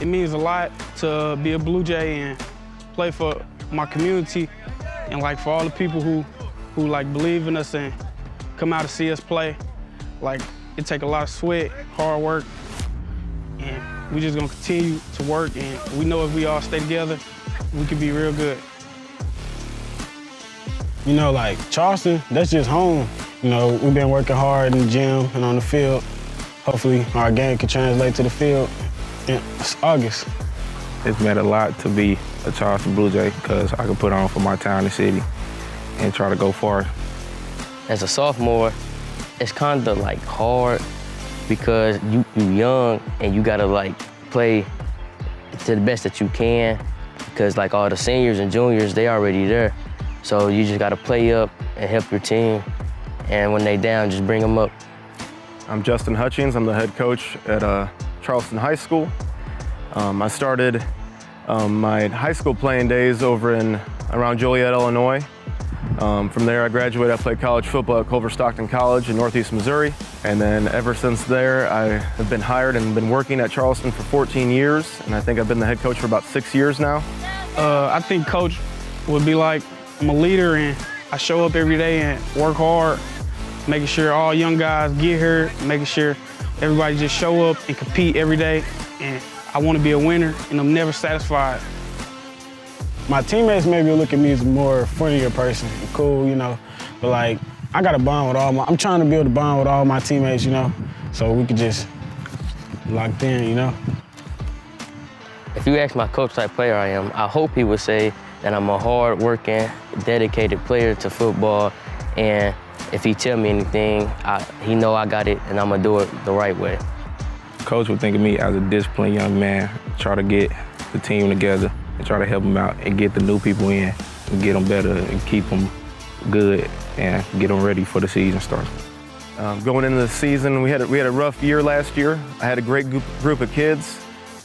It means a lot to be a Blue Jay and play for my community and like for all the people who like believe in us and come out to see us play. Like it take a lot of sweat, hard work, and we just gonna continue to work, and we know if we all stay together, we can be real good. You know, like Charleston, that's just home. You know, we've been working hard in the gym and on the field. Hopefully our game can translate to the field in August. It's meant a lot to be a Charleston Bluejay because I can put on for my town and city and try to go far. As a sophomore, it's kind of like hard because you young and you gotta like play to the best that you can because like all the seniors and juniors, they already there. So you just gotta play up and help your team. And when they down, just bring them up. I'm Justin Hutchings. I'm the head coach at Charleston High School. I started my high school playing days over around Joliet, Illinois. From there, I graduated. I played college football at Culver Stockton College in Northeast Missouri. And then ever since there, I have been hired and been working at Charleston for 14 years. And I think I've been the head coach for about 6 years now. I think coach would be like, I'm a leader and I show up every day and work hard, making sure all young guys get here, making sure everybody just show up and compete every day. And I want to be a winner, and I'm never satisfied. My teammates maybe look at me as a more funnier person, cool, you know, but like, I got a bond with I'm trying to build a bond with all my teammates, you know, so we could just lock in, you know. If you ask my coach type player I am, I hope he would say that I'm a hard-working, dedicated player to football, and if he tell me anything, he know I got it, and I'm gonna do it the right way. Coach would think of me as a disciplined young man, try to get the team together and try to help them out and get the new people in and get them better and keep them good and get them ready for the season starts. Going into the season, we had a rough year last year. I had a great group of kids,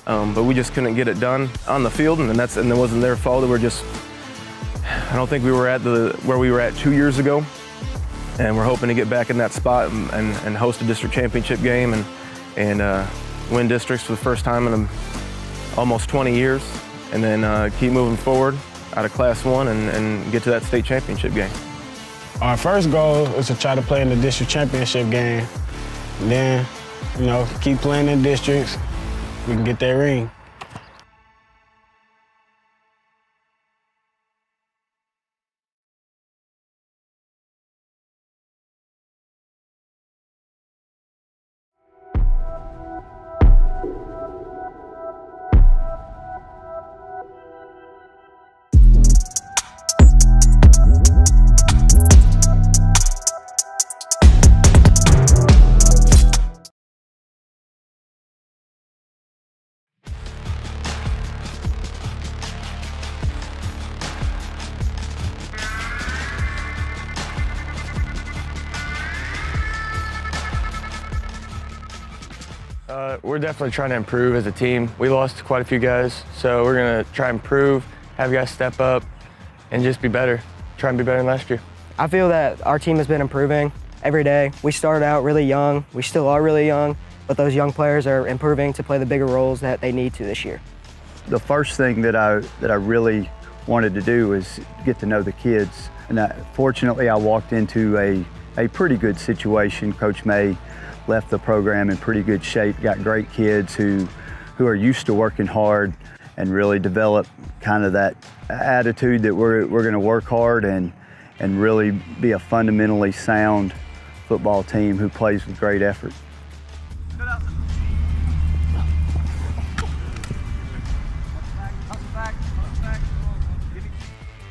but we just couldn't get it done on the field, and it wasn't their fault. I don't think we were at where we were at 2 years ago, and we're hoping to get back in that spot and host a district championship game and win districts for the first time in almost 20 years, and then keep moving forward out of Class 1 and get to that state championship game. Our first goal is to try to play in the district championship game. And then, you know, keep playing in districts, we can get that ring. We're definitely trying to improve as a team. We lost quite a few guys, so we're gonna try and improve, have guys step up, and just be better. Try and be better than last year. I feel that our team has been improving every day. We started out really young. We still are really young, but those young players are improving to play the bigger roles that they need to this year. The first thing that I really wanted to do was get to know the kids. And fortunately, I walked into a pretty good situation. Coach May left the program in pretty good shape, got great kids who are used to working hard and really develop kind of that attitude that we're going to work hard and really be a fundamentally sound football team who plays with great effort.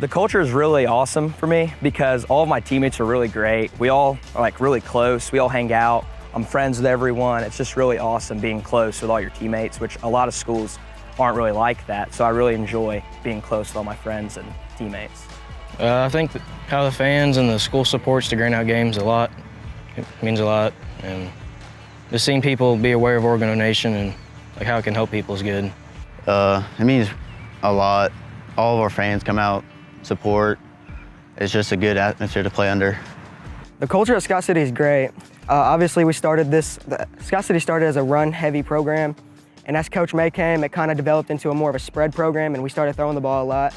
The culture is really awesome for me because all of my teammates are really great. We all are like really close. We all hang out. I'm friends with everyone. It's just really awesome being close with all your teammates, which a lot of schools aren't really like that. So I really enjoy being close with all my friends and teammates. I think that how the fans and the school supports the Greenout games a lot. It means a lot. And just seeing people be aware of organization and like how it can help people is good. It means a lot. All of our fans come out, support. It's just a good atmosphere to play under. The culture at Scott City is great. Obviously, Scott City started as a run-heavy program, And as Coach May came, it kind of developed into more of a spread program, and we started throwing the ball a lot.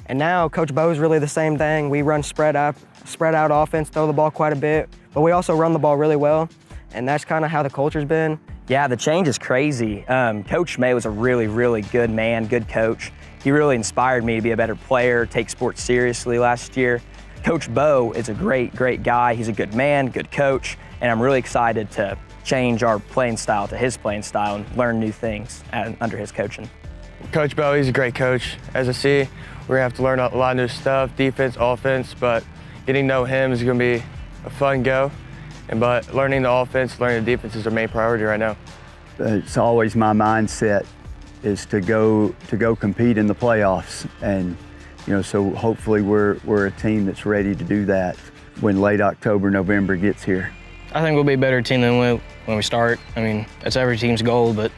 And now Coach Bo is really the same thing. We run spread out offense, throw the ball quite a bit, but we also run the ball really well, and that's kind of how the culture's been. Yeah, the change is crazy. Coach May was a really, really good man, good coach. He really inspired me to be a better player, take sports seriously last year. Coach Bo is a great, great guy. He's a good man, good coach, and I'm really excited to change our playing style to his playing style and learn new things under his coaching. Coach Bo, he's a great coach. As I see, we're gonna have to learn a lot of new stuff, defense, offense, but getting to know him is gonna be a fun go. But learning the offense, learning the defense is our main priority right now. It's always my mindset is to go compete in the playoffs, and so hopefully we're a team that's ready to do that when late October, November gets here. I think we'll be a better team than when we start. I mean, that's every team's goal, but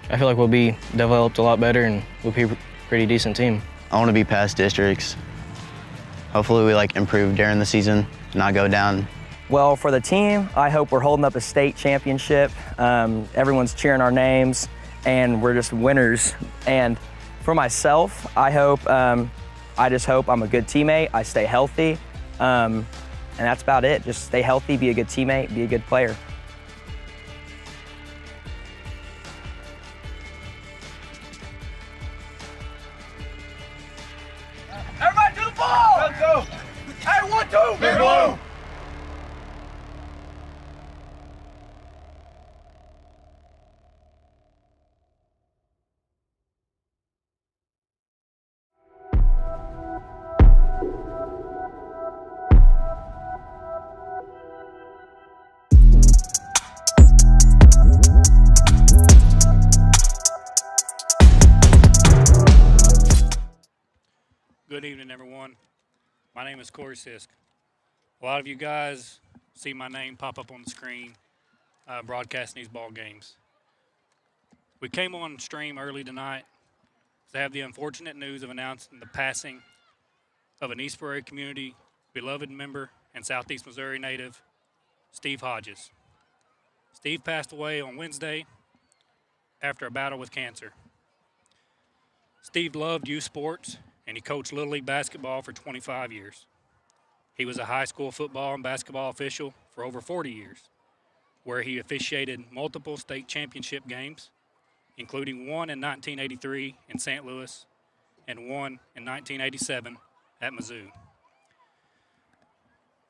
I feel like we'll be developed a lot better and we'll be a pretty decent team. I want to be past districts. Hopefully we improve during the season, not go down. Well, for the team, I hope we're holding up a state championship. Everyone's cheering our names, and we're just winners. And for myself, I just hope I'm a good teammate, I stay healthy, and that's about it. Just stay healthy, be a good teammate, be a good player. Everybody to the ball! Let's go! Hey, 1, 2, big blue! Good evening, everyone. My name is Corey Sisk. A lot of you guys see my name pop up on the screen broadcasting these ball games. We came on stream early tonight to have the unfortunate news of announcing the passing of an East Prairie community beloved member and Southeast Missouri native, Steve Hodges. Steve passed away on Wednesday after a battle with cancer. Steve loved youth sports, and he coached Little League basketball for 25 years. He was a high school football and basketball official for over 40 years, where he officiated multiple state championship games, including one in 1983 in St. Louis and one in 1987 at Mizzou.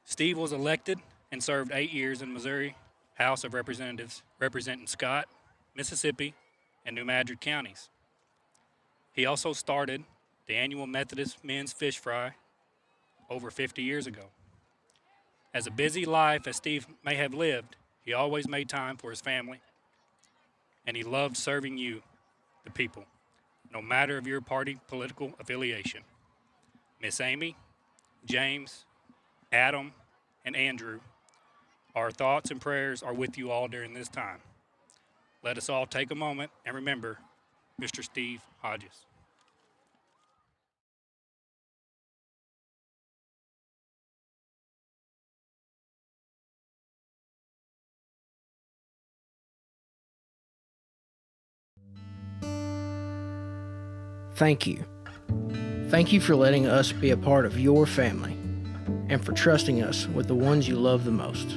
Steve was elected and served 8 years in Missouri House of Representatives, representing Scott, Mississippi, and New Madrid counties. He also started the annual Methodist Men's Fish Fry over 50 years ago. As a busy life as Steve may have lived, he always made time for his family, and he loved serving you, the people, no matter of your party political affiliation. Miss Amy, James, Adam, and Andrew, our thoughts and prayers are with you all during this time. Let us all take a moment and remember Mr. Steve Hodges. Thank you. Thank you for letting us be a part of your family and for trusting us with the ones you love the most.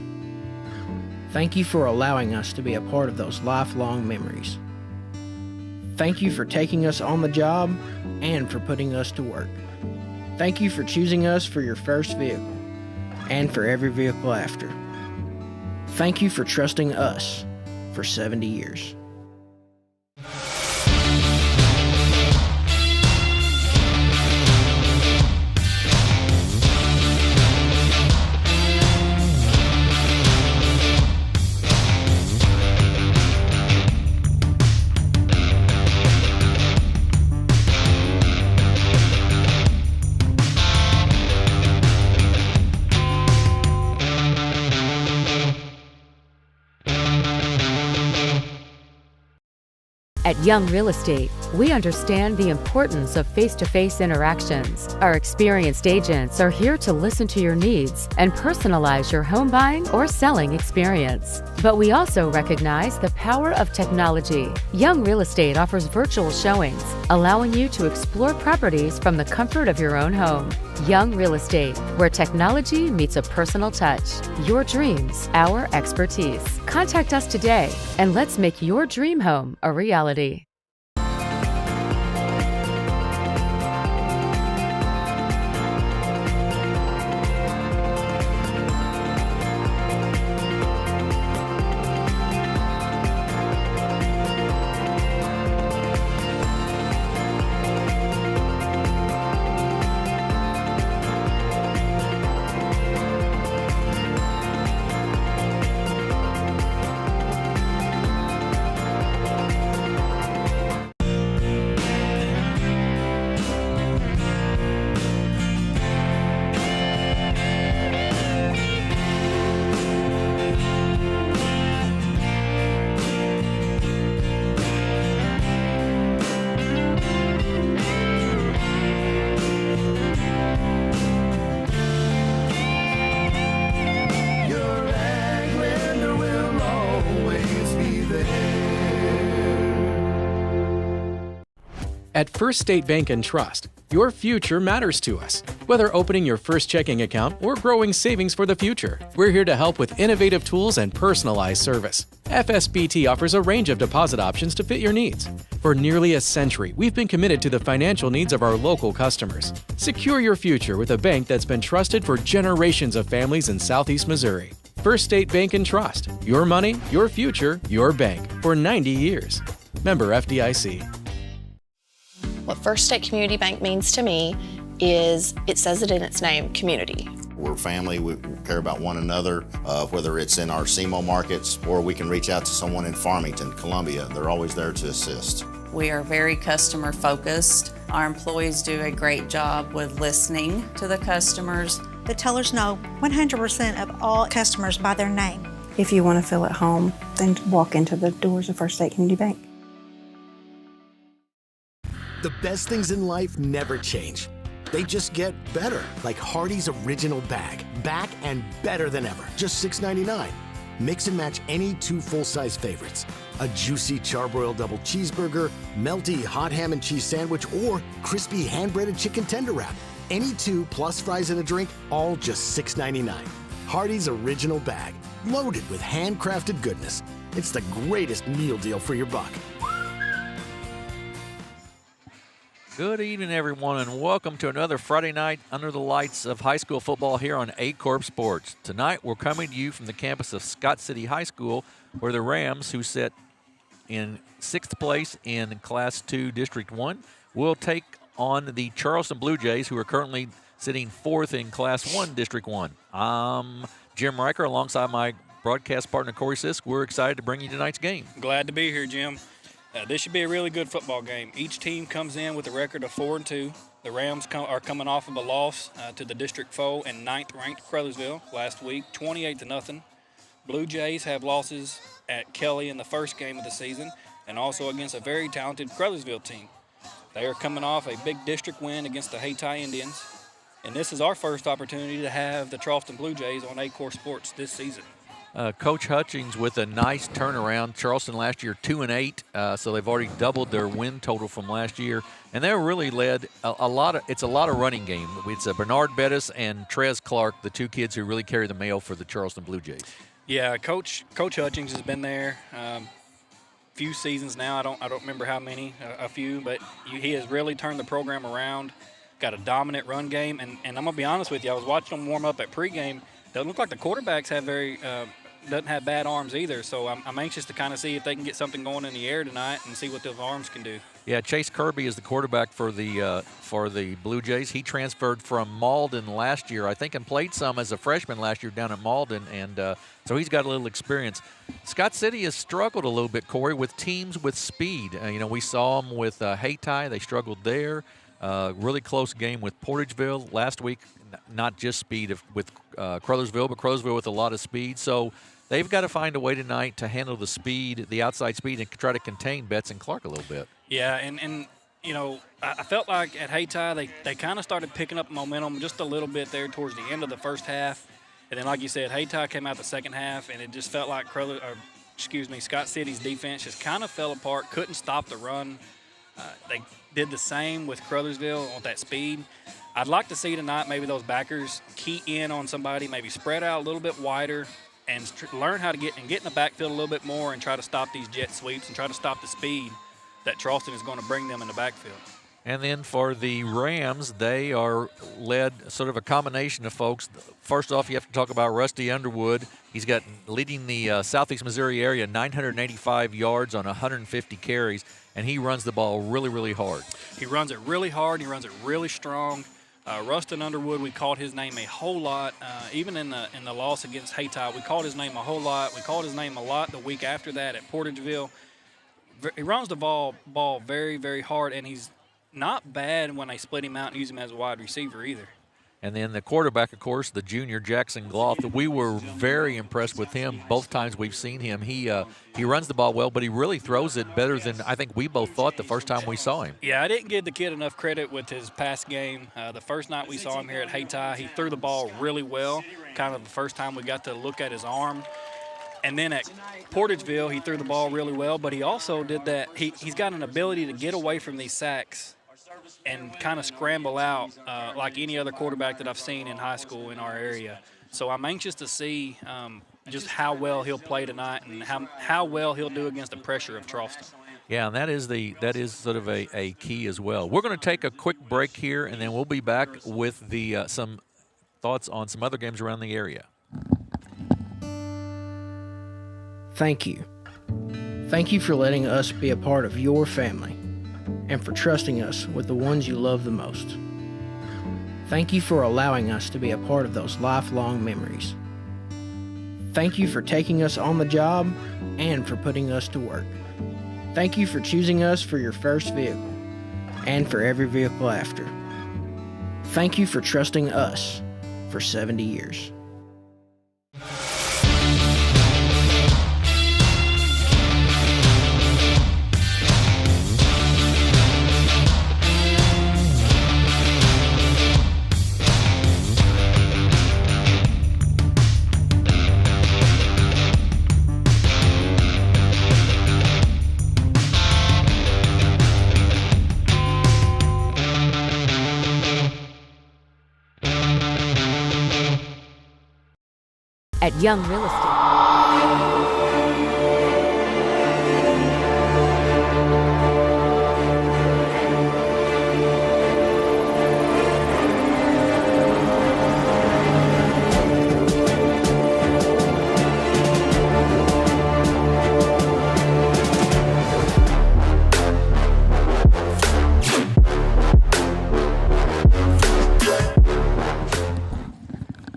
Thank you for allowing us to be a part of those lifelong memories. Thank you for taking us on the job and for putting us to work. Thank you for choosing us for your first vehicle and for every vehicle after. Thank you for trusting us for 70 years. At Young Real Estate, we understand the importance of face-to-face interactions. Our experienced agents are here to listen to your needs and personalize your home buying or selling experience. But we also recognize the power of technology. Young Real Estate offers virtual showings, allowing you to explore properties from the comfort of your own home. Young Real Estate, where technology meets a personal touch. Your dreams, our expertise. Contact us today and let's make your dream home a reality. At First State Bank and Trust, your future matters to us. Whether opening your first checking account or growing savings for the future, we're here to help with innovative tools and personalized service. FSBT offers a range of deposit options to fit your needs. For nearly a century, we've been committed to the financial needs of our local customers. Secure your future with a bank that's been trusted for generations of families in Southeast Missouri. First State Bank and Trust. Your money, your future, your bank. For 90 years. Member FDIC. What First State Community Bank means to me is, it says it in its name, community. We're family, we care about one another, whether it's in our SEMO markets or we can reach out to someone in Farmington, Columbia. They're always there to assist. We are very customer focused. Our employees do a great job with listening to the customers. The tellers know 100% of all customers by their name. If you want to feel at home, then walk into the doors of First State Community Bank. The best things in life never change. They just get better, like Hardee's Original Bag. Back and better than ever. Just $6.99. Mix and match any two full-size favorites. A juicy charbroiled double cheeseburger, melty hot ham and cheese sandwich, or crispy hand-breaded chicken tender wrap. Any two plus fries and a drink, all just $6.99. Hardee's Original Bag. Loaded with handcrafted goodness. It's the greatest meal deal for your buck. Good evening, everyone, and welcome to another Friday night under the lights of high school football here on Aycorp Sports. Tonight, we're coming to you from the campus of Scott City High School, where the Rams, who sit in 6th place in Class 2 District 1, will take on the Charleston Bluejays, who are currently sitting 4th in Class 1 District 1. I'm Jim Riker, alongside my broadcast partner, Corey Sisk. We're excited to bring you tonight's game. Glad to be here, Jim. This should be a really good football game. Each team comes in with a record of 4-2. The Rams are coming off of a loss to the district foe and 9th-ranked Crothersville last week, 28-0. Blue Jays have losses at Kelly in the first game of the season and also against a very talented Crothersville team. They are coming off a big district win against the Hayti Indians, and this is our first opportunity to have the Charleston Bluejays on Aycorp Sports this season. Coach Hutchings with a nice turnaround. Charleston last year 2-8, so they've already doubled their win total from last year, and they're really led a lot of running game. It's Bernard Bettis and Trez Clark, the two kids who really carry the mail for the Charleston Bluejays. Yeah, Coach Hutchings has been there few seasons now. I don't remember how many, a few, but he has really turned the program around. Got a dominant run game, and I'm gonna be honest with you. I was watching them warm up at pregame. Doesn't look like the quarterbacks have doesn't have bad arms either, so I'm anxious to kind of see if they can get something going in the air tonight and see what those arms can do. Yeah, Chase Kirby is the quarterback for the Blue Jays. He transferred from Malden last year, I think, and played some as a freshman last year down at Malden, and so he's got a little experience. Scott City has struggled a little bit, Corey, with teams with speed. We saw them with Hayti. They struggled there. Really close game with Portageville last week. Not just speed with Crothersville, but Crothersville with a lot of speed. So they've got to find a way tonight to handle the speed, the outside speed, and try to contain Betts and Clark a little bit. Yeah, and you know, I felt like at Hayti they kind of started picking up momentum just a little bit there towards the end of the first half. And then, like you said, Hayti came out the second half, and it just felt like Scott City's defense just kind of fell apart, couldn't stop the run. They did the same with Crothersville on that speed. I'd like to see tonight maybe those backers key in on somebody, maybe spread out a little bit wider and learn how to get in the backfield a little bit more and try to stop these jet sweeps and try to stop the speed that Charleston is going to bring them in the backfield. And then for the Rams, they are led sort of a combination of folks. First off, you have to talk about Rusty Underwood. He's got leading the Southeast Missouri area 985 yards on 150 carries, and he runs the ball really, really hard. He runs it really hard. He runs it really strong. Rustin Underwood, we called his name a whole lot. Even in the loss against Hayti, we called his name a whole lot. We called his name a lot the week after that at Portageville. He runs the ball very, very hard, and he's not bad when they split him out and use him as a wide receiver either. And then the quarterback, of course, the junior Jackson Gloth. We were very impressed with him both times we've seen him. He runs the ball well, but he really throws it better than I think we both thought the first time we saw him. Yeah, I didn't give the kid enough credit with his pass game. The first night we saw him here at Hayti, he threw the ball really well, kind of the first time we got to look at his arm. And then at Portageville, he threw the ball really well, but he also did that. He's got an ability to get away from these sacks and kind of scramble out like any other quarterback that I've seen in high school in our area. So I'm anxious to see just how well he'll play tonight and how well he'll do against the pressure of Charleston. Yeah, and that is sort of a key as well. We're going to take a quick break here, and then we'll be back with the some thoughts on some other games around the area. Thank you. Thank you for letting us be a part of your family and for trusting us with the ones you love the most. Thank you for allowing us to be a part of those lifelong memories. Thank you for taking us on the job and for putting us to work. Thank you for choosing us for your first vehicle and for every vehicle after. Thank you for trusting us for 70 years. At Young Real Estate.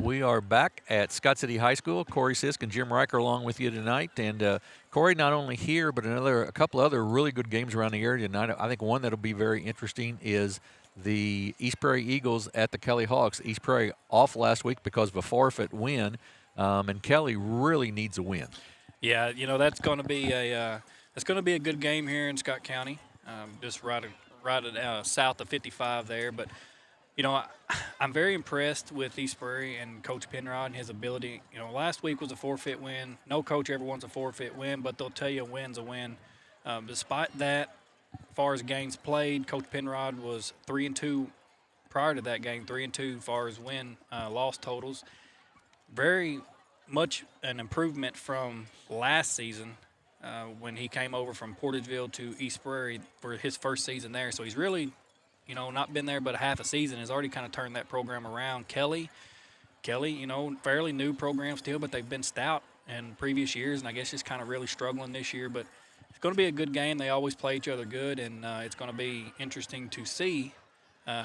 We are back at Scott City High School. Corey Sisk and Jim Riker along with you tonight. And Corey, not only here, but a couple other really good games around the area tonight. I think one that'll be very interesting is the East Prairie Eagles at the Kelly Hawks. East Prairie off last week because of a forfeit win, and Kelly really needs a win. Yeah, you know that's going to be a good game here in Scott County, just right south of 55 there, but. You know, I'm very impressed with East Prairie and Coach Penrod and his ability. You know, last week was a forfeit win. No coach ever wants a forfeit win, but they'll tell you a win's a win. Despite that, as far as games played, Coach Penrod was 3-2 prior to that game, 3-2 as far as win-loss totals. Very much an improvement from last season when he came over from Portageville to East Prairie for his first season there. So he's really – you know, not been there but a half a season, has already kind of turned that program around. Kelly, you know, fairly new program still, but they've been stout in previous years, and I guess just kind of really struggling this year. But it's going to be a good game. They always play each other good, and it's going to be interesting to see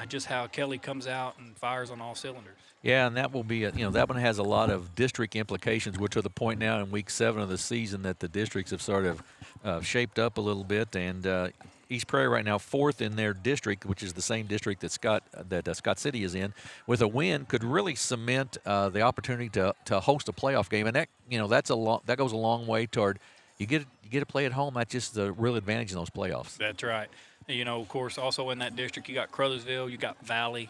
just how Kelly comes out and fires on all cylinders. Yeah, and that will be, that one has a lot of district implications, which are the point now in week 7 of the season that the districts have sort of shaped up a little bit. And East Prairie right now 4th in their district, which is the same district that Scott City is in. With a win, could really cement the opportunity to host a playoff game, and that that goes a long way toward you get to play at home. That's just the real advantage in those playoffs. That's right. Of course, also in that district, you got Crothersville, you got Valley,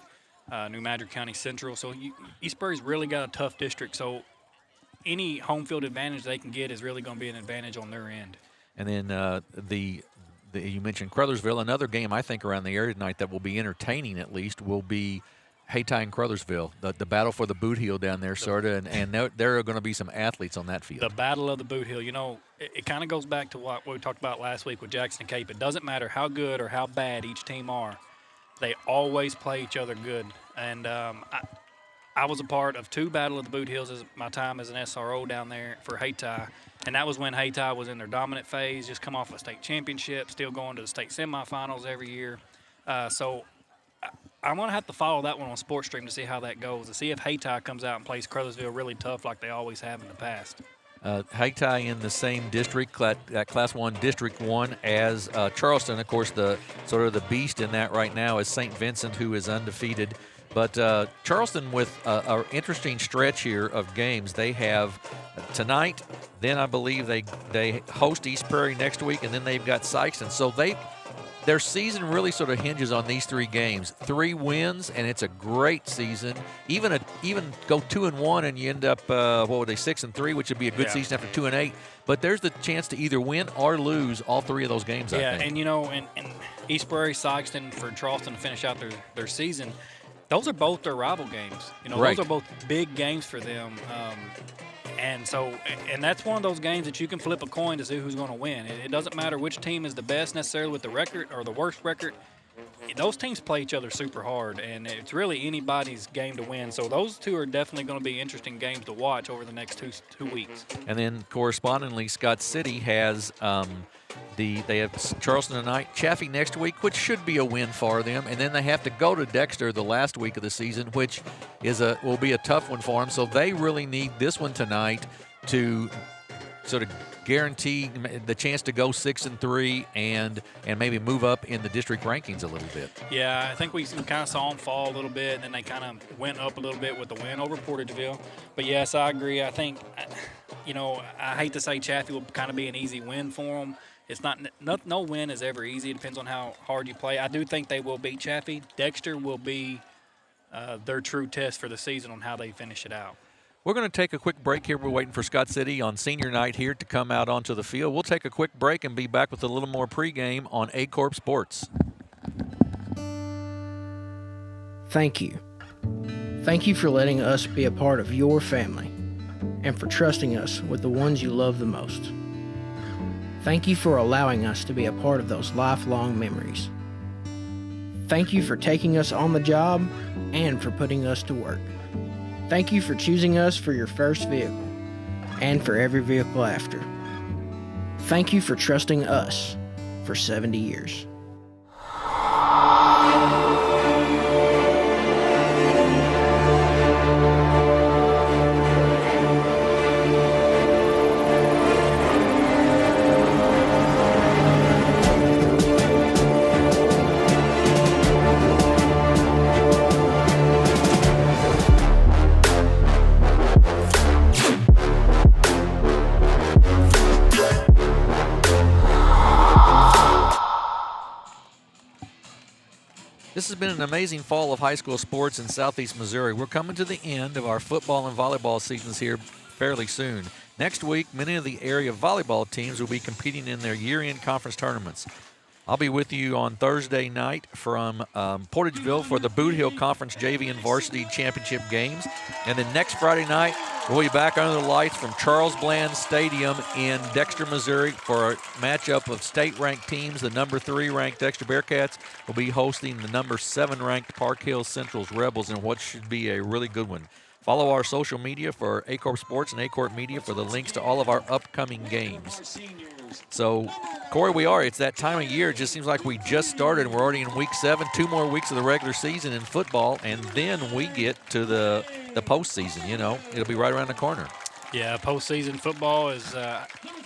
New Madrid County Central. So East Prairie's really got a tough district. So any home field advantage they can get is really going to be an advantage on their end. And then you mentioned Crothersville. Another game I think around the area tonight that will be entertaining at least will be Hayti and Crothersville, the battle for the boot heel down there, sort of, and there are going to be some athletes on that field. The battle of the boot heel. It kind of goes back to what we talked about last week with Jackson and Cape. It doesn't matter how good or how bad each team are. They always play each other good. And I was a part of 2 Battle of the Boot Hills as my time as an SRO down there for Hayti. And that was when Hayti was in their dominant phase, just come off a state championship, still going to the state semifinals every year. So I'm going to have to follow that one on SportsStream to see how that goes, to see if Hayti comes out and plays Crothersville really tough like they always have in the past. Hayti in the same district, Class 1, District 1 as Charleston. Of course, the sort of the beast in that right now is St. Vincent, who is undefeated. But Charleston with an interesting stretch here of games. They have tonight, then I believe they host East Prairie next week, and then they've got Sykeston. So their season really sort of hinges on these 3 games. 3 wins, and it's a great season. Even go 2-1, and you end up 6-3, which would be a good season after 2-8. But there's the chance to either win or lose all 3 of those games. I think. And East Prairie, Sykeston for Charleston to finish out their season. Those are both their rival games. Right. Those are both big games for them. And that's one of those games that you can flip a coin to see who's going to win. It doesn't matter which team is the best necessarily with the record or the worst record. Those teams play each other super hard, and it's really anybody's game to win. So those 2 are definitely going to be interesting games to watch over the next two weeks. And then correspondingly, Scott City has they have Charleston tonight, Chaffee next week, which should be a win for them, and then they have to go to Dexter the last week of the season, which will be a tough one for them. So they really need this one tonight to sort of guarantee the chance to go 6-3 and maybe move up in the district rankings a little bit. Yeah, I think we kind of saw them fall a little bit, and then they kind of went up a little bit with the win over Portageville. But yes, I agree. I think, I hate to say Chaffee will kind of be an easy win for them. It's no win is ever easy. It depends on how hard you play. I do think they will beat Chaffee. Dexter will be their true test for the season on how they finish it out. We're going to take a quick break here. We're waiting for Scott City on senior night here to come out onto the field. We'll take a quick break and be back with a little more pregame on Aycorp Sports. Thank you. Thank you for letting us be a part of your family and for trusting us with the ones you love the most. Thank you for allowing us to be a part of those lifelong memories. Thank you for taking us on the job and for putting us to work. Thank you for choosing us for your first vehicle and for every vehicle after. Thank you for trusting us for 70 years. This has been an amazing fall of high school sports in southeast Missouri. We're coming to the end of our football and volleyball seasons here fairly soon. Next week, many of the area volleyball teams will be competing in their year-end conference tournaments. I'll be with you on Thursday night from Portageville for the Boot Hill Conference JV and Varsity Championship games. And then next Friday night, we'll be back under the lights from Charles Bland Stadium in Dexter, Missouri for a matchup of state-ranked teams. The number 3 ranked Dexter Bearcats will be hosting the number 7 ranked Park Hill Central's Rebels in what should be a really good one. Follow our social media for Aycorp Sports and Aycorp Media for the links to all of our upcoming games. So, Corey, it's that time of year. It just seems like we just started and we're already in week 7, 2 more weeks of the regular season in football, and then we get to the postseason. It'll be right around the corner. Yeah, postseason football is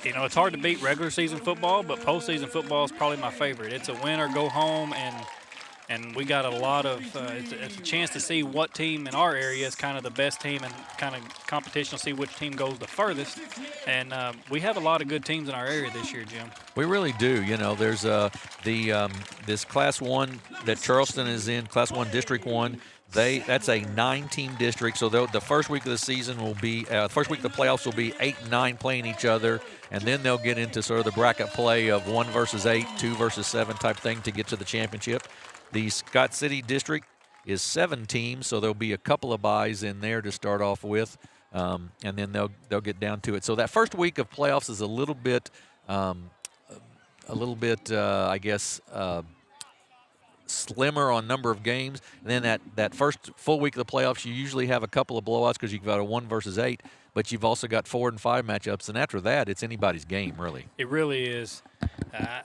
you know, it's hard to beat regular season football, but postseason football is probably my favorite. It's a win or go home, and we got a lot of it's a chance to see what team in our area is kind of the best team and kind of competition to see which team goes the furthest. And we have a lot of good teams in our area this year, Jim. We really do. You know, there's this Class 1 that Charleston is in, Class 1 District 1. That's a 9-team district, so the first week of the season will be first week of the playoffs will be 8 and 9 playing each other, and then they'll get into sort of the bracket play of 1 versus 8, 2 versus 7 type thing to get to the championship. The Scott City district is 7 teams, so there'll be a couple of byes in there to start off with, and then they'll get down to it. So that first week of playoffs is a little bit, I guess, slimmer on number of games. And then that first full week of the playoffs, you usually have a couple of blowouts because you've got a 1 versus 8, but you've also got 4 and 5 matchups. And after that, it's anybody's game, really. It really is.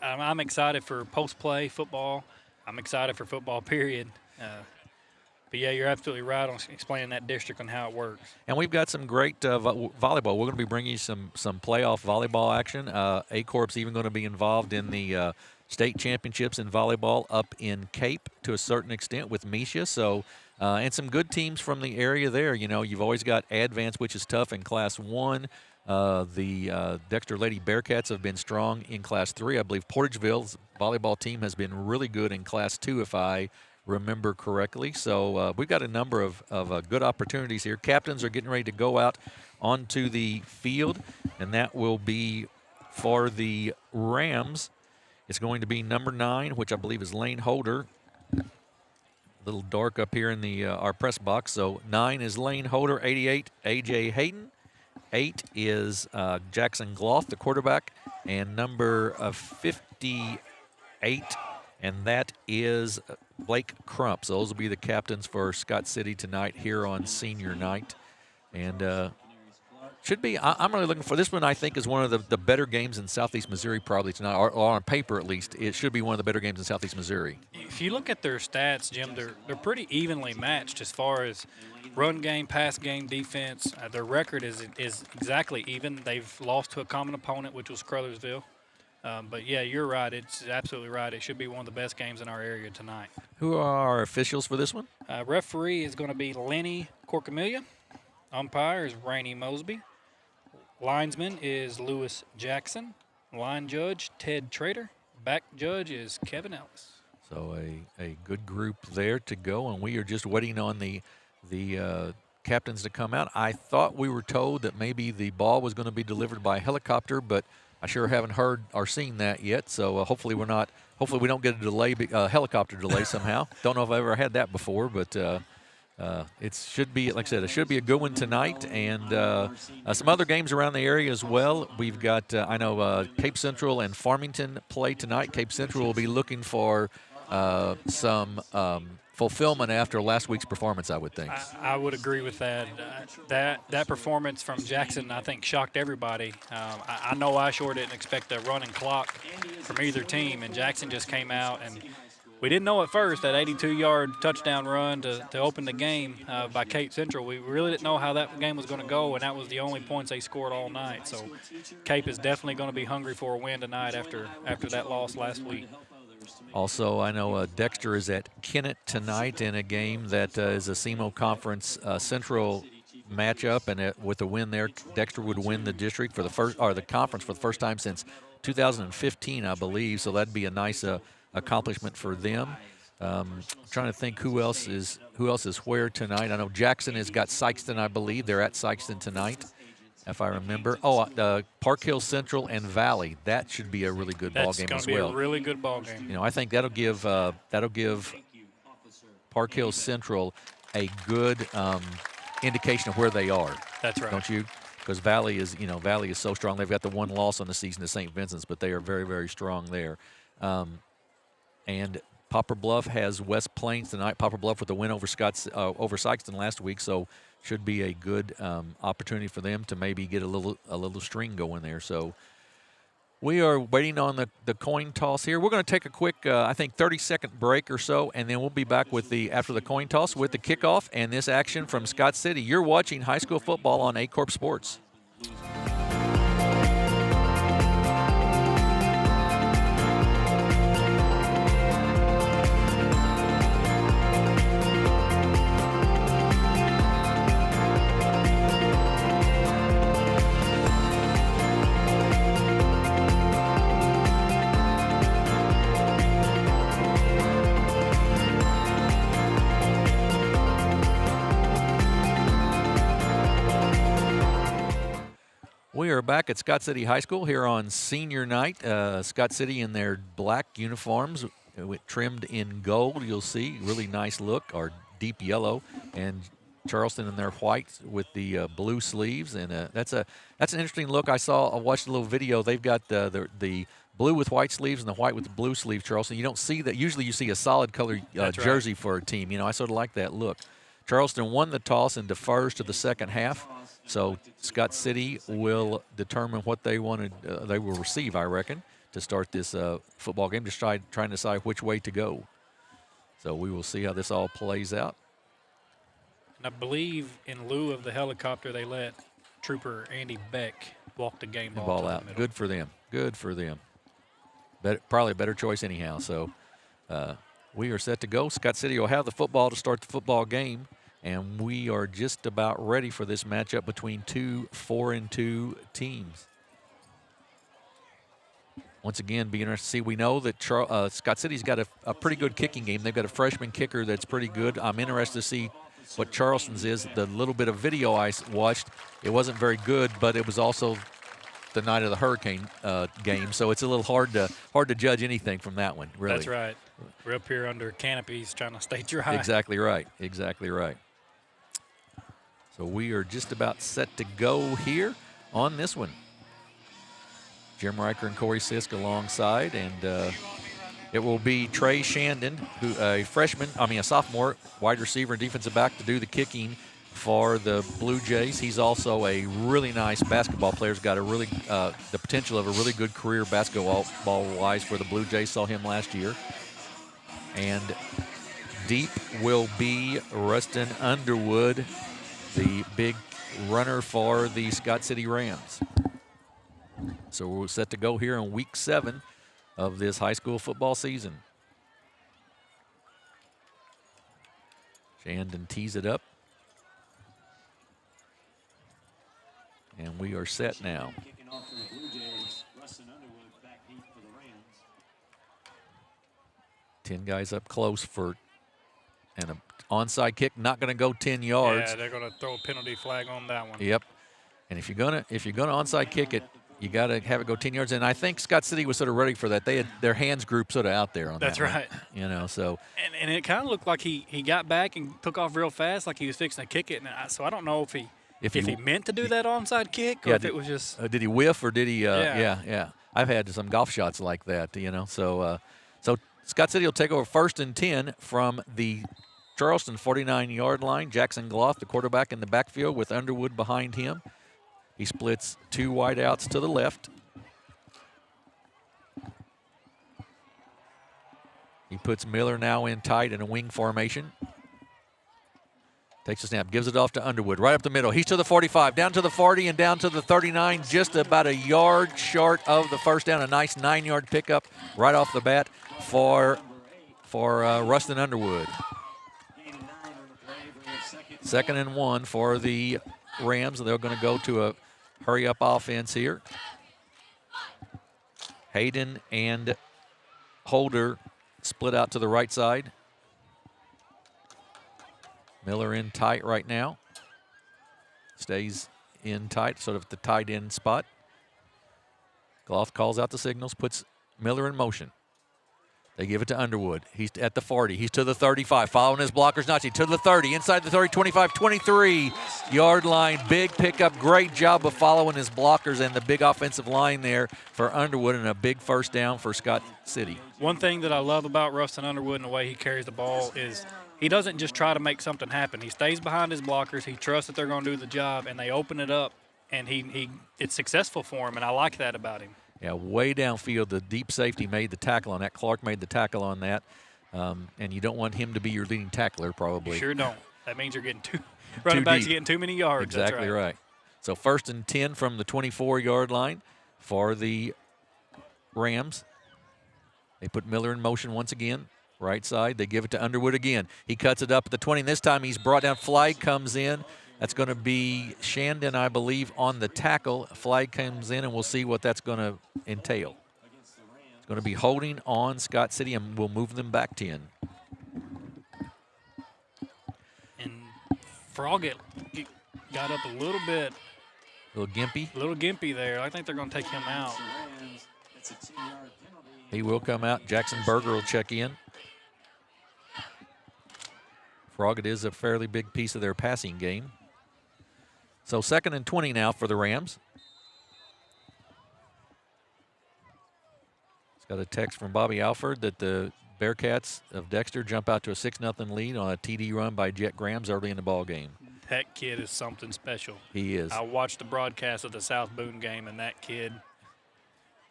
I'm excited for post-play football. I'm excited for football, period. But, yeah, you're absolutely right on explaining that district and how it works. And we've got some great volleyball. We're going to be bringing you some playoff volleyball action. Aycorp's even going to be involved in the state championships in volleyball up in Cape to a certain extent with Misha. So, and some good teams from the area there. You know, you've always got Advance, which is tough in Class 1. The Dexter Lady Bearcats have been strong in Class 3. I believe Portageville's volleyball team has been really good in Class 2, if I remember correctly. So we've got a number of good opportunities here. Captains are getting ready to go out onto the field, and that will be for the Rams. It's going to be number 9, which I believe is Lane Holder. A little dark up here in the our press box. So 9 is Lane Holder, 88, A.J. Hayden. 8 is Jackson Gloth, the quarterback, and number 58, and that is Blake Crump. So those will be the captains for Scott City tonight here on senior night. And should be, I'm really looking for this one. I think is one of the better games in Southeast Missouri probably tonight, or on paper at least. It should be one of the better games in Southeast Missouri. If you look at their stats, Jim, they're pretty evenly matched as far as run game, pass game, defense. Their record is exactly even. They've lost to a common opponent, which was Crothersville. But, yeah, you're right. It's absolutely right. It should be one of the best games in our area tonight. Who are our officials for this one? Referee is going to be Lenny Corcamilia. Umpire is Rainey Mosby. Linesman is Lewis Jackson. Line judge, Ted Trader. Back judge is Kevin Ellis. So a good group there to go, and we are just waiting on the captains to come out. I thought we were told that maybe the ball was going to be delivered by helicopter, but I sure haven't heard or seen that yet. So hopefully we don't get a delay, helicopter delay somehow. Don't know if I've ever had that before, but it should be, like I said, it should be a good one tonight. And some other games around the area as well. We've got, I know Cape Central and Farmington play tonight. Cape Central will be looking for some fulfillment after last week's performance, I would think. I would agree with that. That performance from Jackson, I think, shocked everybody. I know I sure didn't expect a running clock from either team, and Jackson just came out, and we didn't know at first that 82-yard touchdown run to open the game by Cape Central. We really didn't know how that game was going to go, and that was the only points they scored all night. So Cape is definitely going to be hungry for a win tonight after that loss last week. Also, I know Dexter is at Kennett tonight in a game that is a SEMO Conference Central matchup, and with a win there, Dexter would win the district for the conference for the first time since 2015, I believe. So that'd be a nice accomplishment for them. I'm trying to think who else is where tonight. I know Jackson has got Sykeston, I believe. They're at Sykeston tonight, if I remember. Park Hill Central and Valley. That should be a really good ball game as well. That's going to be a really good ball game. You know, I think that'll give Park Hill Central a good indication of where they are. That's right. Don't you? Because Valley is so strong. They've got the one loss on the season to St. Vincent's, but they are very, very strong there. And Poplar Bluff has West Plains tonight. Poplar Bluff with a win over Sykeston last week, so should be a good opportunity for them to maybe get a little string going there. So we are waiting on the coin toss here. We're going to take a quick, I think, 30-second break or so, and then we'll be back with after the coin toss with the kickoff and this action from Scott City. You're watching high school football on Aycorp Sports. back at Scott City High School here on senior night. Scott City in their black uniforms, trimmed in gold. You'll see really nice look, or deep yellow, and Charleston in their white with the blue sleeves, and that's an interesting look. I watched a little video. They've got the blue with white sleeves and the white with the blue sleeve. Charleston, you don't see that. Usually, you see a solid color jersey for a team. You know, I sort of like that look. Charleston won the toss and defers to the second half. So Scott City will determine what they wanted. They will receive, I reckon, to start this football game. Just trying to decide which way to go. So we will see how this all plays out. And I believe in lieu of the helicopter, they let Trooper Andy Beck walk the game ball out. Good for them. Good for them. Probably a better choice anyhow. So we are set to go. Scott City will have the football to start the football game. And we are just about ready for this matchup between two 4-2 teams. Once again, be interested to see. We know that Scott City's got a pretty good kicking game. They've got a freshman kicker that's pretty good. I'm interested to see what Charleston's is. The little bit of video I watched, it wasn't very good, but it was also the night of the hurricane game, so it's a little hard to judge anything from that one, really. That's right. We're up here under canopies trying to stay dry. Exactly right. Exactly right. So we are just about set to go here on this one. Jim Riker and Corey Sisk alongside, and it will be Trey Shandon, who a sophomore, wide receiver and defensive back, to do the kicking for the Blue Jays. He's also a really nice basketball player. He's got a really the potential of a really good career basketball-wise for the Blue Jays. Saw him last year. And deep will be Rustin Underwood, the big runner for the Scott City Rams. So we're set to go here in week 7 of this high school football season. Shandon tees it up. And we are set now. 10 guys up close for an onside kick, not going to go 10 yards. Yeah, they're going to throw a penalty flag on that one. Yep. And if you're gonna onside kick it, you got to have it go 10 yards. And I think Scott City was sort of ready for that. They had their hands group sort of out there on That's that. That's right. One, you know, so. And it kind of looked like he got back and took off real fast, like he was fixing to kick it. And so I don't know if he meant to do that onside kick, or if it was just. Did he whiff, or did he? Yeah. Yeah. I've had some golf shots like that, you know. So Scott City will take over 1st and 10 from the Charleston 49-yard line. Jackson Gloth, the quarterback, in the backfield with Underwood behind him. He splits 2 wide outs to the left. He puts Miller now in tight in a wing formation. Takes a snap, gives it off to Underwood, right up the middle. He's to the 45, down to the 40, and down to the 39, just about a yard short of the first down. A nice 9-yard pickup right off the bat for Rustin Underwood. 2nd and 1 for the Rams. They're going to go to a hurry-up offense here. Hayden and Holder split out to the right side. Miller in tight right now. Stays in tight, sort of at the tight end spot. Gloth calls out the signals, puts Miller in motion. They give it to Underwood. He's at the 40. He's to the 35, following his blockers. Nachi to the 30, inside the 30, 25, 23-yard line. Big pickup. Great job of following his blockers and the big offensive line there for Underwood, and a big first down for Scott City. One thing that I love about Rustin Underwood and the way he carries the ball is he doesn't just try to make something happen. He stays behind his blockers. He trusts that they're going to do the job, and they open it up, and it's successful for him, and I like that about him. Yeah, way downfield, the deep safety made the tackle on that. Clark made the tackle on that. And you don't want him to be your leading tackler, probably. You sure don't. That means you're getting running backs getting too many yards. Exactly right. So 1st and 10 from the 24-yard line for the Rams. They put Miller in motion once again. Right side. They give it to Underwood again. He cuts it up at the 20. And this time he's brought down. Flag comes in. That's going to be Shandon, I believe, on the tackle. Flag comes in, and we'll see what that's going to entail. It's going to be holding on Scott City, and we'll move them back 10. And Froggatt got up a little bit Little gimpy. A little gimpy there. I think they're going to take him out. He will come out. Jackson Berger will check in. Frog, it is a fairly big piece of their passing game. So 2nd and 20 now for the Rams. It's got a text from Bobby Alford that the Bearcats of Dexter jump out to a 6-0 lead on a TD run by Jet Grams early in the ball game. That kid is something special. He is. I watched the broadcast of the South Boone game, and that kid.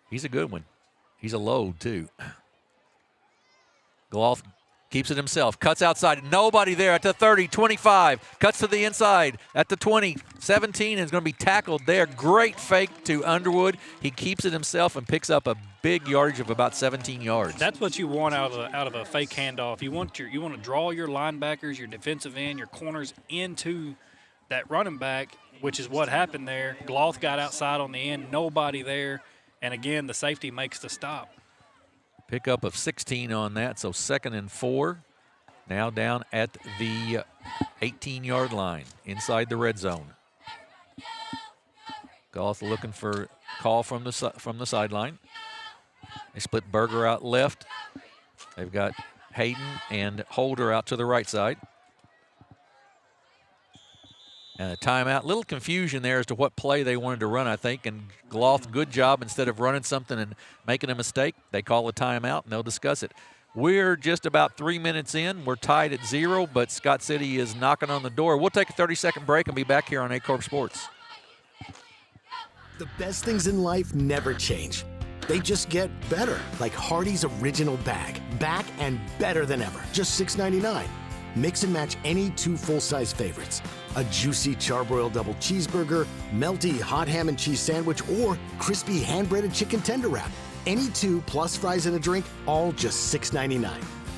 He's a good one. He's a load, too. Goloff keeps it himself. Cuts outside. Nobody there at the 30, 25. Cuts to the inside at the 20. 17 is going to be tackled there. Great fake to Underwood. He keeps it himself and picks up a big yardage of about 17 yards. That's what you want out of a fake handoff. You want to draw your linebackers, your defensive end, your corners into that running back, which is what happened there. Gloth got outside on the end. Nobody there. And, again, the safety makes the stop. Pickup of 16 on that, so 2nd and 4. Now down at the 18-yard line, inside the red zone. Goff looking for call from the sideline. They split Berger out left. They've got Hayden and Holder out to the right side. And a timeout. Little confusion there as to what play they wanted to run, I think. And Gloth, good job. Instead of running something and making a mistake, they call a timeout and they'll discuss it. We're just about 3 minutes in. We're tied at 0, but Scott City is knocking on the door. We'll take a 30-second break and be back here on Aycorp Sports. The best things in life never change. They just get better, like Hardee's Original Bag. Back and better than ever. Just $6.99. Mix and match any 2 full-size favorites. A juicy charbroiled double cheeseburger, melty hot ham and cheese sandwich, or crispy hand-breaded chicken tender wrap. Any 2 plus fries and a drink, all just $6.99.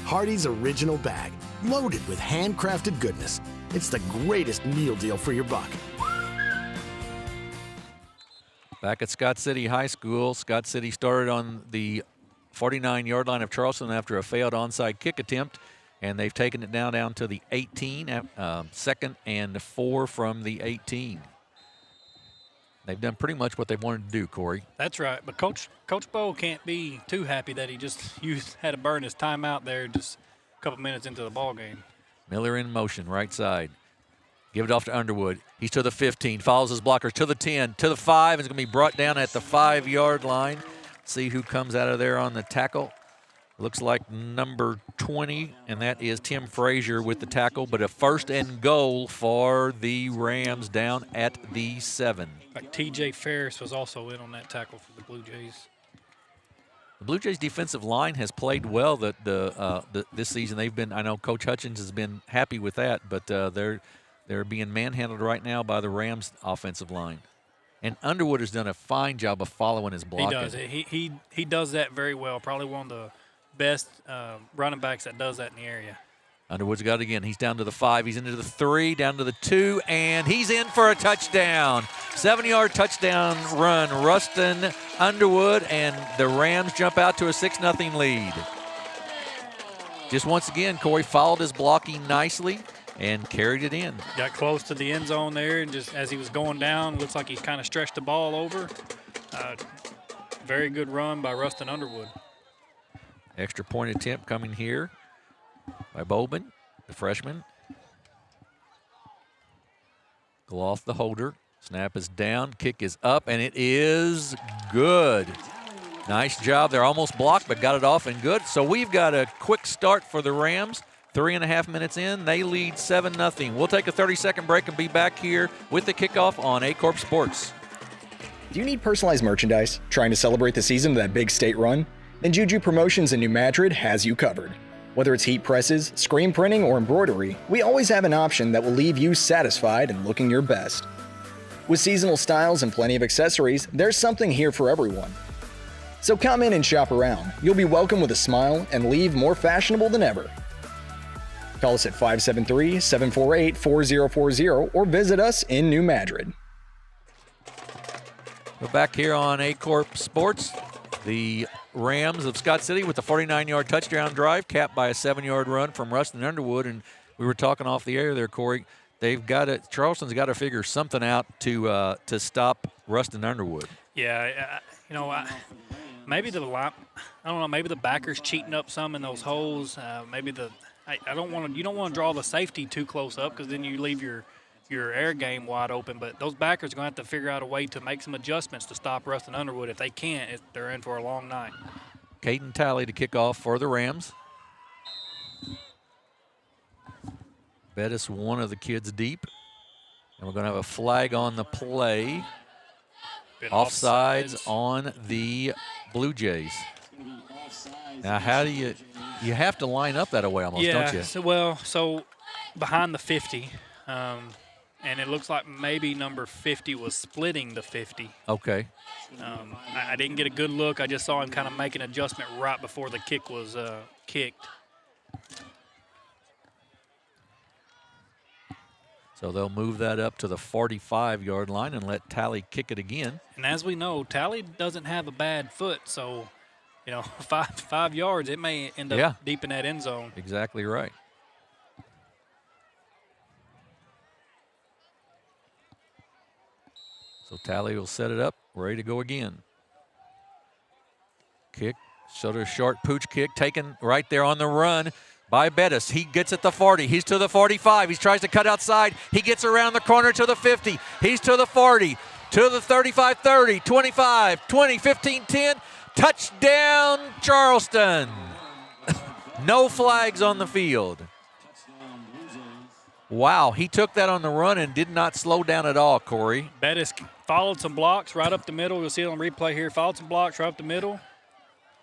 Hardee's Original Bag, loaded with handcrafted goodness. It's the greatest meal deal for your buck. Back at Scott City High School, Scott City started on the 49-yard line of Charleston after a failed onside kick attempt. And they've taken it down to the 18, 2nd and 4 from the 18. They've done pretty much what they wanted to do, Corey. That's right. But Coach Bowe can't be too happy that he just had to burn his timeout there just a couple minutes into the ball game. Miller in motion, right side. Give it off to Underwood. He's to the 15, follows his blockers to the 10, to the 5. It's going to be brought down at the 5-yard line. See who comes out of there on the tackle. Looks like number 20, and that is Tim Frazier with the tackle, but a 1st and goal for the Rams down at the 7. Like T.J. Ferris was also in on that tackle for the Blue Jays. The Blue Jays defensive line has played well this season. I know Coach Hutchins has been happy with that, but they're being manhandled right now by the Rams offensive line. And Underwood has done a fine job of following his blocking. He does. He does that very well. Probably one of the best running backs that does that in the area. Underwood's got it again. He's down to the 5. He's into the 3, down to the 2, and he's in for a touchdown. 7-yard touchdown run. Rustin Underwood, and the Rams jump out to a 6-0 lead. Just once again, Corey followed his blocking nicely and carried it in. Got close to the end zone there, and just as he was going down, looks like he kind of stretched the ball over. Very good run by Rustin Underwood. Extra point attempt coming here by Bowman, the freshman. Gloth, the holder. Snap is down, kick is up, and it is good. Nice job. They're almost blocked, but got it off and good. So we've got a quick start for the Rams. 3.5 minutes in, they lead 7-0. We'll take a 30-second break and be back here with the kickoff on Aycorp Sports. Do you need personalized merchandise? Trying to celebrate the season of that big state run? Then Juju Promotions in New Madrid has you covered. Whether it's heat presses, screen printing, or embroidery, we always have an option that will leave you satisfied and looking your best. With seasonal styles and plenty of accessories, there's something here for everyone. So come in and shop around. You'll be welcome with a smile and leave more fashionable than ever. Call us at 573-748-4040 or visit us in New Madrid. We're back here on Aycorp Sports. The Rams of Scott City with the 49-yard touchdown drive, capped by a 7-yard run from Rustin Underwood. And we were talking off the air there, Corey. Charleston's got to figure something out to stop Rustin Underwood. Yeah, maybe the line, I don't know. Maybe the backers cheating up some in those holes. Maybe I don't want to. You don't want to draw the safety too close up because then you leave your air game wide open. But those backers are going to have to figure out a way to make some adjustments to stop Rustin Underwood. If they can't, they're in for a long night. Caden Talley to kick off for the Rams. Bettis, one of the kids deep. And we're going to have a flag on the play. Offsides on the Blue Jays. Now, how do you have to line up that way almost, don't you? So behind the 50, and it looks like maybe number 50 was splitting the 50. Okay. I didn't get a good look. I just saw him kind of make an adjustment right before the kick was kicked. So they'll move that up to the 45-yard line and let Talley kick it again. And as we know, Talley doesn't have a bad foot, so, 5 yards, it may end up deep in that end zone. Exactly right. So Talley will set it up, ready to go again. Kick, sort of short pooch kick, taken right there on the run by Bettis. He gets at the 40. He's to the 45. He tries to cut outside. He gets around the corner to the 50. He's to the 40, to the 35, 30, 25, 20, 15, 10. Touchdown, Charleston. No flags on the field. Wow, he took that on the run and did not slow down at all, Corey. Bettis followed some blocks right up the middle. You'll see it on replay here. Followed some blocks right up the middle.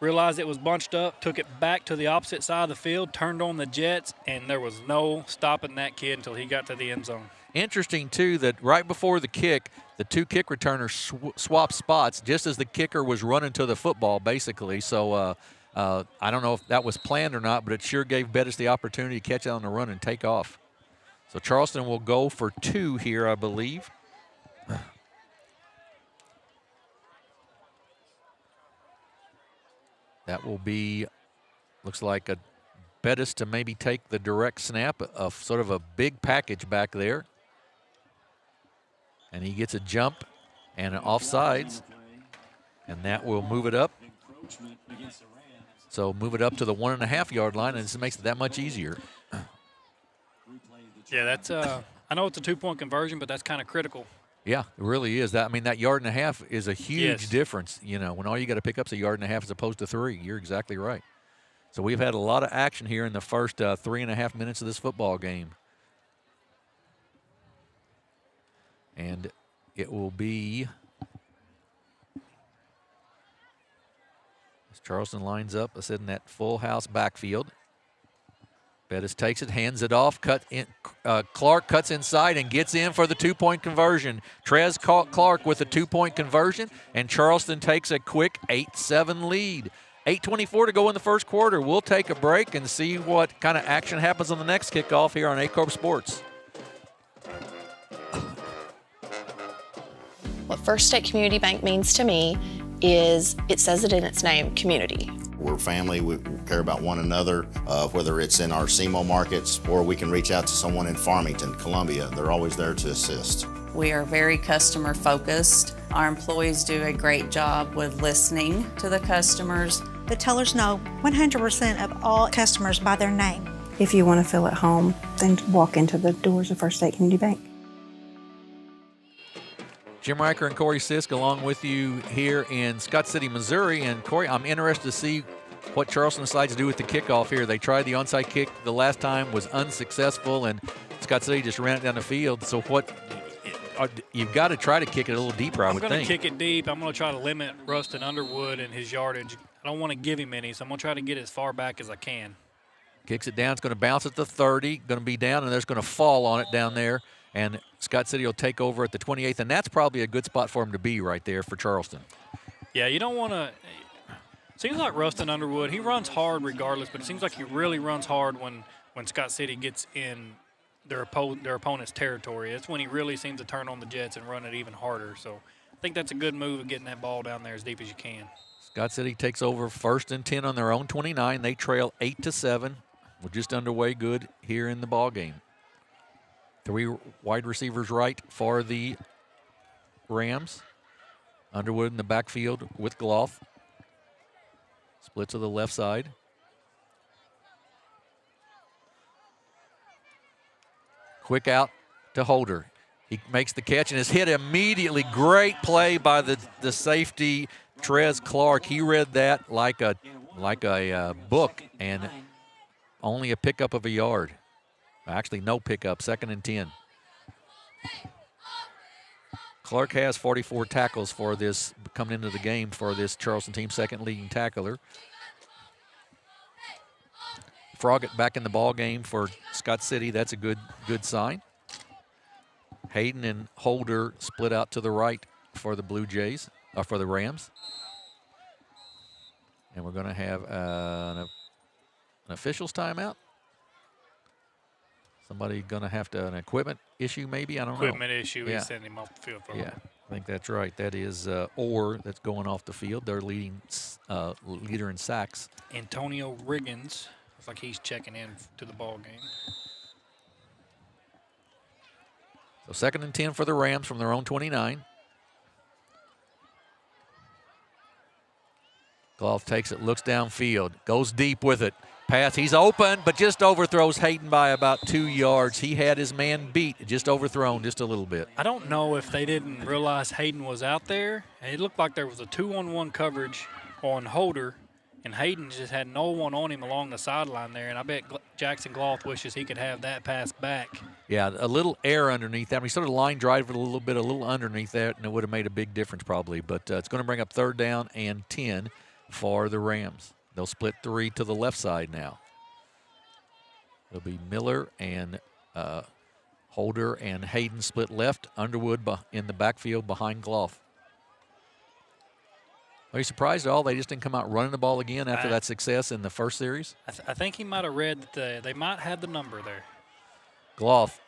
Realized it was bunched up, took it back to the opposite side of the field, turned on the jets, and there was no stopping that kid until he got to the end zone. Interesting, too, that right before the kick, the two kick returners swapped spots just as the kicker was running to the football, basically. So I don't know if that was planned or not, but it sure gave Bettis the opportunity to catch out on the run and take off. So Charleston will go for 2 here, I believe. That will be, looks like a Bettis to maybe take the direct snap, of sort of a big package back there. And he gets a jump and an offsides, and that will move it up. So move it up to the 1.5-yard line, and this makes it that much easier. Yeah, that's I know it's a 2-point conversion, but that's kind of critical. Yeah, it really is. That, I mean, that 1.5 yards is a huge difference, when all you got to pick up is 1.5 yards as opposed to 3. You're exactly right. So we've had a lot of action here in the first 3.5 minutes of this football game. And it will be, as Charleston lines up, I said, in that full house backfield. Bettis takes it, hands it off. Clark cuts inside and gets in for the 2-point conversion. Trez Clark with a 2-point conversion, and Charleston takes a quick 8-7 lead. 8:24 to go in the first quarter. We'll take a break and see what kind of action happens on the next kickoff here on Aycorp Sports. What First State Community Bank means to me is it says it in its name, community. We're family. We care about one another, whether it's in our SEMO markets or we can reach out to someone in Farmington, Columbia. They're always there to assist. We are very customer focused. Our employees do a great job with listening to the customers. The tellers know 100% of all customers by their name. If you want to feel at home, then walk into the doors of First State Community Bank. Jim Riker and Corey Sisk along with you here in Scott City, Missouri. And Corey, I'm interested to see what Charleston decides to do with the kickoff here. They tried the onside kick the last time, was unsuccessful, and Scott City just ran it down the field. So you've got to try to kick it a little deeper, I would think. I'm going to kick it deep. I'm going to try to limit Rustin Underwood and his yardage. I don't want to give him any, so I'm going to try to get as far back as I can. Kicks it down. It's going to bounce at the 30, going to be down, and there's going to fall on it down there. And Scott City will take over at the 28th, and that's probably a good spot for him to be right there for Charleston. Yeah, you don't want to – seems like Rustin Underwood, he runs hard regardless, but it seems like he really runs hard when Scott City gets in their opponent's territory. That's when he really seems to turn on the jets and run it even harder. So I think that's a good move of getting that ball down there as deep as you can. Scott City takes over 1st and 10 on their own 29. They trail 8-7. We're just underway good here in the ball game. Three wide receivers right for the Rams. Underwood in the backfield with Gloth. Split to the left side. Quick out to Holder. He makes the catch and is hit immediately. Great play by the safety, Trez Clark. He read that like a book, and only a pickup of a yard. Actually, no pickup, 2nd and 10. Clark has 44 tackles for this, coming into the game for this Charleston team, 2nd leading tackler. Froggett back in the ball game for Scott City. That's a good sign. Hayden and Holder split out to the right for the Blue Jays, or for the Rams. And we're going to have an official's timeout. Somebody going to have an equipment issue maybe? I don't know. Equipment issue. Yeah. He's sending him off the field for Yeah, I think that's right. That is Orr that's going off the field. Their leading leader in sacks. Antonio Riggins. Looks like he's checking in to the ball game. So 2nd and 10 for the Rams from their own 29. Gloth takes it, looks downfield, goes deep with it. Pass, he's open, but just overthrows Hayden by about 2 yards. He had his man beat, just overthrown just a little bit. I don't know if they didn't realize Hayden was out there. It looked like there was a 2-on-1 coverage on Holder, and Hayden just had no one on him along the sideline there, and I bet Jackson Gloth wishes he could have that pass back. Yeah, a little air underneath that. I mean, sort of line drive it a little underneath that, and it would have made a big difference probably. But it's going to bring up 3rd down and 10 for the Rams. They'll split 3 to the left side now. It'll be Miller and Holder and Hayden split left. Underwood in the backfield behind Gloth. Are you surprised at all they just didn't come out running the ball again after that success in the first series? I think he might have read that they might have the number there. Gloth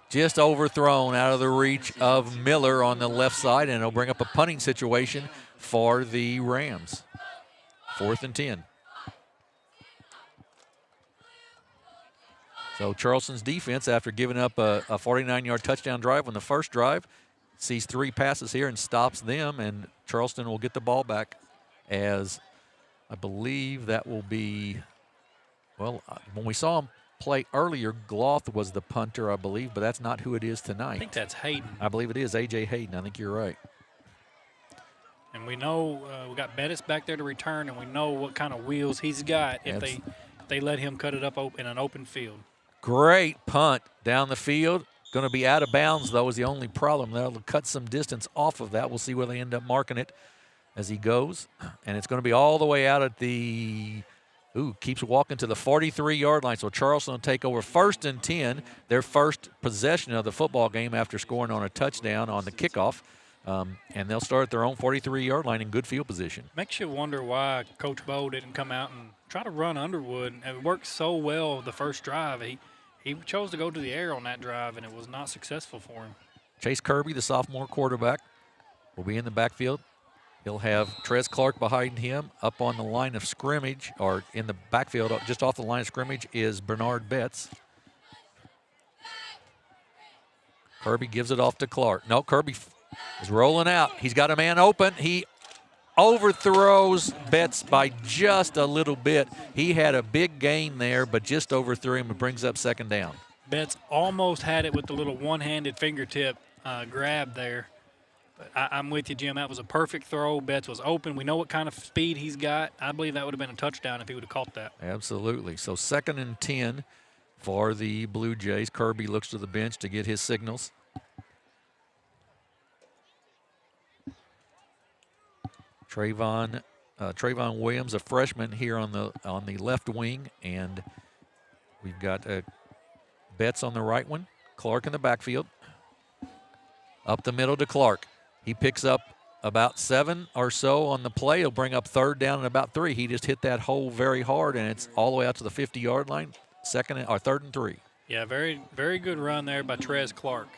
just overthrown out of the reach of Miller on the left side, and it'll bring up a punting situation for the Rams. 4th and 10. So Charleston's defense, after giving up a 49-yard touchdown drive on the first drive, sees 3 passes here and stops them, and Charleston will get the ball back, as I believe that will be, well, when we saw him play earlier, Gloth was the punter, I believe, but that's not who it is tonight. I think that's Hayden. I believe it is A.J. Hayden. I think you're right. And we know we got Bettis back there to return, and we know what kind of wheels he's got if they let him cut it up in an open field. Great punt down the field. Going to be out of bounds, though, is the only problem. They'll cut some distance off of that. We'll see where they end up marking it as he goes. And it's going to be all the way out at the keeps walking to the 43-yard line. So Charleston will take over 1st and 10, their first possession of the football game after scoring on a touchdown on the kickoff. And they'll start at their own 43-yard line in good field position. Makes you wonder why Coach Bo didn't come out and try to run Underwood. It worked so well the first drive. He chose to go to the air on that drive, and it was not successful for him. Chase Kirby, the sophomore quarterback, will be in the backfield. He'll have Trez Clark behind him. Up on the line of scrimmage, or in the backfield, just off the line of scrimmage, is Bernard Betts. Kirby gives it off to Clark. No, Kirby is rolling out. He's got a man open. He overthrows Betts by just a little bit. He had a big gain there, but just overthrew him and brings up 2nd down. Betts almost had it with the little one-handed fingertip grab there. But I'm with you, Jim. That was a perfect throw. Betts was open. We know what kind of speed he's got. I believe that would have been a touchdown if he would have caught that. Absolutely. So 2nd and 10 for the Blue Jays. Kirby looks to the bench to get his signals. Trayvon Williams, a freshman here on the left wing, and we've got Betts on the right one. Clark in the backfield. Up the middle to Clark. He picks up about 7 or so on the play. He'll bring up 3rd down and about 3. He just hit that hole very hard, and it's all the way out to the 50-yard line. 3rd and 3. Yeah, very, very good run there by Trez Clark.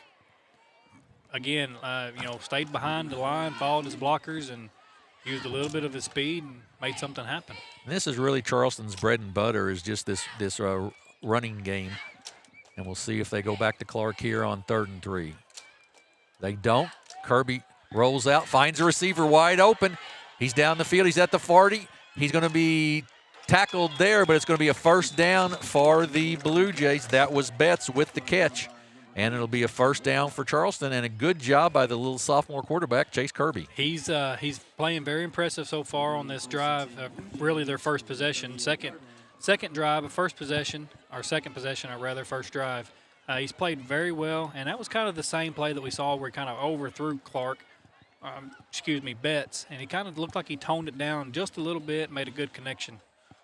Again, stayed behind the line, followed his blockers, and used a little bit of his speed and made something happen. And this is really Charleston's bread and butter, is just this running game. And we'll see if they go back to Clark here on 3rd and 3. They don't. Kirby rolls out, finds a receiver wide open. He's down the field. He's at the 40. He's going to be tackled there, but it's going to be a first down for the Blue Jays. That was Betts with the catch. And it'll be a first down for Charleston, and a good job by the little sophomore quarterback, Chase Kirby. He's playing very impressive so far on this drive. Really, their first possession, second drive, first possession, or second possession, or rather, first drive. He's played very well, and that was kind of the same play that we saw where he kind of overthrew Betts, and he kind of looked like he toned it down just a little bit, made a good connection.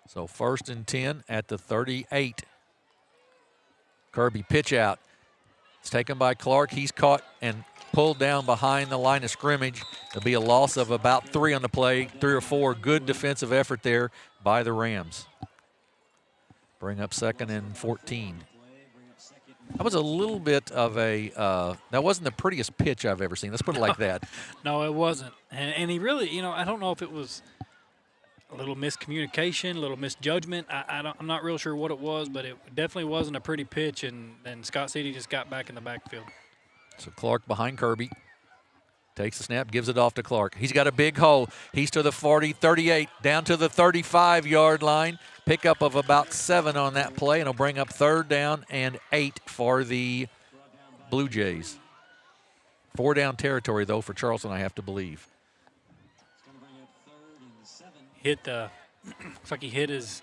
So 1st and 10 at the 38. Kirby pitch out. It's taken by Clark. He's caught and pulled down behind the line of scrimmage. There'll be a loss of about 3 on the play, 3 or 4. Good defensive effort there by the Rams. Bring up 2nd and 14. That was a little bit of that wasn't the prettiest pitch I've ever seen. Let's put it like that. No, it wasn't. And he really, I don't know if it was a little miscommunication, a little misjudgment. I'm not real sure what it was, but it definitely wasn't a pretty pitch, and Scott City just got back in the backfield. So Clark behind Kirby. Takes the snap, gives it off to Clark. He's got a big hole. He's to the 40, 38, down to the 35-yard line. Pickup of about 7 on that play, and it'll bring up 3rd down and 8 for the Blue Jays. 4 down territory, though, for Charleston, I have to believe. Looks like he hit his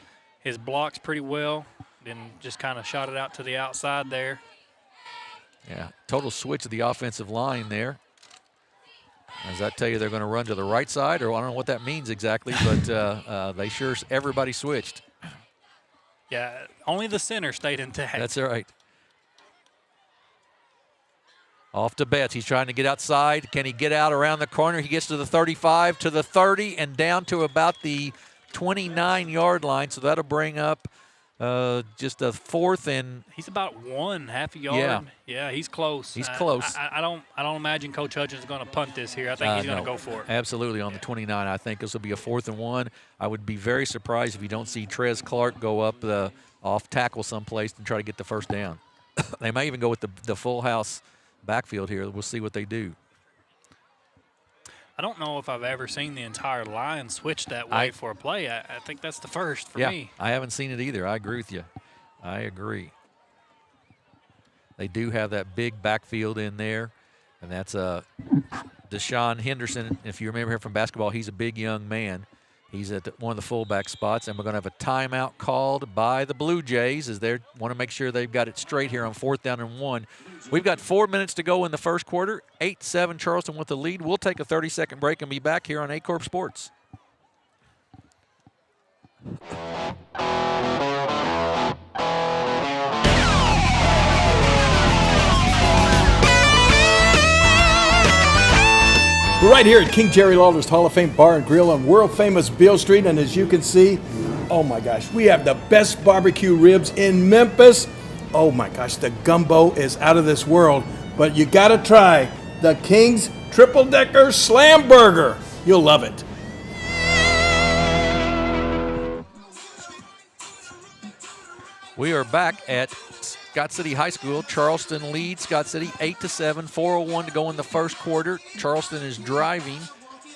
blocks pretty well, then just kind of shot it out to the outside there. Yeah, total switch of the offensive line there. Does that tell you they're going to run to the right side, or I don't know what that means exactly, but they sure, everybody switched. Yeah, only the center stayed intact. That's right. Off to Betts. He's trying to get outside. Can he get out around the corner? He gets to the 35, to the 30, and down to about the 29-yard line. So that'll bring up just a 4th and. He's about half a yard. Yeah, he's close. He's close. I don't imagine Coach Hutchins is going to punt this here. I think he's going to go for it. Absolutely on the 29. I think this will be a 4th and 1. I would be very surprised if you don't see Trez Clark go up the off tackle someplace and try to get the first down. They may even go with the full house backfield here. We'll see what they do. I don't know if I've ever seen the entire line switch that way for a play. I think that's the first for me. I haven't seen it either. I agree with you. I agree. They do have that big backfield in there, and that's Deshaun Henderson. If you remember him from basketball, he's a big young man. He's at one of the fullback spots, and we're going to have a timeout called by the Blue Jays as they want to make sure they've got it straight here on 4th down and 1. We've got 4 minutes to go in the first quarter. 8-7 Charleston with the lead. We'll take a 30-second break and be back here on Aycorp Sports. We're right here at King Jerry Lawler's Hall of Fame Bar and Grill on world-famous Beale Street, and as you can see, oh my gosh, we have the best barbecue ribs in Memphis. Oh my gosh, the gumbo is out of this world, but you gotta try the King's Triple Decker Slam Burger. You'll love it. We are back at Scott City High School. Charleston leads Scott City 8-7, 4:01 to go in the first quarter. Charleston is driving.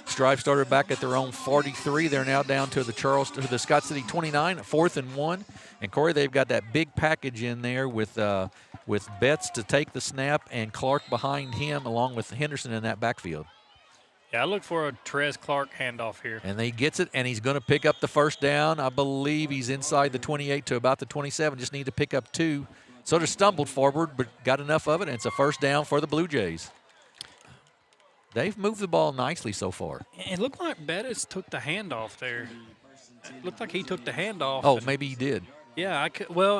This drive started back at their own 43. They're now down to the Scott City 29, 4th and 1. And Corey, they've got that big package in there with Betts to take the snap and Clark behind him, along with Henderson in that backfield. Yeah, I look for a Trez Clark handoff here. And he gets it, and he's going to pick up the first down. I believe he's inside the 28 to about the 27. Just need to pick up 2. Sort of stumbled forward, but got enough of it, and it's a first down for the Blue Jays. They've moved the ball nicely so far. It looked like Bettis took the handoff there. It looked like he took the handoff. Oh, maybe he did. Yeah,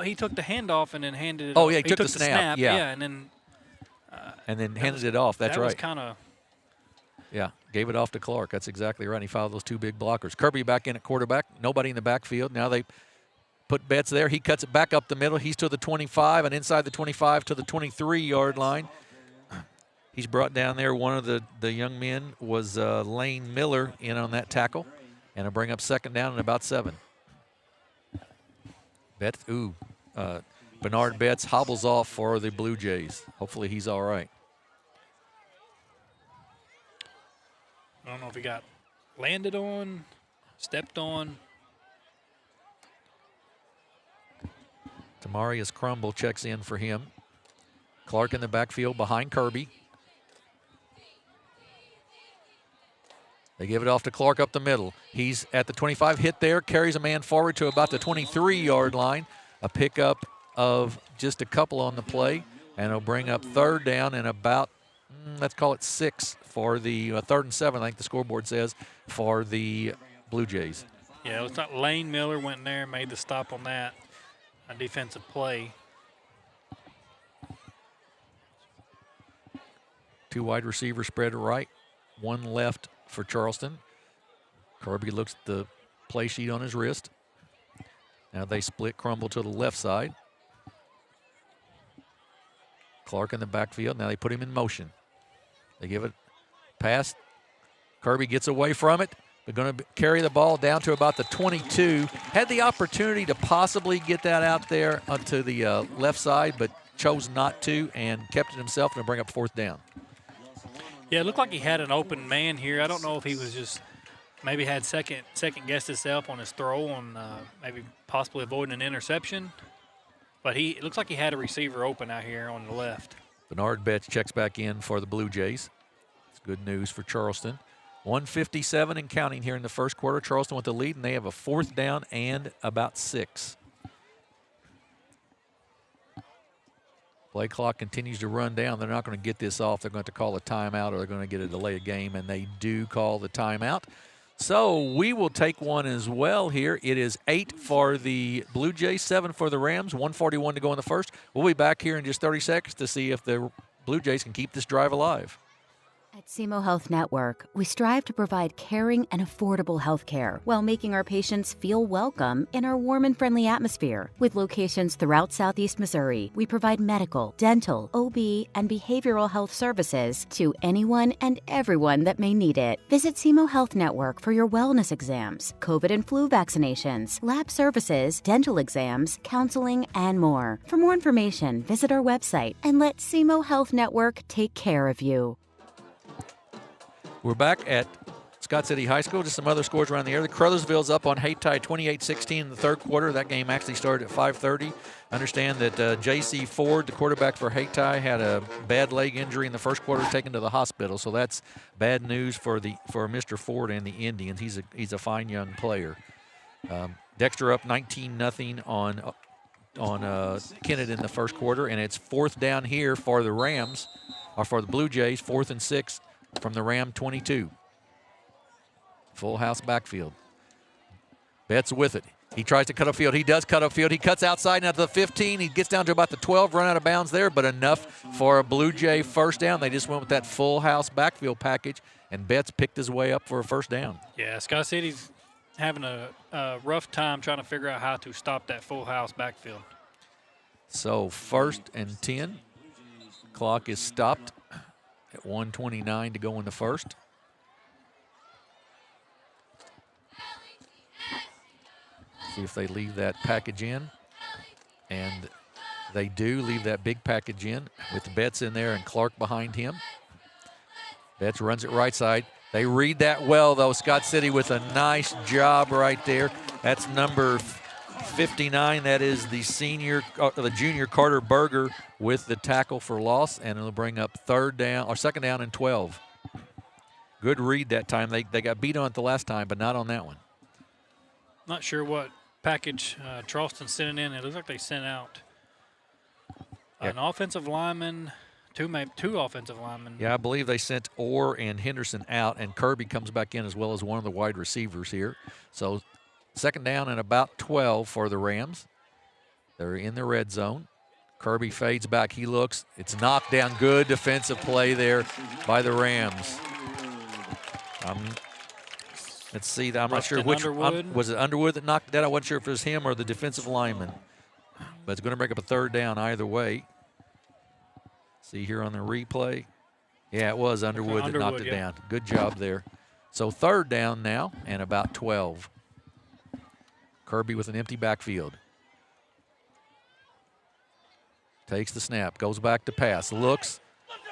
he took the handoff and then handed it off. Oh, yeah, he took the snap. Yeah, and then handed it off. That's right. That was kind of. Yeah, gave it off to Clark. That's exactly right. He fouled those 2 big blockers. Kirby back in at quarterback. Nobody in the backfield. Now they put Betts there. He cuts it back up the middle. He's to the 25 and inside the 25 to the 23-yard line. He's brought down there. One of the young men was Lane Miller in on that tackle. And it'll bring up 2nd down and about 7. Betts, Bernard Betts hobbles off for the Blue Jays. Hopefully he's all right. I don't know if he got landed on, stepped on. Tamarius Crumble checks in for him. Clark in the backfield behind Kirby. They give it off to Clark up the middle. He's at the 25, hit there, carries a man forward to about the 23-yard line. A pickup of just a couple on the play, and it'll bring up third down and about, let's call it 6 for the 3rd and 7, I think the scoreboard says, for the Blue Jays. Yeah, it looks like Lane Miller went in there and made the stop on that defensive play. 2 wide receivers spread right, 1 left for Charleston. Kirby looks at the play sheet on his wrist. Now they split Crumble to the left side. Clark in the backfield. Now they put him in motion. They give it pass. Kirby gets away from it. They're going to carry the ball down to about the 22. Had the opportunity to possibly get that out there onto the left side, but chose not to and kept it himself and bring up 4th down. Yeah, it looked like he had an open man here. I don't know if he was just maybe had second guessed himself on his throw on maybe possibly avoiding an interception. But it looks like he had a receiver open out here on the left. Bernard Betts checks back in for the Blue Jays. It's good news for Charleston. 1:57 and counting here in the first quarter. Charleston with the lead, and they have a 4th down and about 6. Play clock continues to run down. They're not going to get this off. They're going to call a timeout, or they're going to get a delay of game, and they do call the timeout. So we will take one as well here. It is 8 for the Blue Jays, 7 for the Rams, 1:41 to go in the first. We'll be back here in just 30 seconds to see if the Blue Jays can keep this drive alive. At SEMO Health Network, we strive to provide caring and affordable health care while making our patients feel welcome in our warm and friendly atmosphere. With locations throughout Southeast Missouri, we provide medical, dental, OB, and behavioral health services to anyone and everyone that may need it. Visit SEMO Health Network for your wellness exams, COVID and flu vaccinations, lab services, dental exams, counseling, and more. For more information, visit our website and let SEMO Health Network take care of you. We're back at Scott City High School. Just some other scores around the area. The Crothersville's up on Hayti 28-16 in the third quarter. That game actually started at 5:30. Understand that J.C. Ford, the quarterback for Hayti, had a bad leg injury in the first quarter, taken to the hospital. So that's bad news for Mr. Ford and the Indians. He's a fine young player. Dexter up 19-0 on Kennett in the first quarter, and it's 4th down here for the Rams, or for the Blue Jays, 4th and 6. From the Ram 22. Full house backfield. Betts with it. He tries to cut upfield. He does cut upfield. He cuts outside now to the 15. He gets down to about the 12, run out of bounds there, but enough for a Blue Jay first down. They just went with that full house backfield package, and Betts picked his way up for a first down. Yeah, Scott City's having a rough time trying to figure out how to stop that full house backfield. So 1st and 10. Clock is stopped at 1:29 to go in the first. See if they leave that package in. And they do leave that big package in with Betts in there and Clark behind him. Betts runs it right side. They read that well, though. Scott City with a nice job right there. That's number 59. That is the junior Carter Berger with the tackle for loss, and it'll bring up 2nd down and 12. Good read that time. They got beat on it the last time, but not on that one. Not sure what package Charleston's sending in. It looks like they sent out an offensive lineman, two offensive linemen. Yeah, I believe they sent Orr and Henderson out, and Kirby comes back in as well as one of the wide receivers here. So 2nd down and about 12 for the Rams. They're in the red zone. Kirby fades back. He looks. It's knocked down. Good defensive play there by the Rams. Let's see. I'm not sure which. Was it Underwood that knocked it down? I wasn't sure if it was him or the defensive lineman. But it's going to break up a 3rd down either way. See here on the replay. Yeah, it was Underwood that knocked it down. Good job there. So 3rd down now and about 12. Kirby with an empty backfield. Takes the snap, goes back to pass, looks,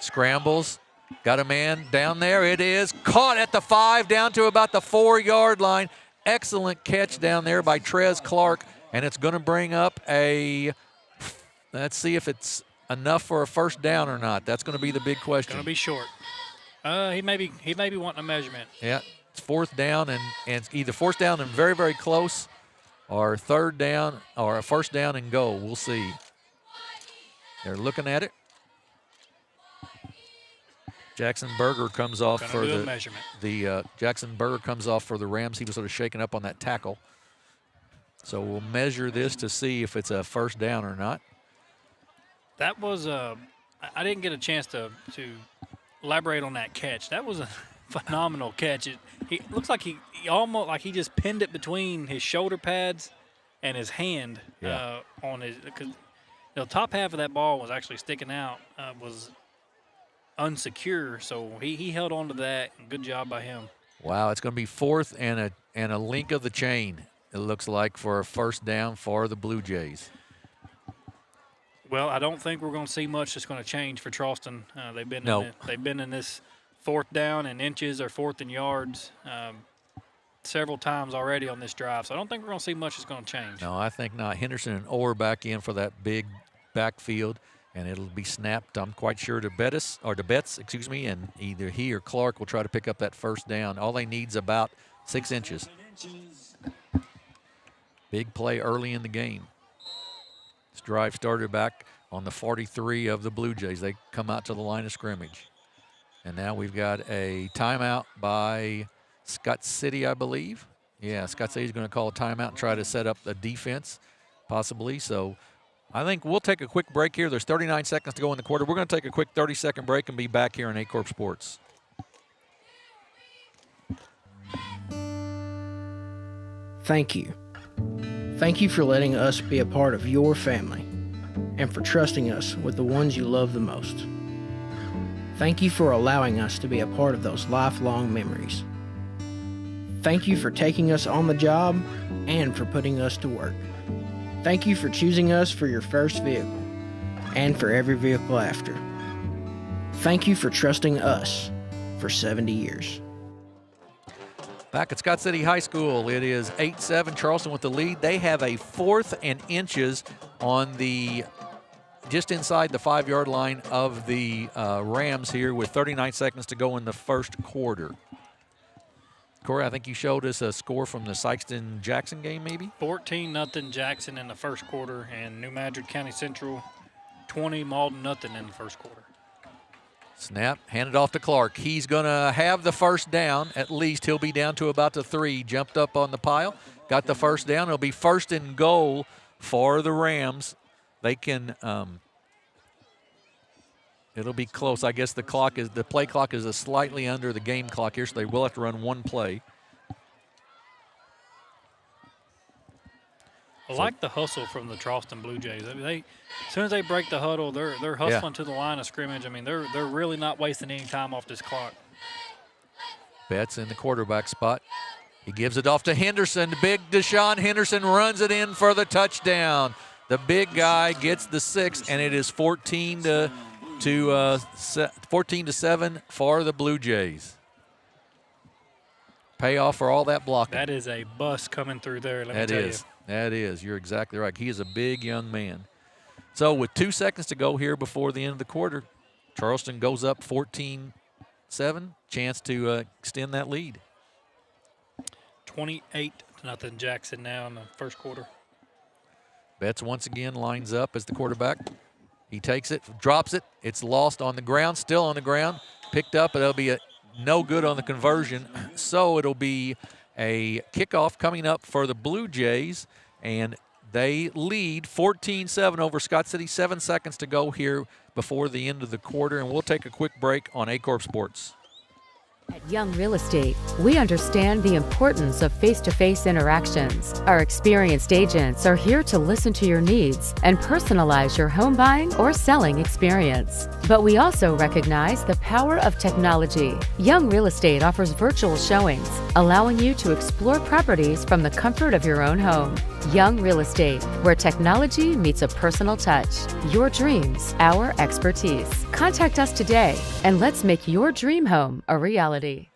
scrambles, got a man down there. It is caught at the 5, down to about the 4-yard line. Excellent catch down there by Trez Clark, and it's going to bring up a, let's see if it's enough for a first down or not. That's going to be the big question. Going to be short. He may be wanting a measurement. Yeah, it's 4th down, and it's either 4th down and very, very close, or 3rd down, or a 1st down and go. We'll see. They're looking at it. Jackson Berger comes off for Jackson Berger comes off for the Rams. He was sort of shaken up on that tackle. So we'll measure this to see if it's a first down or not. That was I didn't get a chance to elaborate on that catch. That was a phenomenal catch. It looks like he almost like he just pinned it between his shoulder pads and his hand on his, because the top half of that ball was actually sticking out, was unsecure, so he held on to that, and good job by him. Wow, it's going to be 4th and a link of the chain, it looks like, for a first down for the Blue Jays. Well, I don't think we're going to see much that's going to change for Charleston. They've been in this 4th down and inches or 4th and yards several times already on this drive, so I don't think we're going to see much that's going to change. No, I think not. Henderson and Orr back in for that big backfield, and it'll be snapped, I'm quite sure, to Betts, and either he or Clark will try to pick up that first down. All they need is about 6 inches. Big play early in the game. This drive started back on the 43 of the Blue Jays. They come out to the line of scrimmage. And now we've got a timeout by Scott City, I believe. Yeah, Scott City is going to call a timeout and try to set up the defense, possibly. So I think we'll take a quick break here. There's 39 seconds to go in the quarter. We're going to take a quick 30-second break and be back here on Aycorp Sports. Thank you. Thank you for letting us be a part of your family and for trusting us with the ones you love the most. Thank you for allowing us to be a part of those lifelong memories. Thank you for taking us on the job and for putting us to work. Thank you for choosing us for your first vehicle and for every vehicle after. Thank you for trusting us for 70 years. Back at Scott City High School, it is 8-7, Charleston with the lead. They have a 4th and inches on the just inside the 5-yard line of the Rams here with 39 seconds to go in the first quarter. Corey, I think you showed us a score from the Sykeston-Jackson game, maybe? 14-0 Jackson in the first quarter, and New Madrid County Central 20 Malden nothing in the first quarter. Snap, handed off to Clark. He's going to have the first down. At least he'll be down to about the 3. Jumped up on the pile, got the first down. It'll be 1st and goal for the Rams. They can, it'll be close. I guess the play clock is slightly under the game clock here, so they will have to run one play. I like the hustle from the Charleston Bluejays. I mean, as soon as they break the huddle, they're hustling to the line of scrimmage. I mean, they're really not wasting any time off this clock. Betts in the quarterback spot. He gives it off to Henderson. Big Deshaun Henderson runs it in for the touchdown. The big guy gets the 6, and it is 14 to 7 for the Blue Jays. Payoff for all that blocking. That is a bus coming through there, let me tell you. That is. You're exactly right. He is a big young man. So with 2 seconds to go here before the end of the quarter, Charleston goes up 14-7. Chance to extend that lead. 28-0 Jackson now in the first quarter. Betts once again lines up as the quarterback. He takes it, drops it. It's lost on the ground, still on the ground. Picked up, but it'll be no good on the conversion. So it'll be a kickoff coming up for the Blue Jays, and they lead 14-7 over Scott City. 7 seconds to go here before the end of the quarter, and we'll take a quick break on Aycorp Sports. At Young Real Estate, we understand the importance of face-to-face interactions. Our experienced agents are here to listen to your needs and personalize your home buying or selling experience. But we also recognize the power of technology. Young Real Estate offers virtual showings, allowing you to explore properties from the comfort of your own home. Young Real Estate, where technology meets a personal touch. Your dreams, our expertise. Contact us today and let's make your dream home a reality.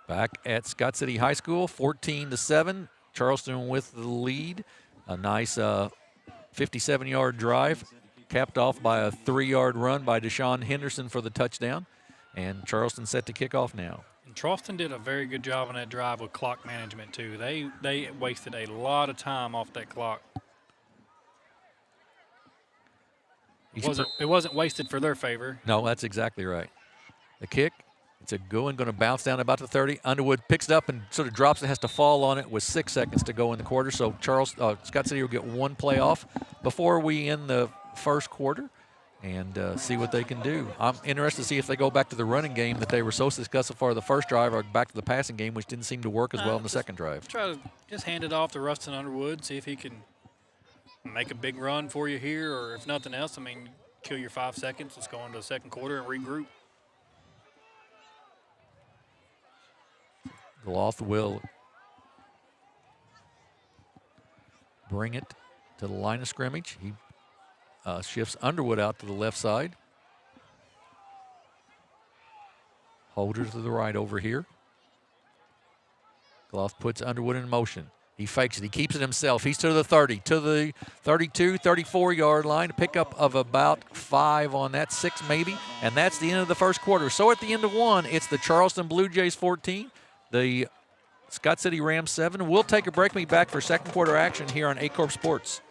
Back at Scott City High School, 14-7. Charleston with the lead. A nice 57-yard drive, capped off by a 3-yard run by Deshaun Henderson for the touchdown. And Charleston set to kick off now. And Charleston did a very good job on that drive with clock management, too. They wasted a lot of time off that clock. It wasn't wasted for their favor. No, that's exactly right. The kick. It's a going to bounce down about the 30. Underwood picks it up and sort of drops it, has to fall on it with 6 seconds to go in the quarter. So Scott City will get one play off before we end the first quarter and see what they can do. I'm interested to see if they go back to the running game that they were so successful for the first drive or back to the passing game, which didn't seem to work as well in the second drive. Try to just hand it off to Rustin Underwood, see if he can make a big run for you here, or if nothing else, I mean, kill your 5 seconds. Let's go into the second quarter and regroup. Gloth will bring it to the line of scrimmage. He shifts Underwood out to the left side. Holder to the right over here. Gloth puts Underwood in motion. He fakes it. He keeps it himself. He's to the 30, to the 32, 34-yard line. A pickup of about 5 on that, 6 maybe. And that's the end of the first quarter. So at the end of one, it's the Charleston Bluejays 14. The Scott City Rams 7. We'll take a break and be back for second quarter action here on Aycorp Sports.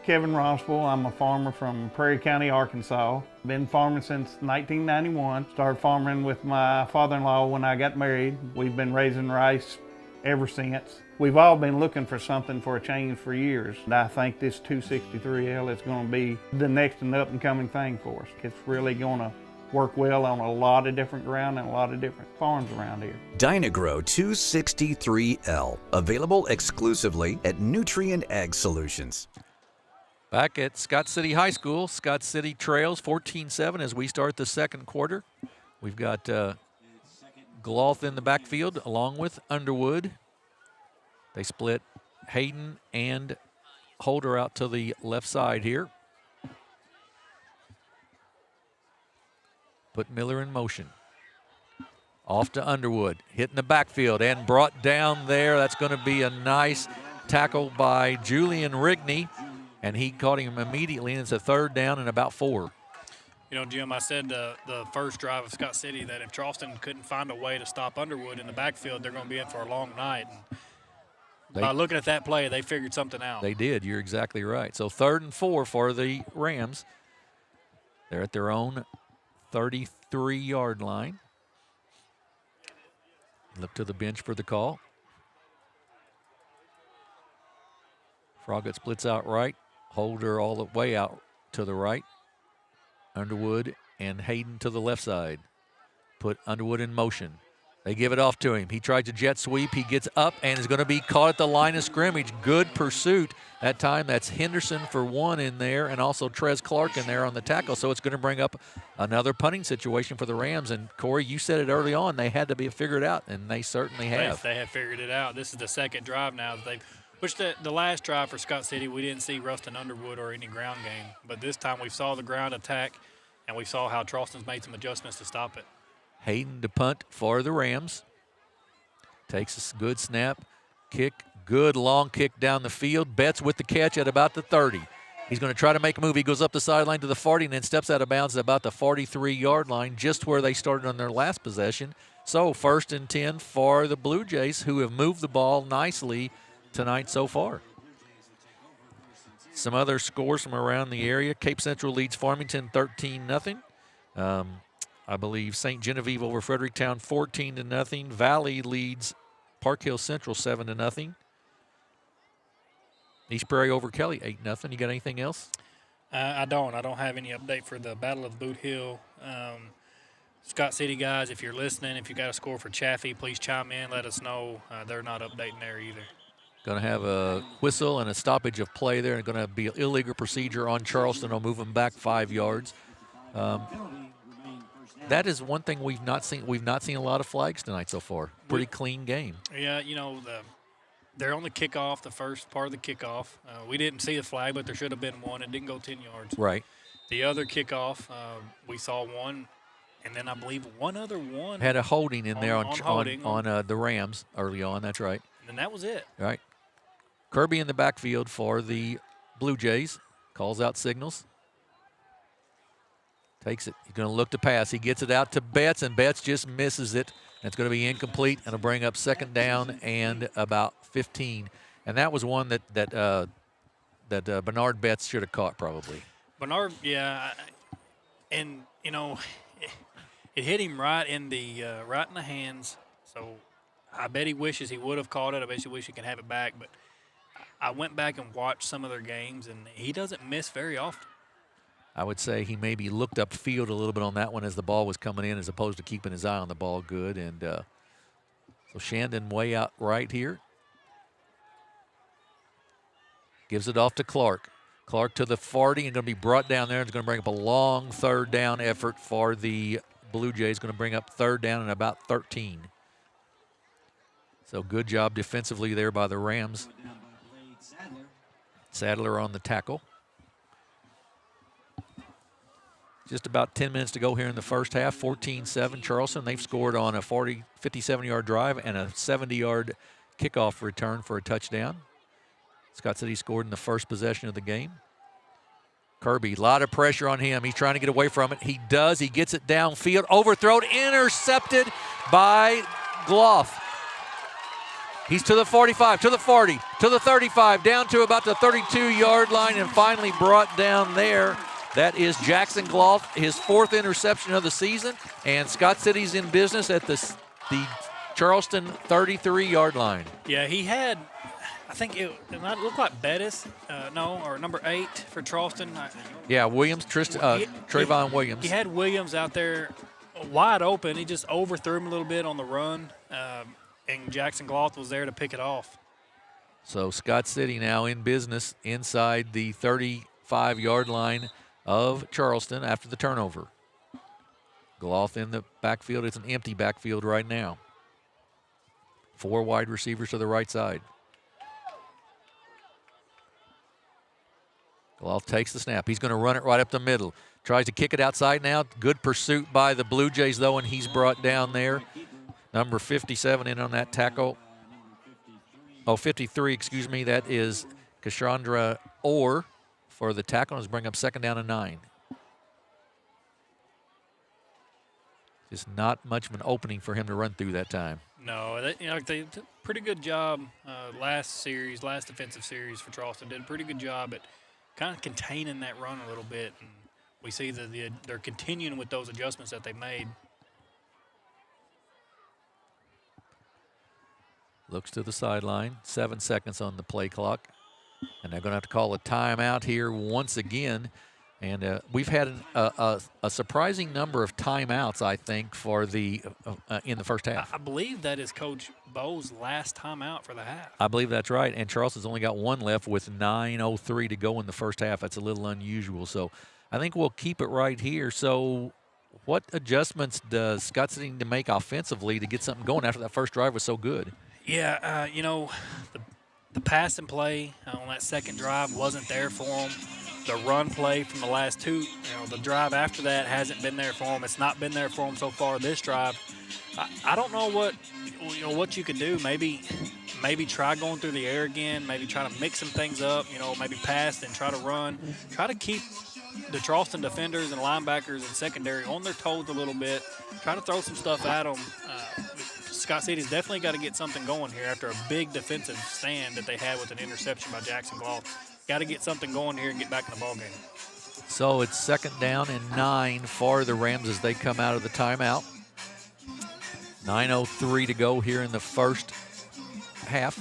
Kevin Rossville. I'm a farmer from Prairie County, Arkansas. Been farming since 1991. Started farming with my father-in-law when I got married. We've been raising rice ever since. We've all been looking for something for a change for years. And I think this 263L is going to be the next and up-and-coming thing for us. It's really going to work well on a lot of different ground and a lot of different farms around here. Dynagrow 263L, available exclusively at Nutrient Ag Solutions. Back at Scott City High School, Scott City trails 14-7 as we start the second quarter. We've got Gloth in the backfield along with Underwood. They split Hayden and Holder out to the left side here. Put Miller in motion. Off to Underwood, hitting the backfield and brought down there. That's going to be a nice tackle by Julian Rigney. And he caught him immediately, and it's a third down and about 4. You know, Jim, I said the first drive of Scott City that if Charleston couldn't find a way to stop Underwood in the backfield, they're going to be in for a long night. And by looking at that play, they figured something out. They did. You're exactly right. So 3rd and 4 for the Rams. They're at their own 33-yard line. Look to the bench for the call. Froggatt splits out right. Holder all the way out to the right. Underwood and Hayden to the left side. Put Underwood in motion. They give it off to him. He tried to jet sweep. He gets up and is going to be caught at the line of scrimmage. Good pursuit that time. That's Henderson for 1 in there and also Trez Clark in there on the tackle. So it's going to bring up another punting situation for the Rams. And, Corey, you said it early on. They had to be figured out, and they certainly have. They have figured it out. This is the second drive now that they've Which the last drive for Scott City, we didn't see Rustin Underwood or any ground game. But this time we saw the ground attack, and we saw how Charleston's made some adjustments to stop it. Hayden to punt for the Rams. Takes a good snap. Kick, good long kick down the field. Betts with the catch at about the 30. He's going to try to make a move. He goes up the sideline to the 40 and then steps out of bounds at about the 43-yard line, just where they started on their last possession. So 1st and 10 for the Blue Jays, who have moved the ball nicely tonight so far. Some other scores from around the area. Cape Central leads Farmington 13-0. I believe St. Genevieve over Fredericktown 14-0. Valley leads Park Hill Central 7-0. East Prairie over Kelly 8-0. You got anything else? I don't have any update for the Battle of Boot Hill. Scott City guys, if you're listening, if you got a score for Chaffee, please chime in. Let us know. They're not updating there either. Going to have a whistle and a stoppage of play there, and going to be an illegal procedure on Charleston. I'll move them back 5 yards. That is one thing we've not seen. We've not seen a lot of flags tonight so far. Pretty clean game. Yeah, they're on the kickoff, the first part of the kickoff. We didn't see a flag, but there should have been one. It didn't go 10 yards. Right. The other kickoff, we saw one, and then I believe one other one. Had a holding in there on the Rams early on. That's right. And that was it. Right. Kirby in the backfield for the Blue Jays. Calls out signals. Takes it. He's going to look to pass. He gets it out to Betts, and Betts just misses it. It's going to be incomplete, and it'll bring up 2nd down and about 15. And that was one that Bernard Betts should have caught probably. Bernard, yeah, and it hit him right in the hands. So I bet he wishes he would have caught it. I bet he wishes he could have it back. But I went back and watched some of their games, and he doesn't miss very often. I would say he maybe looked upfield a little bit on that one as the ball was coming in, as opposed to keeping his eye on the ball good. And so Shandon way out right here. Gives it off to Clark. Clark to the 40 and going to be brought down there. It's going to bring up a long 3rd down effort for the Blue Jays. Going to bring up 3rd down and about 13. So good job defensively there by the Rams. Sadler on the tackle. Just about 10 minutes to go here in the first half. 14-7 Charleston. They've scored on a 57-yard drive and a 70-yard kickoff return for a touchdown. Scott City scored in the first possession of the game. Kirby, a lot of pressure on him. He's trying to get away from it. He does. He gets it downfield. Overthrown, intercepted by Gloff. He's to the 45, to the 40, to the 35, down to about the 32-yard line, and finally brought down there. That is Jackson Gloff, his 4th interception of the season, and Scott City's in business at the Charleston 33-yard line. Yeah, he had, I think it might look like Bettis, or number 8 for Charleston. Yeah, Williams, Trayvon Williams. He had Williams out there wide open. He just overthrew him a little bit on the run, and Jackson Gloff was there to pick it off. So Scott City now in business inside the 35-yard line of Charleston after the turnover. Gloff in the backfield. It's an empty backfield right now. 4 wide receivers to the right side. Gloff takes the snap. He's going to run it right up the middle. Tries to kick it outside now. Good pursuit by the Blue Jays, though, and he's brought down there. Number 57 in on that tackle. 53, excuse me. That is Cassandra Orr for the tackle. Let's bring up 2nd down and 9. Just not much of an opening for him to run through that time. No, they did a pretty good job last defensive series for Charleston. Did a pretty good job at kind of containing that run a little bit. And we see that they're continuing with those adjustments that they made. Looks to the sideline. 7 seconds on the play clock. And they're going to have to call a timeout here once again. And we've had a surprising number of timeouts, I think, for in the first half. I believe that is Coach Bowe's last timeout for the half. I believe that's right. And Charleston's only got one left with 9:03 to go in the first half. That's a little unusual. So I think we'll keep it right here. So what adjustments does Scott City need to make offensively to get something going after that first drive was so good? Yeah, the pass and play on that second drive wasn't there for them. The run play from the last 2, the drive after that hasn't been there for them. It's not been there for them so far this drive. I don't know what you could do. Maybe try going through the air again. Maybe try to mix some things up. Maybe pass and try to run. Try to keep the Charleston defenders and linebackers and secondary on their toes a little bit. Try to throw some stuff at them. Scott City's definitely got to get something going here after a big defensive stand that they had with an interception by Jackson Gloff. Got to get something going here and get back in the ballgame. So it's 2nd down and 9 for the Rams as they come out of the timeout. 9:03 to go here in the first half.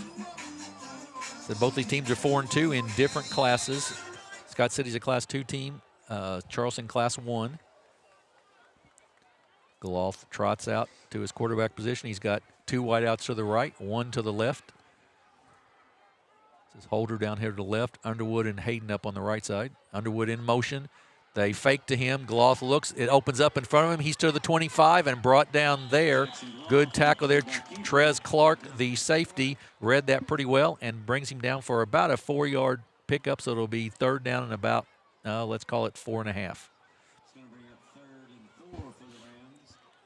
So both these teams are 4-2 in different classes. Scott City's a Class 2 team, Charleston Class 1. Gloff trots out to his quarterback position. He's got 2 wideouts to the right, 1 to the left. This is Holder down here to the left, Underwood and Hayden up on the right side. Underwood in motion. They fake to him. Gloff looks. It opens up in front of him. He's to the 25 and brought down there. Good tackle there. Trez Clark, the safety, read that pretty well and brings him down for about a 4-yard pickup. So it'll be 3rd down and about, let's call it 4.5.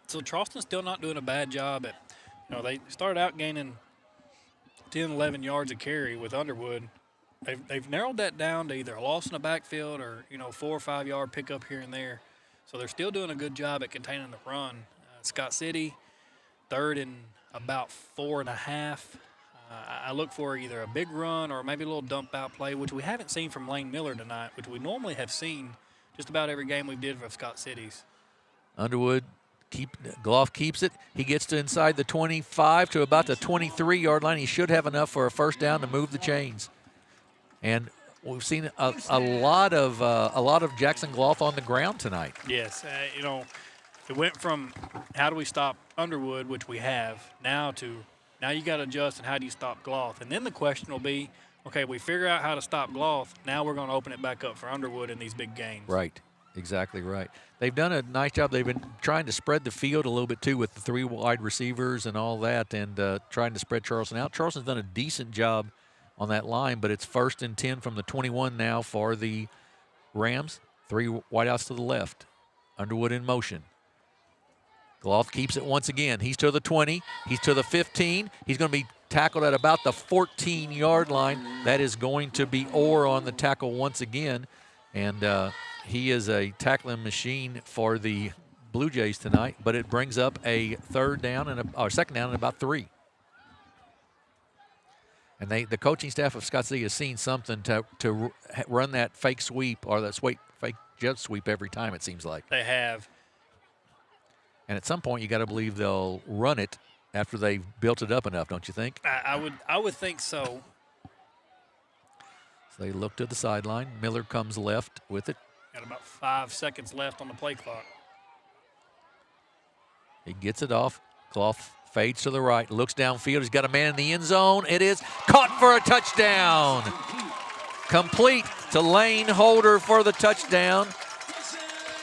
So Charleston's still not doing a bad job at, they started out gaining 10, 11 yards a carry with Underwood. They've narrowed that down to either a loss in the backfield or, 4 or 5 yard pickup here and there. So they're still doing a good job at containing the run. Scott City, 3rd and about 4.5. I look for either a big run or maybe a little dump out play, which we haven't seen from Lane Miller tonight, which we normally have seen just about every game we did for Scott City's. Underwood, Gloff keeps it. He gets to inside the 25 to about the 23-yard line. He should have enough for a 1st down to move the chains. And we've seen a lot of Jackson Gloff on the ground tonight. Yes, it went from how do we stop Underwood, which we have, now you got to adjust and how do you stop Gloff. And then the question will be, okay, we figure out how to stop Gloff. Now we're going to open it back up for Underwood in these big games. Right. Exactly right. They've done a nice job. They've been trying to spread the field a little bit, too, with the 3 wide receivers and all that, and trying to spread Charleston out. Charleston's done a decent job on that line, but it's 1st and 10 from the 21 now for the Rams. 3 wideouts to the left. Underwood in motion. Gloff keeps it once again. He's to the 20. He's to the 15. He's going to be tackled at about the 14-yard line. That is going to be Orr on the tackle once again, and he is a tackling machine for the Blue Jays tonight, but it brings up a 2nd down and 2nd down and about 3. And the coaching staff of Scott City has seen something to run that fake sweep or that fake jet sweep every time, it seems like. They have. And at some point, you got to believe they'll run it after they've built it up enough, don't you think? I would think so. So they look to the sideline. Miller comes left with it. Got about 5 seconds left on the play clock. He gets it off. Gloff fades to the right, looks downfield. He's got a man in the end zone. It is caught for a touchdown. Complete to Lane Holder for the touchdown.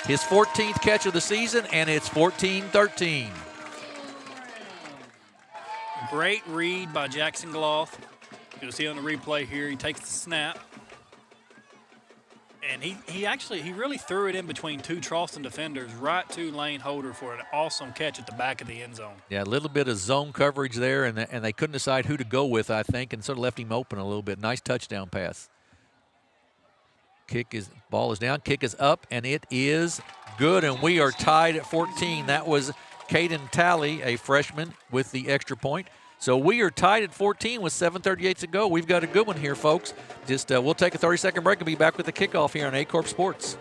His 14th catch of the season, and it's 14-13. Great read by Jackson Gloff. You'll see on the replay here, he takes the snap. And he really threw it in between 2 Charleston defenders right to Lane Holder for an awesome catch at the back of the end zone. Yeah, a little bit of zone coverage there, and they couldn't decide who to go with, I think, and sort of left him open a little bit. Nice touchdown pass. Ball is down, kick is up, and it is good, and we are tied at 14. That was Caden Talley, a freshman, with the extra point. So we are tied at 14 with 7:38 to go. We've got a good one here, folks. We'll take a 30-second break and be back with the kickoff here on Aycorp Sports.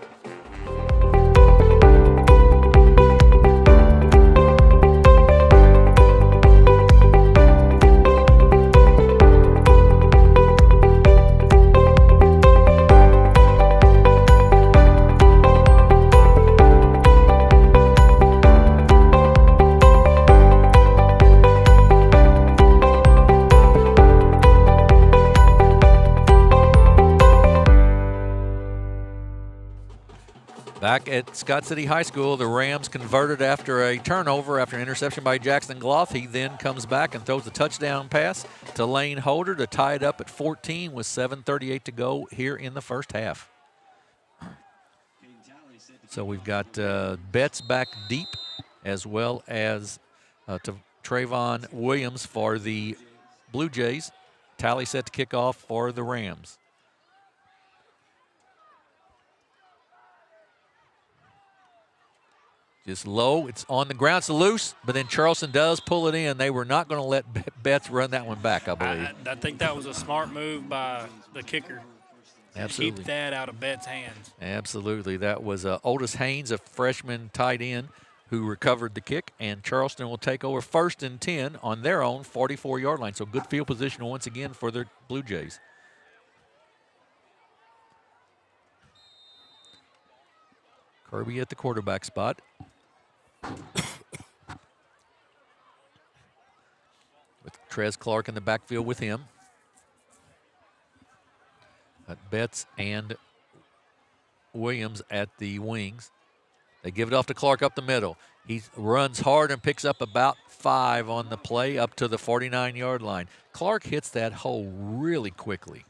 Back at Scott City High School, the Rams converted after a turnover after an interception by Jackson Gloff. He then comes back and throws a touchdown pass to Lane Holder to tie it up at 14 with 7:38 to go here in the first half. So we've got Betts back deep as well as to Trayvon Williams for the Blue Jays. Tally set to kick off for the Rams. Just low. It's on the ground. It's loose, but then Charleston does pull it in. They were not going to let Betts run that one back, I believe. I think that was a smart move by the kicker. Absolutely. Keep that out of Betts' hands. Absolutely. That was Otis Haynes, a freshman tight end, who recovered the kick, and Charleston will take over 1st and 10 on their own 44-yard line. So good field position once again for the Blue Jays. Kirby at the quarterback spot. With Trez Clark in the backfield with him. Betts and Williams at the wings. They give it off to Clark up the middle. He runs hard and picks up about 5 on the play up to the 49-yard line. Clark hits that hole really quickly.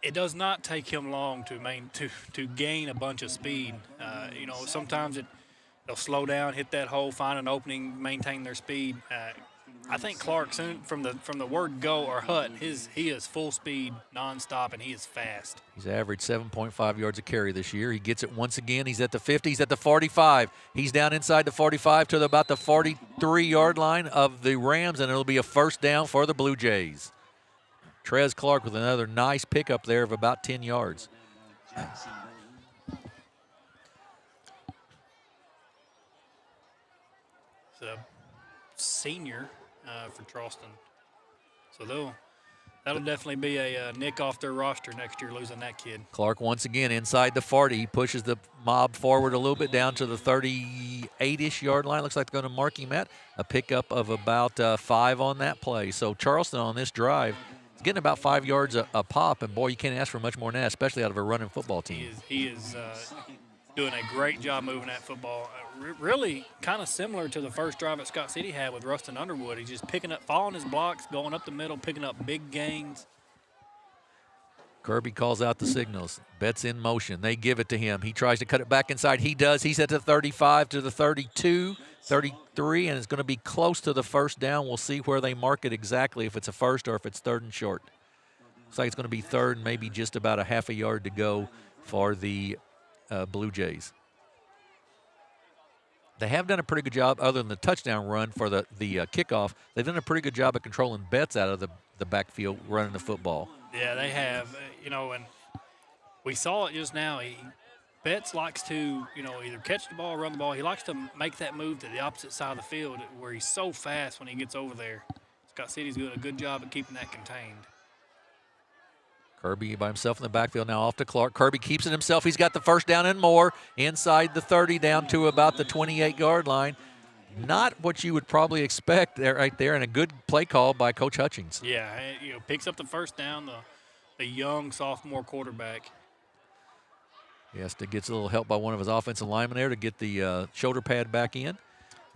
It does not take him long to gain a bunch of speed. Sometimes they'll slow down, hit that hole, find an opening, maintain their speed. I think Clark, soon from the word go or hut, he is full speed, nonstop, and he is fast. He's averaged 7.5 yards a carry this year. He gets it once again. He's at the 50. He's at the 45. He's down inside the 45 to about the 43-yard line of the Rams, and it'll be a 1st down for the Blue Jays. Trez Clark with another nice pickup there of about 10 yards. It's a senior for Charleston. So that'll definitely be a nick off their roster next year, losing that kid. Clark once again inside the 40. He pushes the mob forward a little bit down to the 38-ish yard line. Looks like they're going to mark him at a pickup of about 5 on that play. So Charleston on this drive is getting about 5 yards a pop, and boy, you can't ask for much more than that, especially out of a running football team. He is doing a great job moving that football. Really kind of similar to the first drive that Scott City had with Rustin Underwood. He's just following his blocks, going up the middle, picking up big gains. Kirby calls out the signals. Betts in motion. They give it to him. He tries to cut it back inside. He does. He's at the 35 to the 32, 33, and it's going to be close to the 1st down. We'll see where they mark it exactly, if it's a 1st or if it's 3rd and short. Looks like it's going to be 3rd, maybe just about a half a yard to go for the Blue Jays. They have done a pretty good job, other than the touchdown run for the kickoff. They've done a pretty good job of controlling Betts out of the backfield running the football. Yeah, they have. And we saw it just now. Betts likes to, either catch the ball or run the ball. He likes to make that move to the opposite side of the field where he's so fast when he gets over there. Scott City's doing a good job of keeping that contained. Kirby by himself in the backfield now off to Clark. Kirby keeps it himself. He's got the 1st down and more inside the 30 down to about the 28-yard line. Not what you would probably expect right there, and a good play call by Coach Hutchings. Yeah, picks up the 1st down, the young sophomore quarterback. Yes, to gets a little help by one of his offensive linemen there to get the shoulder pad back in.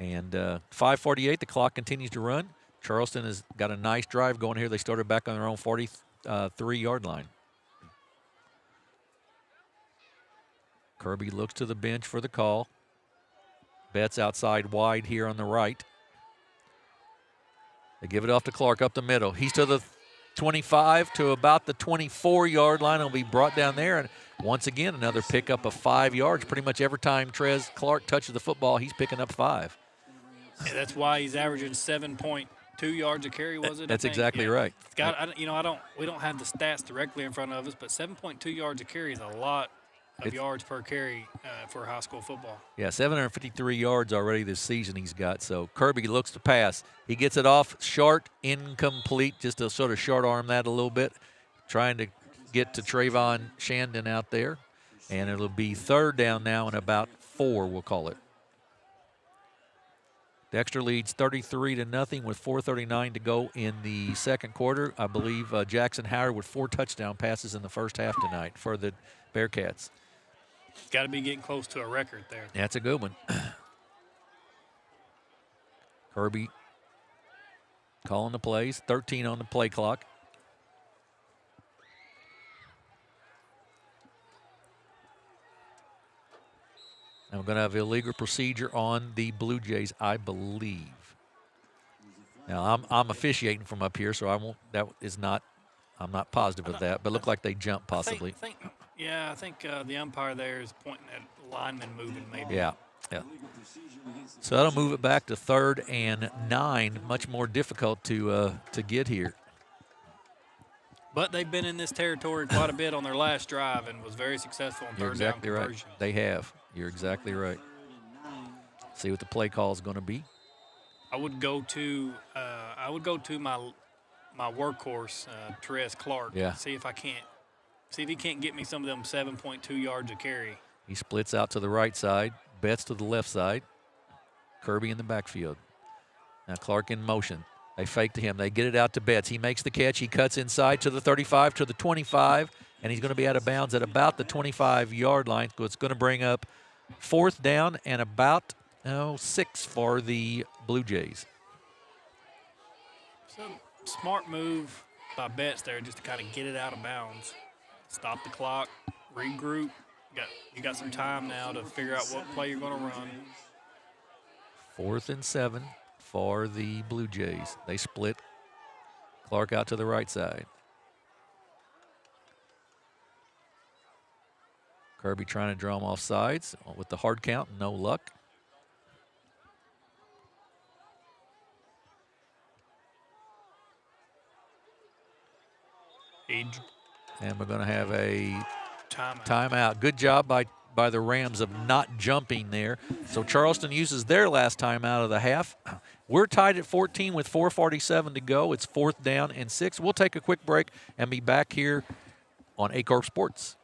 And 5:48, the clock continues to run. Charleston has got a nice drive going here. They started back on their own 43-yard line. Kirby looks to the bench for the call. Betts outside wide here on the right. They give it off to Clark up the middle. He's to the 25 to about the 24-yard line. He'll be brought down there. And once again, another pickup of 5 yards. Pretty much every time Trez Clark touches the football, he's picking up 5. Yeah, that's why he's averaging 7.2 yards a carry, was it? That's exactly right. We don't have the stats directly in front of us, but 7.2 yards a carry is a lot of yards per carry for high school football. Yeah, 753 yards already this season he's got. So Kirby looks to pass. He gets it off short, incomplete, just to sort of short arm that a little bit, trying to get to Trayvon Shandon out there. And it'll be 3rd down now and about 4, we'll call it. Dexter leads 33-0 with 4:39 to go in the 2nd quarter. I believe Jackson Howard with 4 touchdown passes in the first half tonight for the Bearcats. Got to be getting close to a record there. That's a good one. Kirby calling the plays, 13 on the play clock. And we're going to have illegal procedure on the Blue Jays, I believe. Now, I'm officiating from up here, so I'm not positive of that, but it looked like they jumped possibly. I think the umpire there is pointing at lineman moving maybe. Yeah, Yeah. So that'll move it back to 3rd and 9. Much more difficult to get here. But they've been in this territory quite a bit on their last drive and was very successful in You're third down exactly right. conversion. They have. You're exactly right. See what the play call is going to be. I would go to my workhorse, Therese Clark. Yeah. See if he can't get me some of them 7.2 yards a carry. He splits out to the right side, Betts to the left side, Kirby in the backfield. Now Clark in motion. They fake to him. They get it out to Betts. He makes the catch. He cuts inside to the 35, to the 25, and he's going to be out of bounds at about the 25-yard line. So it's going to bring up 4th down and about 6 for the Blue Jays. So smart move by Betts there just to kind of get it out of bounds. Stop the clock, regroup. You got some time now to figure out what play you're going to run. 4th and 7 for the Blue Jays. They split. Clark out to the right side. Kirby trying to draw him off sides with the hard count, no luck. And we're going to have a timeout. Good job by the Rams of not jumping there. So Charleston uses their last timeout of the half. We're tied at 14 with 4:47 to go. It's 4th down and 6. We'll take a quick break and be back here on Aycorp Sports.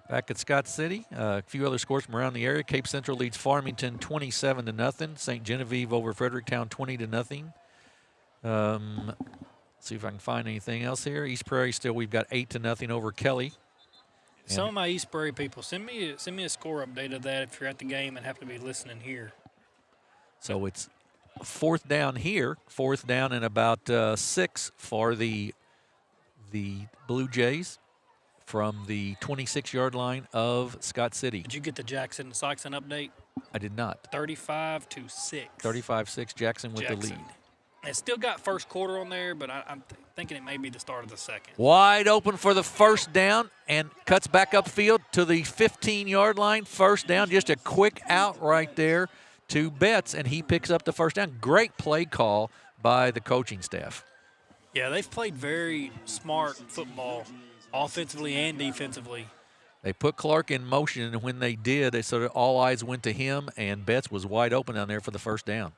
Back at Scott City, a few other scores from around the area. Cape Central leads Farmington 27-0. St. Genevieve over Fredericktown 20-0. See if I can find anything else here. East Prairie still, we've got 8-0 over Kelly. Some of my East Prairie people, send me a score update of that if you're at the game and happen to be listening here. So it's 4th down here, 4th down and about 6 for the Blue Jays from the 26-yard line of Scott City. Did you get the Jackson-Sykes-on update? I did not. 35-6. 35-6, Jackson with the lead. It still got first quarter on there, but I'm thinking it may be the start of the second. Wide open for the 1st down and cuts back upfield to the 15-yard line. 1st down, just a quick out right there to Betts, and he picks up the 1st down. Great play call by the coaching staff. Yeah, they've played very smart football, offensively and defensively. They put Clark in motion, and when they did, they sort of all eyes went to him, and Betts was wide open down there for the 1st down.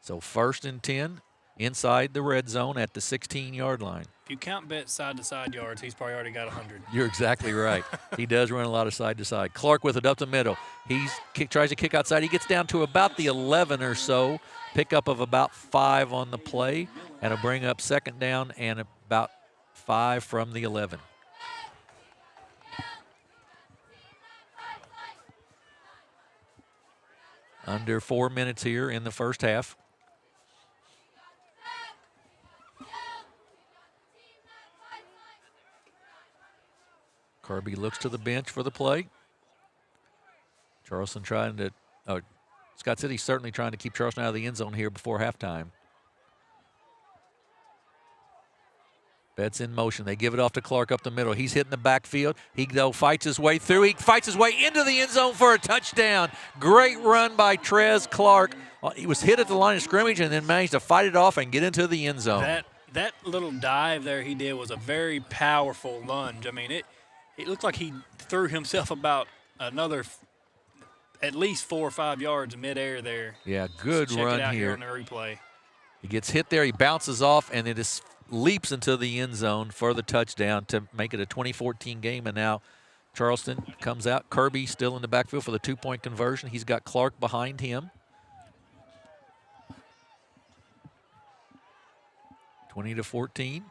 So 1st and 10 inside the red zone at the 16-yard line. If you count Betts side-to-side yards, he's probably already got 100. You're exactly right. He does run a lot of side-to-side. Clark with it up the middle. He tries to kick outside. He gets down to about the 11 or so. Pickup of about 5 on the play. And it'll bring up 2nd down and about 5 from the 11. Under 4 minutes here in the first half. Kirby looks to the bench for the play. Charleston trying to, Scott City certainly trying to keep Charleston out of the end zone here before halftime. Betts in motion. They give it off to Clark up the middle. He's hitting the backfield. He, though, fights his way through. He fights his way into the end zone for a touchdown. Great run by Trez Clark. He was hit at the line of scrimmage and then managed to fight it off and get into the end zone. That little dive there he did was a very powerful lunge. I mean, it looked like he threw himself about another at least 4 or 5 yards midair there. Yeah, good Check run it out here. on the replay. He gets hit there. He bounces off, and it is leaps into the end zone for the touchdown to make it a 2014 game. And now Charleston comes out. Kirby still in the backfield for the 2-point conversion. He's got Clark behind him. 20-14.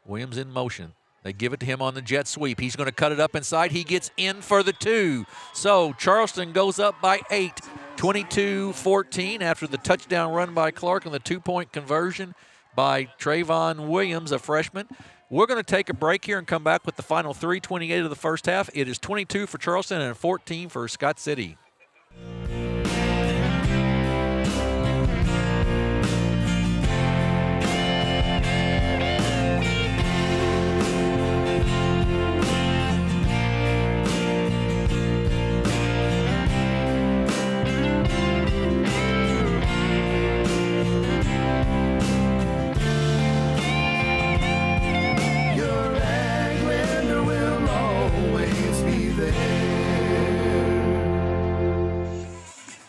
Williams in motion. They give it to him on the jet sweep. He's going to cut it up inside. He gets in for the 2. So Charleston goes up by 8, 22-14 after the touchdown run by Clark and the 2-point conversion by Trayvon Williams, a freshman. We're going to take a break here and come back with the final 3:28 of the first half. It is 22 for Charleston and 14 for Scott City.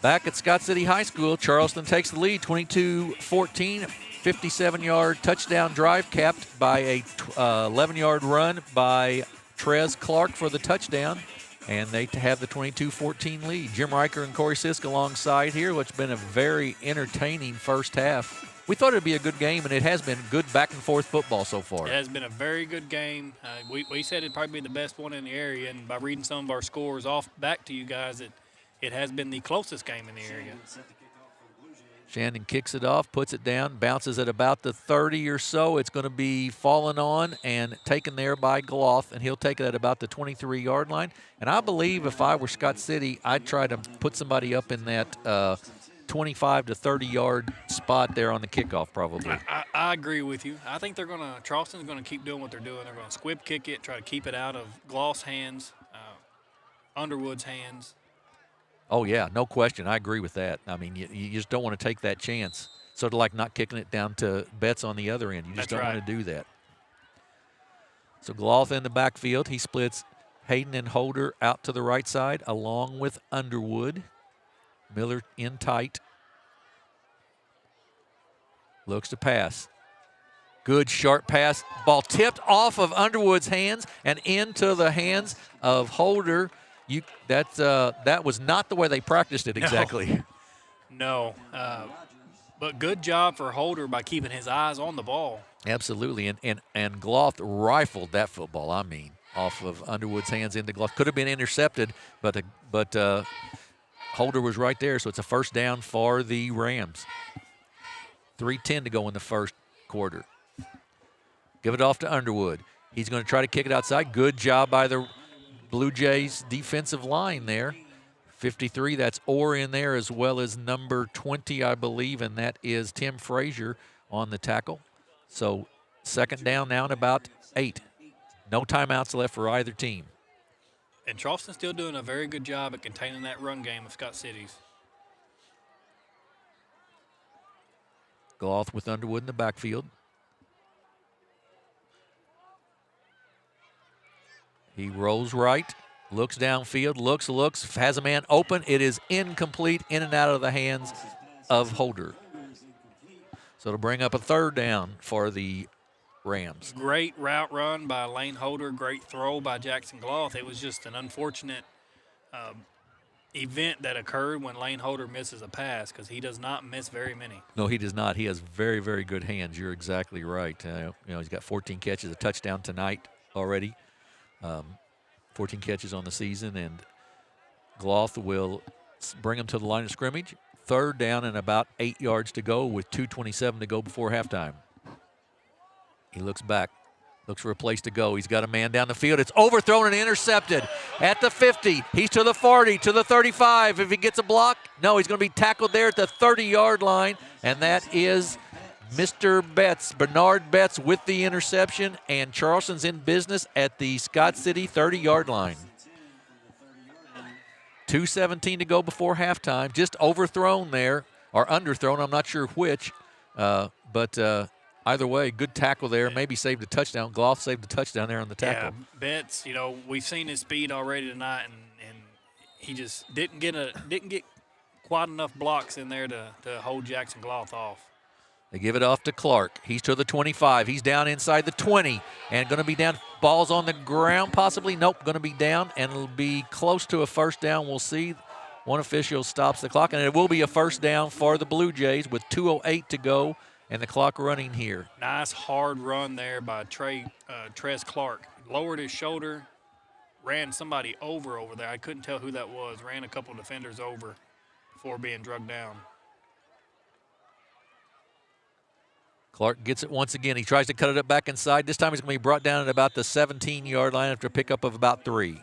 Back at Scott City High School, Charleston takes the lead, 22-14, 57-yard touchdown drive capped by a 11-yard run by Trez Clark for the touchdown, and they have the 22-14 lead. Jim Riker and Corey Sisk alongside here, which has been a very entertaining first half. We thought it would be a good game, and it has been good back-and-forth football so far. It has been a very good game. We said it'd probably be the best one in the area, and by reading some of our scores off back to you guys, it has been the closest game in the area. Shannon kicks it off, puts it down, bounces at about the 30 or so. It's going to be fallen on and taken there by Gloth, and he'll take it at about the 23-yard line. And I believe if I were Scott City, I'd try to put somebody up in that 25 to 30-yard spot there on the kickoff probably. I agree with you. I think Charleston's going to keep doing what they're doing. They're going to squib kick it, try to keep it out of Gloth's hands, Underwood's hands. Oh, yeah, no question. I agree with that. I mean, you just don't want to take that chance. Sort of like not kicking it down to Betts on the other end. You just don't want to do that. So Gloth in the backfield. He splits Hayden and Holder out to the right side along with Underwood. Miller in tight. Looks to pass. Good sharp pass. Ball tipped off of Underwood's hands and into the hands of Holder. That was not the way they practiced it exactly. No. But good job for Holder by keeping his eyes on the ball. Absolutely. And Gloth rifled that football, off of Underwood's hands into Gloth. Could have been intercepted, but Holder was right there, so it's a first down for the Rams. 3:10 to go in the first quarter. Give it off to Underwood. He's going to try to kick it outside. Good job by the Blue Jays defensive line there. 53, that's Orr in there as well as number 20, I believe, and that is Tim Frazier on the tackle. So second down now and about 8. No timeouts left for either team. And Charleston's still doing a very good job at containing that run game of Scott City's. Gloth with Underwood in the backfield. He rolls right, looks downfield, looks, has a man open. It is incomplete, in and out of the hands of Holder. So it'll bring up a third down for the Rams. Great route run by Lane Holder, great throw by Jackson Gloth. It was just an unfortunate event that occurred when Lane Holder misses a pass, because he does not miss very many. No, he does not. He has very, very good hands. You're exactly right. He's got 14 catches, a touchdown tonight already. 14 catches on the season, and Gloth will bring him to the line of scrimmage. Third down and about 8 yards to go with 2:27 to go before halftime. He looks back, looks for a place to go. He's got a man down the field. It's overthrown and intercepted at the 50. He's to the 40, to the 35. If he gets a block, no, he's going to be tackled there at the 30-yard line, and that is Mr. Betts, Bernard Betts, with the interception, and Charleston's in business at the Scott City 30-yard line. 2:17 to go before halftime. Just overthrown there, or underthrown, I'm not sure which, but either way, good tackle there. Maybe saved a touchdown. Gloth saved a touchdown there on the tackle. Yeah, Betts, we've seen his speed already tonight, and he just didn't get quite enough blocks in there to hold Jackson Gloth off. They give it off to Clark. He's to the 25. He's down inside the 20 and going to be down. Ball's on the ground possibly. Nope, going to be down, and it'll be close to a first down. We'll see. One official stops the clock, and it will be a first down for the Blue Jays with 2:08 to go and the clock running here. Nice hard run there by Trez Clark. Lowered his shoulder, ran somebody over there. I couldn't tell who that was. Ran a couple defenders over before being drugged down. Clark gets it once again. He tries to cut it up back inside. This time he's going to be brought down at about the 17-yard line after a pickup of about 3.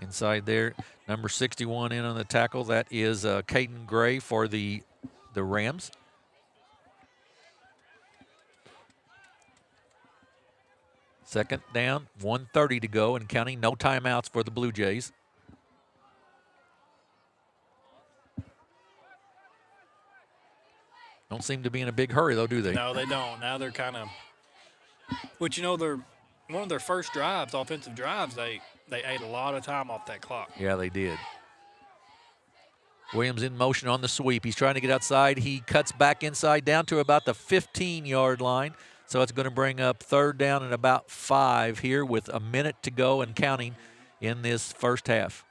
Inside there, number 61 in on the tackle. That is Caden Gray for the Rams. Second down, 1:30 to go and counting. No timeouts for the Blue Jays. Don't seem to be in a big hurry, though, do they? No, they don't. Now they're kind of, which, you know, they're one of their first drives, offensive drives, they ate a lot of time off that clock. Yeah, they did. Williams in motion on the sweep. He's trying to get outside. He cuts back inside down to about the 15-yard line. So it's going to bring up 3rd down and about 5 here with a minute to go and counting in this first half.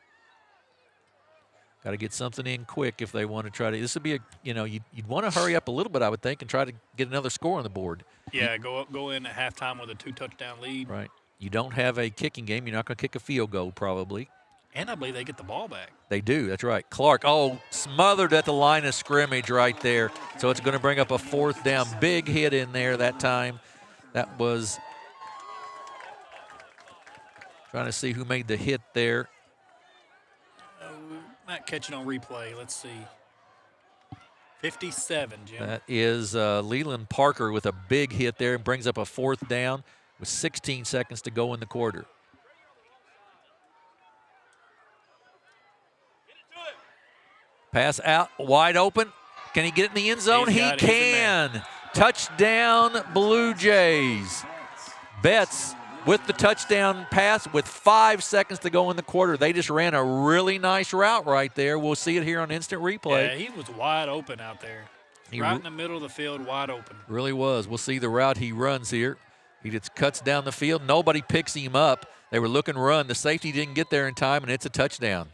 Got to get something in quick if they want to try to. This would be you'd want to hurry up a little bit, I would think, and try to get another score on the board. Yeah, go in at halftime with a 2-touchdown lead. Right. You don't have a kicking game. You're not going to kick a field goal probably. And I believe they get the ball back. They do. That's right. Clark, smothered at the line of scrimmage right there. So it's going to bring up a 4th down. Big hit in there that time. That was trying to see who made the hit there. Might catch it on replay. Let's see. 57, Jim. That is Leland Parker with a big hit there and brings up a 4th down with 16 seconds to go in the quarter. Pass out, wide open. Can he get it in the end zone? He can. Touchdown, Blue Jays. Betts with the touchdown pass with 5 seconds to go in the quarter. They just ran a really nice route right there. We'll see it here on instant replay. Yeah, he was wide open out there. Right in the middle of the field, wide open. Really was. We'll see the route he runs here. He just cuts down the field. Nobody picks him up. They were looking to run. The safety didn't get there in time, and it's a touchdown.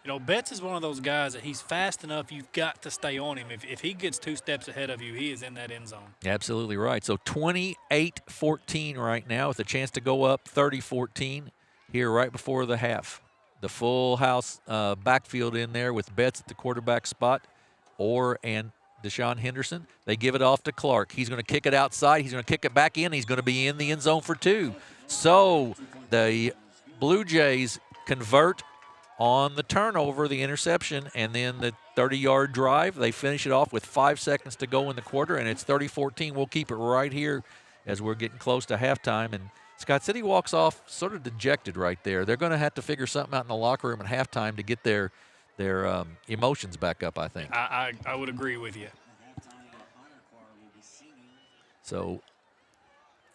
You know, Betts is one of those guys that he's fast enough, you've got to stay on him. If he gets 2 steps ahead of you, he is in that end zone. Absolutely right. So 28-14 right now with a chance to go up 30-14 here right before the half. The full house backfield in there with Betts at the quarterback spot, Orr and Deshaun Henderson. They give it off to Clark. He's going to kick it outside. He's going to kick it back in. He's going to be in the end zone for 2. So the Blue Jays convert on the turnover, the interception, and then the 30-yard drive. They finish it off with 5 seconds to go in the quarter, and it's 30-14. We'll keep it right here as we're getting close to halftime. And Scott City walks off sort of dejected right there. They're going to have to figure something out in the locker room at halftime to get their emotions back up, I think. I would agree with you. So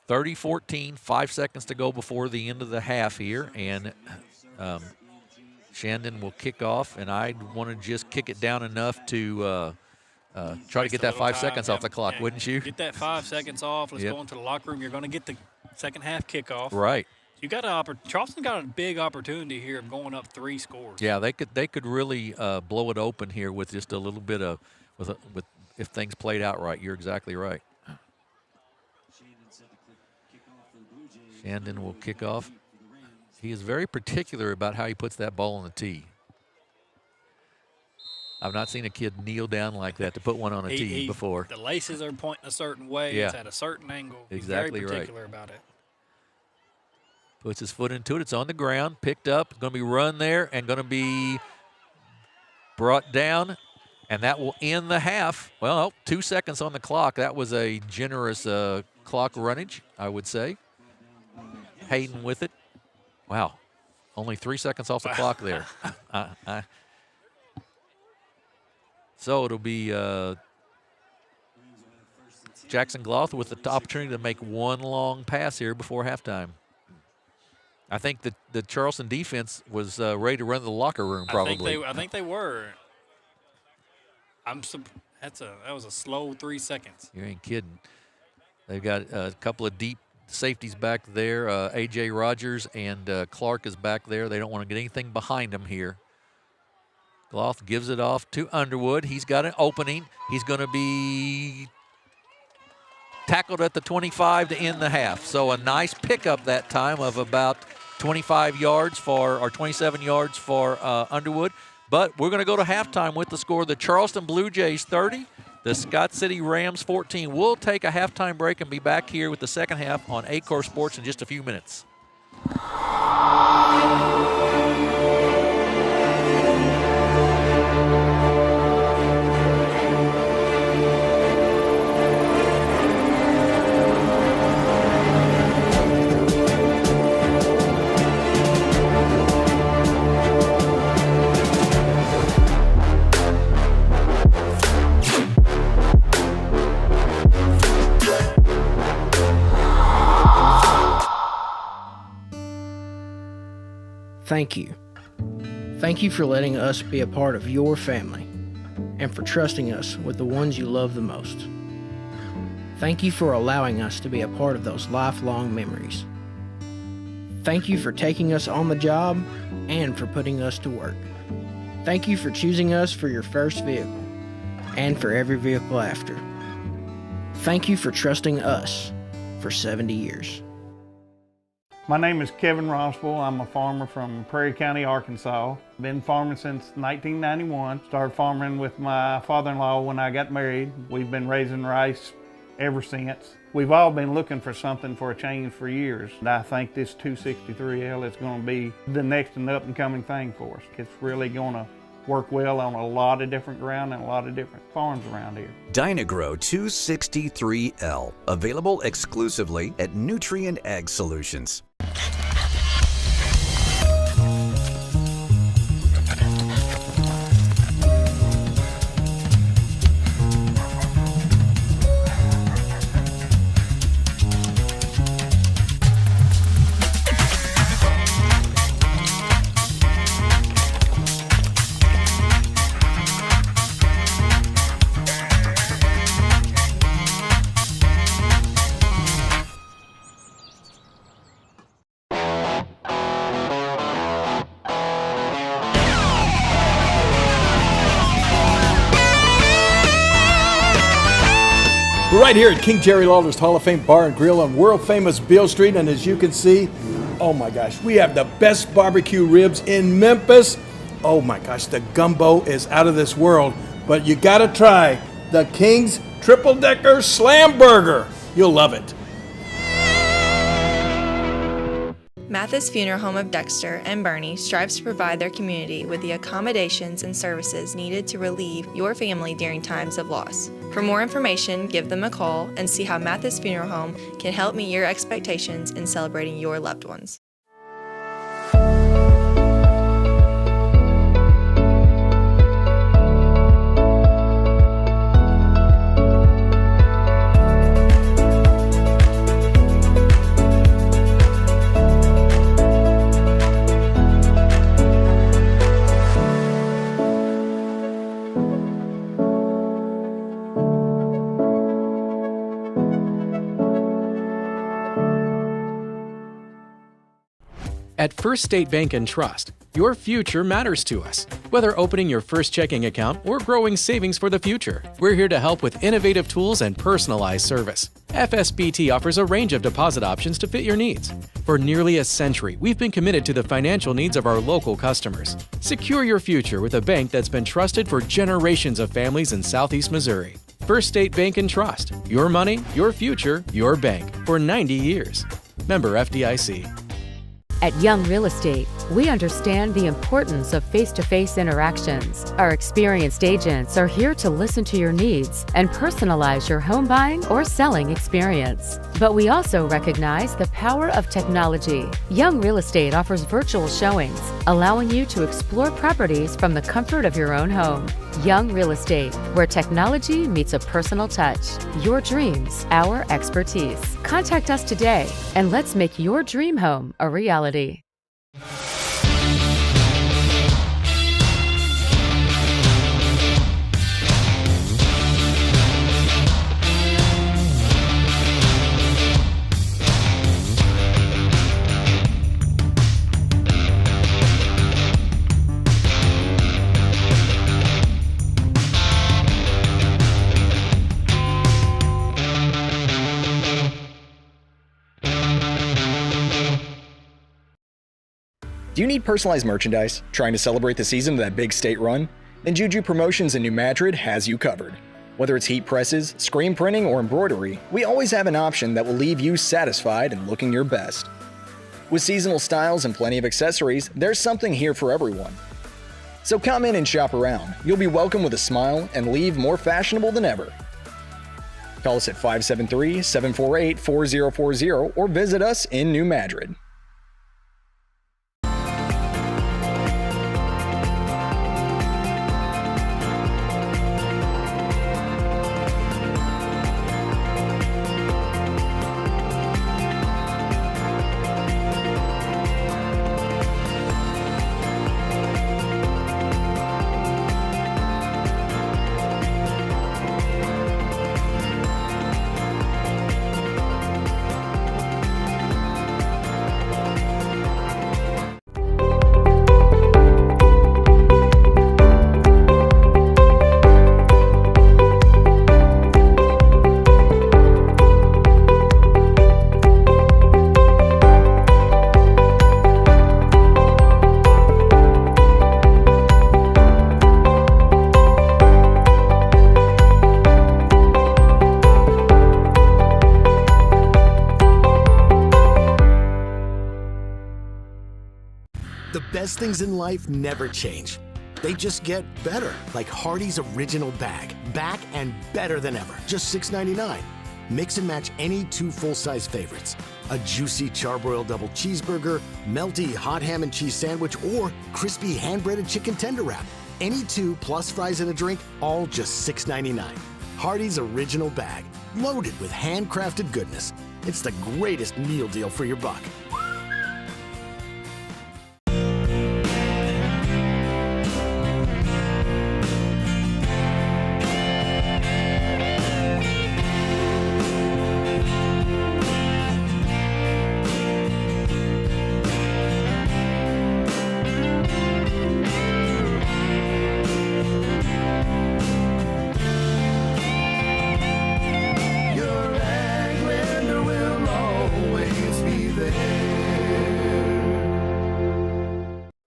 30-14, 5 seconds to go before the end of the half here, and Shandon will kick off, and I want to just kick it down enough to try to get that 5 seconds off the clock, wouldn't you? Get that 5 seconds off. Let's go into the locker room. You're going to get the second half kickoff. Right. You got Charleston got a big opportunity here of going up 3 scores. Yeah, they could really blow it open here with just a little bit of with if things played out right. You're exactly right. Shandon will kick off. He is very particular about how he puts that ball on the tee. I've not seen a kid kneel down like that to put one on a tee before. The laces are pointing a certain way. Yeah. It's at a certain angle. Exactly He's very particular about it. Puts his foot into it. It's on the ground, picked up, going to be run there, and going to be brought down, and that will end the half. Well, 2 seconds on the clock. That was a generous clock runnage, I would say. Hayden with it. Wow, only 3 seconds off the clock there. So it'll be Jackson Gloth with the opportunity to make one long pass here before halftime. I think that the Charleston defense was ready to run to the locker room probably. I think they were. That was a slow 3 seconds. You ain't kidding. They've got a couple of deep safeties back there. A.J. Rogers and Clark is back there. They don't want to get anything behind them here. Gloth gives it off to Underwood. He's got an opening. He's going to be tackled at the 25 to end the half. So a nice pickup that time of about 25 yards or 27 yards for Underwood. But we're going to go to halftime with the score. The Charleston Bluejays 30, the Scott City Rams 14. We'll take a halftime break and be back here with the second half on Aycorp Sports in just a few minutes. Thank you. Thank you for letting us be a part of your family and for trusting us with the ones you love the most. Thank you for allowing us to be a part of those lifelong memories. Thank you for taking us on the job and for putting us to work. Thank you for choosing us for your first vehicle and for every vehicle after. Thank you for trusting us for 70 years. My name is Kevin Rossville. I'm a farmer from Prairie County, Arkansas. Been farming since 1991. Started farming with my father-in-law when I got married. We've been raising rice ever since. We've all been looking for something for a change for years. And I think this 263L is going to be the next and up-and-coming thing for us. It's really going to work well on a lot of different ground and a lot of different farms around here. Dynagro 263L, available exclusively at Nutrient Ag Solutions. We're right here at King Jerry Lawler's Hall of Fame Bar and Grill on world famous Beale Street, and as you can see, oh my gosh, we have the best barbecue ribs in Memphis. Oh my gosh, the gumbo is out of this world, but you gotta try the King's Triple Decker Slam Burger. You'll love it. Mathis Funeral Home of Dexter and Bernie strives to provide their community with the accommodations and services needed to relieve your family during times of loss. For more information, give them a call and see how Mathis Funeral Home can help meet your expectations in celebrating your loved ones. At First State Bank and Trust, your future matters to us. Whether opening your first checking account or growing savings for the future, we're here to help with innovative tools and personalized service. FSBT offers a range of deposit options to fit your needs. For nearly a century, we've been committed to the financial needs of our local customers. Secure your future with a bank that's been trusted for generations of families in Southeast Missouri. First State Bank and Trust. Your money, your future, your bank. For 90 years. Member FDIC. At Young Real Estate, we understand the importance of face-to-face interactions. Our experienced agents are here to listen to your needs and personalize your home buying or selling experience. But we also recognize the power of technology. Young Real Estate offers virtual showings, allowing you to explore properties from the comfort of your own home. Young Real Estate, where technology meets a personal touch. Your dreams, our expertise. Contact us today and let's make your dream home a reality. Do you need personalized merchandise? Trying to celebrate the season of that big state run? Then Juju Promotions in New Madrid has you covered. Whether it's heat presses, screen printing, or embroidery, we always have an option that will leave you satisfied and looking your best. With seasonal styles and plenty of accessories, there's something here for everyone. So come in and shop around. You'll be welcome with a smile and leave more fashionable than ever. Call us at 573-748-4040 or visit us in New Madrid. The best things in life never change. They just get better, like Hardee's Original Bag. Back and better than ever. Just $6.99. Mix and match any two full-size favorites. A juicy charbroiled double cheeseburger, melty hot ham and cheese sandwich, or crispy hand-breaded chicken tender wrap. Any two plus fries and a drink, all just $6.99. Hardee's Original Bag, loaded with handcrafted goodness. It's the greatest meal deal for your buck.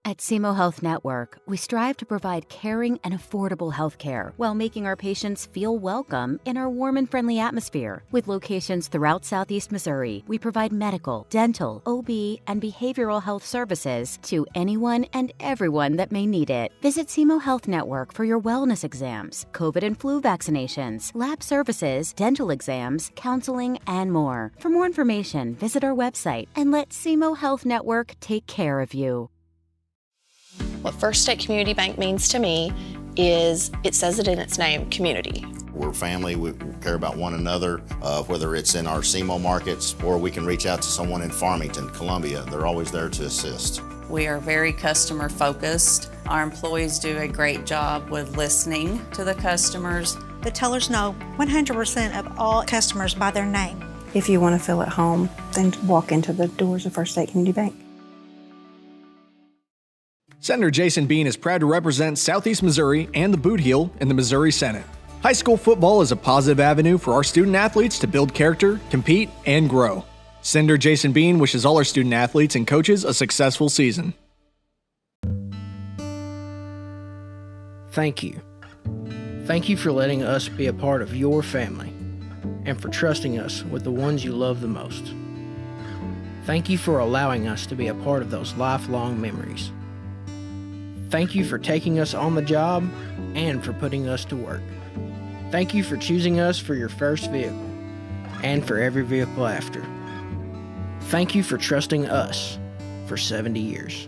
At SEMO Health Network, we strive to provide caring and affordable health care while making our patients feel welcome in our warm and friendly atmosphere. With locations throughout Southeast Missouri, we provide medical, dental, OB, and behavioral health services to anyone and everyone that may need it. Visit SEMO Health Network for your wellness exams, COVID and flu vaccinations, lab services, dental exams, counseling, and more. For more information, visit our website and let SEMO Health Network take care of you. What First State Community Bank means to me is it says it in its name, community. We're family, we care about one another, whether it's in our SEMO markets or we can reach out to someone in Farmington, Columbia. They're always there to assist. We are very customer focused. Our employees do a great job with listening to the customers. The tellers know 100% of all customers by their name. If you want to feel at home, then walk into the doors of First State Community Bank. Senator Jason Bean is proud to represent Southeast Missouri and the Boot Heel in the Missouri Senate. High school football is a positive avenue for our student athletes to build character, compete, and grow. Senator Jason Bean wishes all our student athletes and coaches a successful season. Thank you. Thank you for letting us be a part of your family and for trusting us with the ones you love the most. Thank you for allowing us to be a part of those lifelong memories. Thank you for taking us on the job and for putting us to work. Thank you for choosing us for your first vehicle and for every vehicle after. Thank you for trusting us for 70 years.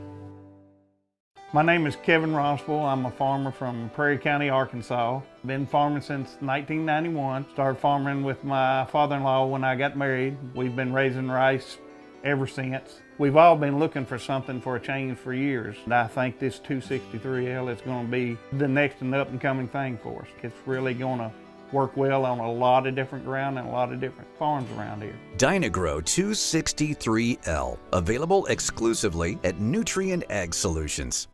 My name is Kevin Roswell. I'm a farmer from Prairie County, Arkansas. Been farming since 1991. Started farming with my father-in-law when I got married. We've been raising rice ever since. We've all been looking for something for a change for years. And I think this 263L is going to be the next and up-and-coming thing for us. It's really going to work well on a lot of different ground and a lot of different farms around here. Dynagro 263L, available exclusively at Nutrient Ag Solutions.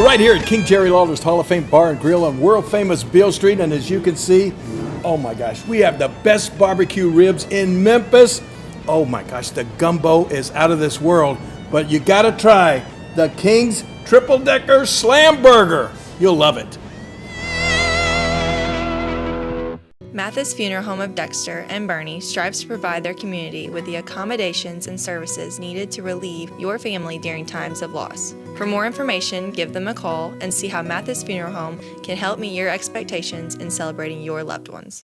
We're right here at King Jerry Lawler's Hall of Fame Bar and Grill on world famous Beale Street, and as you can see, oh my gosh, we have the best barbecue ribs in Memphis. Oh my gosh, the gumbo is out of this world, but you gotta try the King's Triple Decker Slam Burger. You'll love it. Mathis Funeral Home of Dexter and Bernie strives to provide their community with the accommodations and services needed to relieve your family during times of loss. For more information, give them a call and see how Mathis Funeral Home can help meet your expectations in celebrating your loved ones.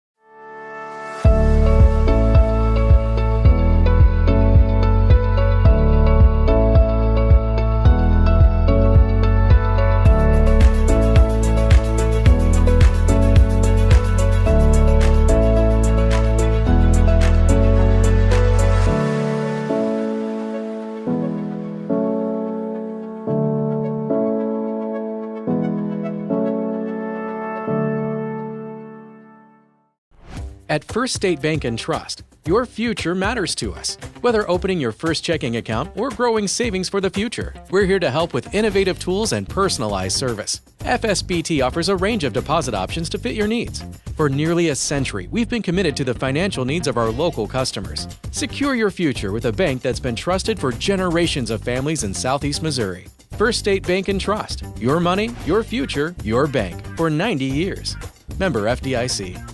At First State Bank and Trust, your future matters to us. Whether opening your first checking account or growing savings for the future, we're here to help with innovative tools and personalized service. FSBT offers a range of deposit options to fit your needs. For nearly a century, we've been committed to the financial needs of our local customers. Secure your future with a bank that's been trusted for generations of families in Southeast Missouri. First State Bank and Trust. Your money, your future, your bank. For 90 years. Member FDIC.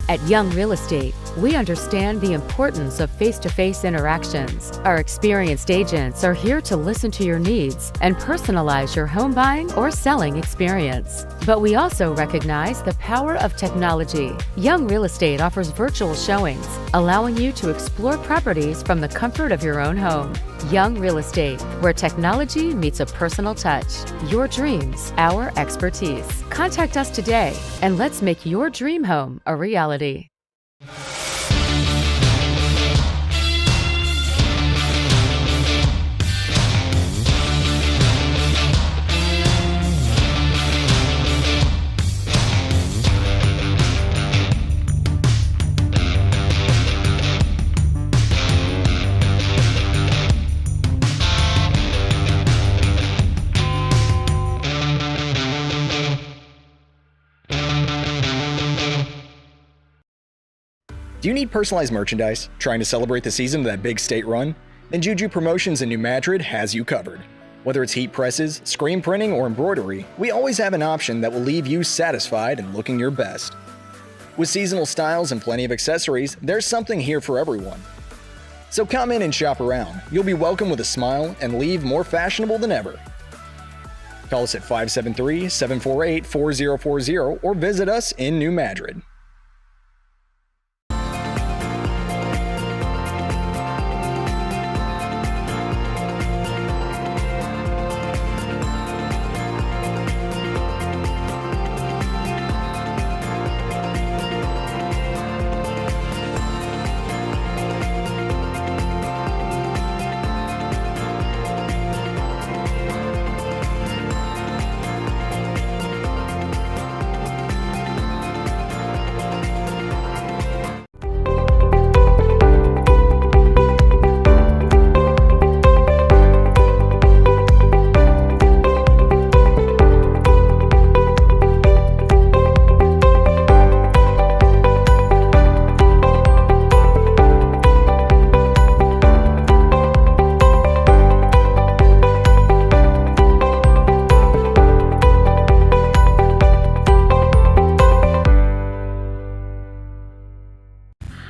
At Young Real Estate, we understand the importance of face-to-face interactions. Our experienced agents are here to listen to your needs and personalize your home buying or selling experience. But we also recognize the power of technology. Young Real Estate offers virtual showings, allowing you to explore properties from the comfort of your own home. Young Real Estate, where technology meets a personal touch. Your dreams, our expertise. Contact us today and let's make your dream home a reality. Do you need personalized merchandise? Trying to celebrate the season of that big state run? Then Juju Promotions in New Madrid has you covered. Whether it's heat presses, screen printing, or embroidery, we always have an option that will leave you satisfied and looking your best. With seasonal styles and plenty of accessories, there's something here for everyone. So come in and shop around. You'll be welcome with a smile and leave more fashionable than ever. Call us at 573-748-4040 or visit us in New Madrid.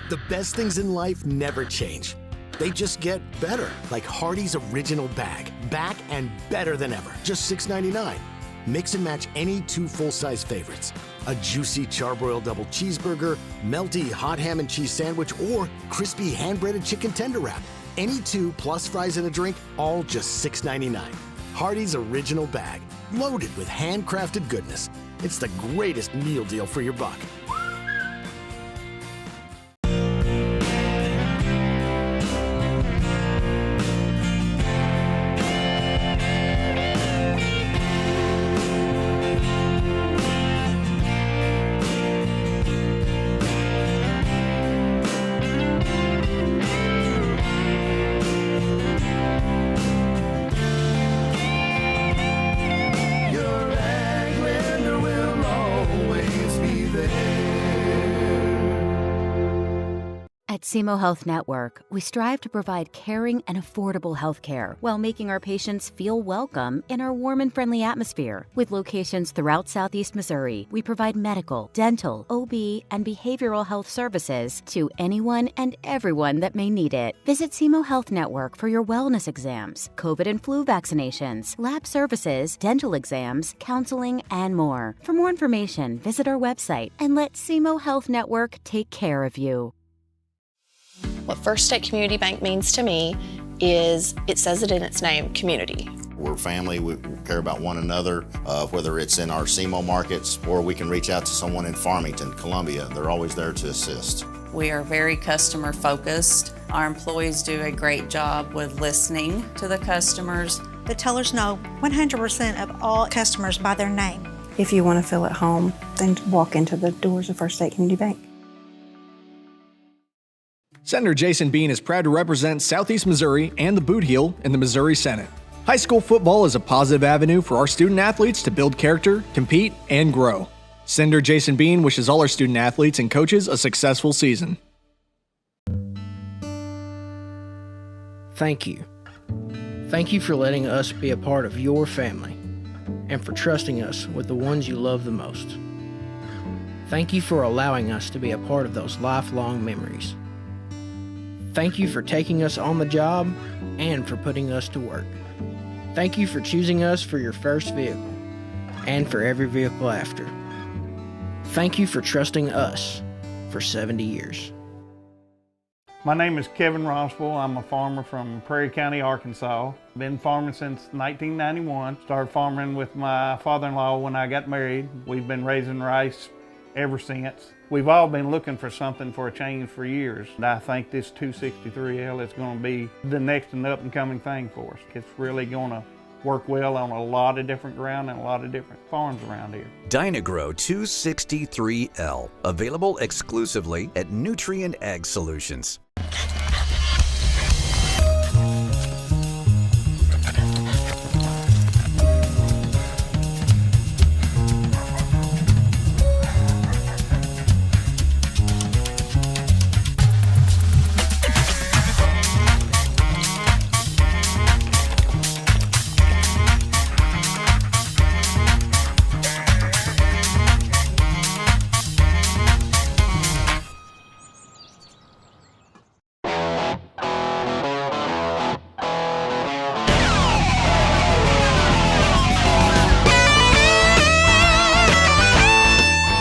The best things in life never change. They just get better, like Hardee's Original Bag. Back and better than ever. Just $6.99. Mix and match any two full-size favorites. A juicy charbroiled double cheeseburger, melty hot ham and cheese sandwich, or crispy hand-breaded chicken tender wrap. Any two plus fries and a drink, all just $6.99. Hardee's Original Bag. Loaded with handcrafted goodness. It's the greatest meal deal for your buck. SEMO Health Network, we strive to provide caring and affordable health care while making our patients feel welcome in our warm and friendly atmosphere. With locations throughout Southeast Missouri, we provide medical, dental, OB, and behavioral health services to anyone and everyone that may need it. Visit SEMO Health Network for your wellness exams, COVID and flu vaccinations, lab services, dental exams, counseling, and more. For more information, visit our website and let SEMO Health Network take care of you. What First State Community Bank means to me is it says it in its name, community. We're family, we care about one another, whether it's in our SEMO markets or we can reach out to someone in Farmington, Columbia. They're always there to assist. We are very customer focused. Our employees do a great job with listening to the customers. The tellers know 100% of all customers by their name. If you want to feel at home, then walk into the doors of First State Community Bank. Senator Jason Bean is proud to represent Southeast Missouri and the Boot Heel in the Missouri Senate. High school football is a positive avenue for our student athletes to build character, compete, and grow. Senator Jason Bean wishes all our student athletes and coaches a successful season. Thank you. Thank you for letting us be a part of your family and for trusting us with the ones you love the most. Thank you for allowing us to be a part of those lifelong memories. Thank you for taking us on the job and for putting us to work. Thank you for choosing us for your first vehicle and for every vehicle after. Thank you for trusting us for 70 years. My name is Kevin Rossville. I'm a farmer from Prairie County, Arkansas. Been farming since 1991. Started farming with my father-in-law when I got married. We've been raising rice ever since. We've all been looking for something for a change for years. And I think this 263L is going to be the next and up and coming thing for us. It's really going to work well on a lot of different ground and a lot of different farms around here. Dynagrow 263L, available exclusively at Nutrient Ag Solutions.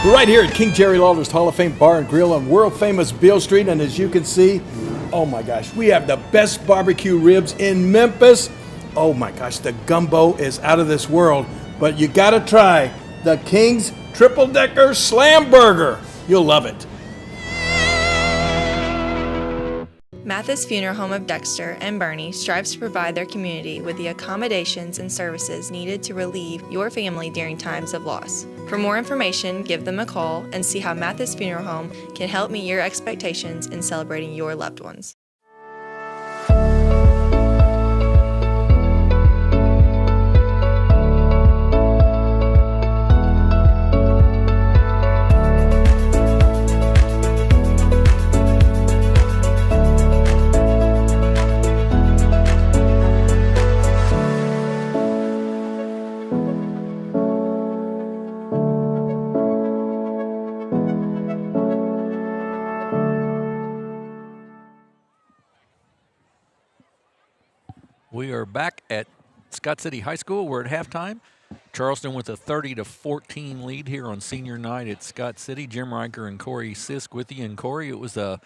We're right here at King Jerry Lawler's Hall of Fame Bar and Grill on world famous Beale Street, and as you can see, oh my gosh, we have the best barbecue ribs in Memphis. Oh my gosh, the gumbo is out of this world, but you gotta try the King's Triple Decker Slam Burger. You'll love it. Mathis Funeral Home of Dexter and Bernie strives to provide their community with the accommodations and services needed to relieve your family during times of loss. For more information, give them a call and see how Mathis Funeral Home can help meet your expectations in celebrating your loved ones. We are back at Scott City High School. We're at halftime. Charleston with a 30-14 lead here on senior night at Scott City. Jim Riker and Corey Sisk with you. And Corey, it was an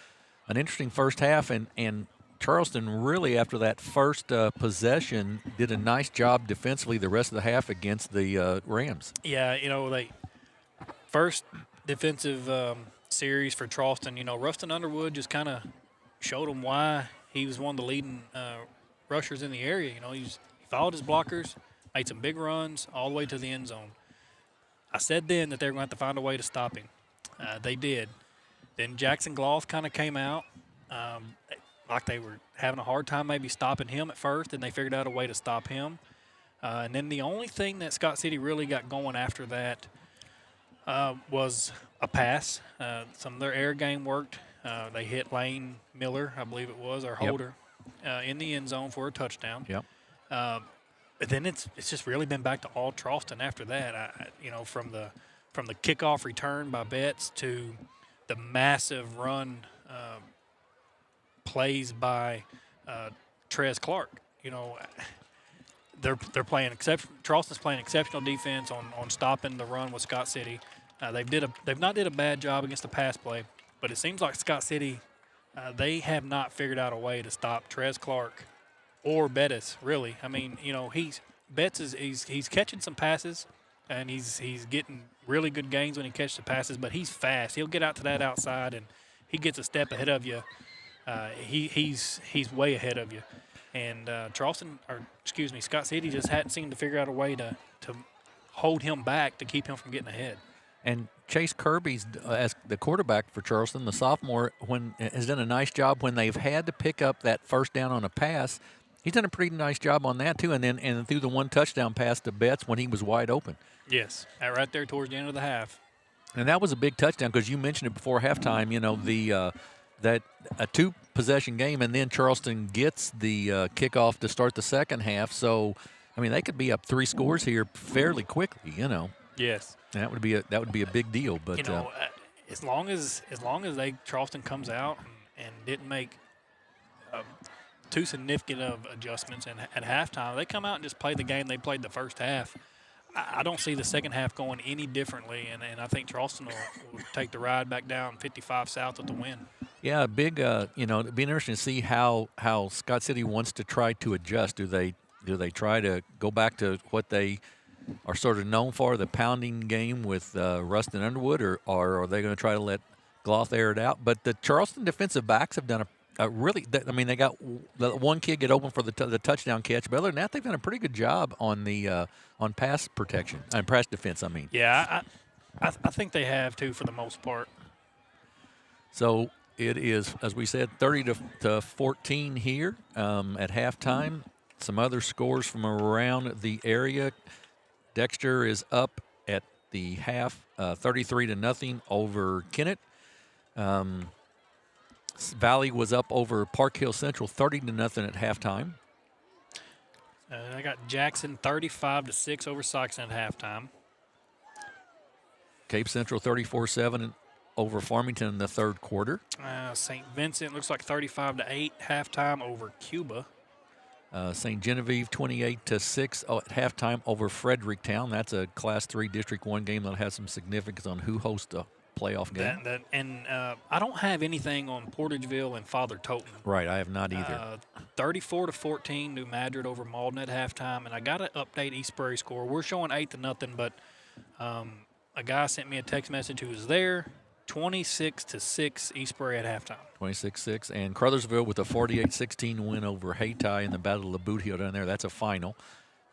interesting first half, and Charleston really, after that first possession, did a nice job defensively the rest of the half against the Rams. Yeah, they first defensive series for Charleston, Rustin Underwood just kind of showed them why he was one of the leading rushers in the area. He followed his blockers, made some big runs all the way to the end zone. I said then that they were going to have to find a way to stop him. They did. Then Jackson Gloth kind of came out like they were having a hard time maybe stopping him at first, and they figured out a way to stop him. And then the only thing that Scott City really got going after that was a pass. Some of their air game worked. They hit Lane Miller, I believe it was, our holder, in the end zone for a touchdown. Yep. But then it's just really been back to all Charleston after that. From the kickoff return by Betts to the massive run plays by Trez Clark. They're playing Charleston's playing exceptional defense on stopping the run with Scott City. They've not did a bad job against the pass play, but it seems like Scott City they have not figured out a way to stop Trez Clark or Bettis, really. I mean, he's catching some passes and he's getting really good gains when he catches the passes, but he's fast. He'll get out to that outside and he gets a step ahead of you. He's way ahead of you. And Scott City just hadn't seemed to figure out a way to hold him back to keep him from getting ahead. And Chase Kirby's, as the quarterback for Charleston, the sophomore, has done a nice job when they've had to pick up that first down on a pass. He's done a pretty nice job on that too, and threw the one touchdown pass to Betts when he was wide open. Yes, right there towards the end of the half. And that was a big touchdown because you mentioned it before halftime. That a 2-possession game, and then Charleston gets the kickoff to start the second half. So, I mean, they could be up 3 scores here fairly quickly. Yes, that would be a big deal. But as long as Charleston comes out and didn't make too significant of adjustments, and at halftime they come out and just play the game they played the first half, I don't see the second half going any differently, and I think Charleston will take the ride back down 55 South with the win. Yeah, big. It'd be interesting to see how Scott City wants to try to adjust. Do they try to go back to what they are sort of known for, the pounding game with Rustin Underwood, or are they going to try to let Gloth air it out? But the Charleston defensive backs have done they got one kid get open for the touchdown catch, but other than that, they've done a pretty good job on the on pass protection and pass defense. Yeah, I think they have too for the most part. So it is, as we said, 30 to 14 here at halftime. Some other scores from around the area. Dexter is up at the half, 33-0 over Kennett. Valley was up over Park Hill Central, 30-0 at halftime. I got Jackson 35-6 over Sykes at halftime. Cape Central 34-7 over Farmington in the third quarter. St. Vincent looks like 35-8 halftime over Cuba. St. Genevieve 28-6 at halftime over Fredericktown. That's a Class 3 District 1 game that has some significance on who hosts a playoff game. I don't have anything on Portageville and Father Toten. Right, I have not either. 34-14 New Madrid over Malden at halftime, and I got to update East Prairie score. We're showing 8-0, but a guy sent me a text message who was there. 26-6 East Prairie at halftime. 26-6, and Crothersville with a 48-16 win over Hayti in the Battle of Boot Hill down there. That's a final.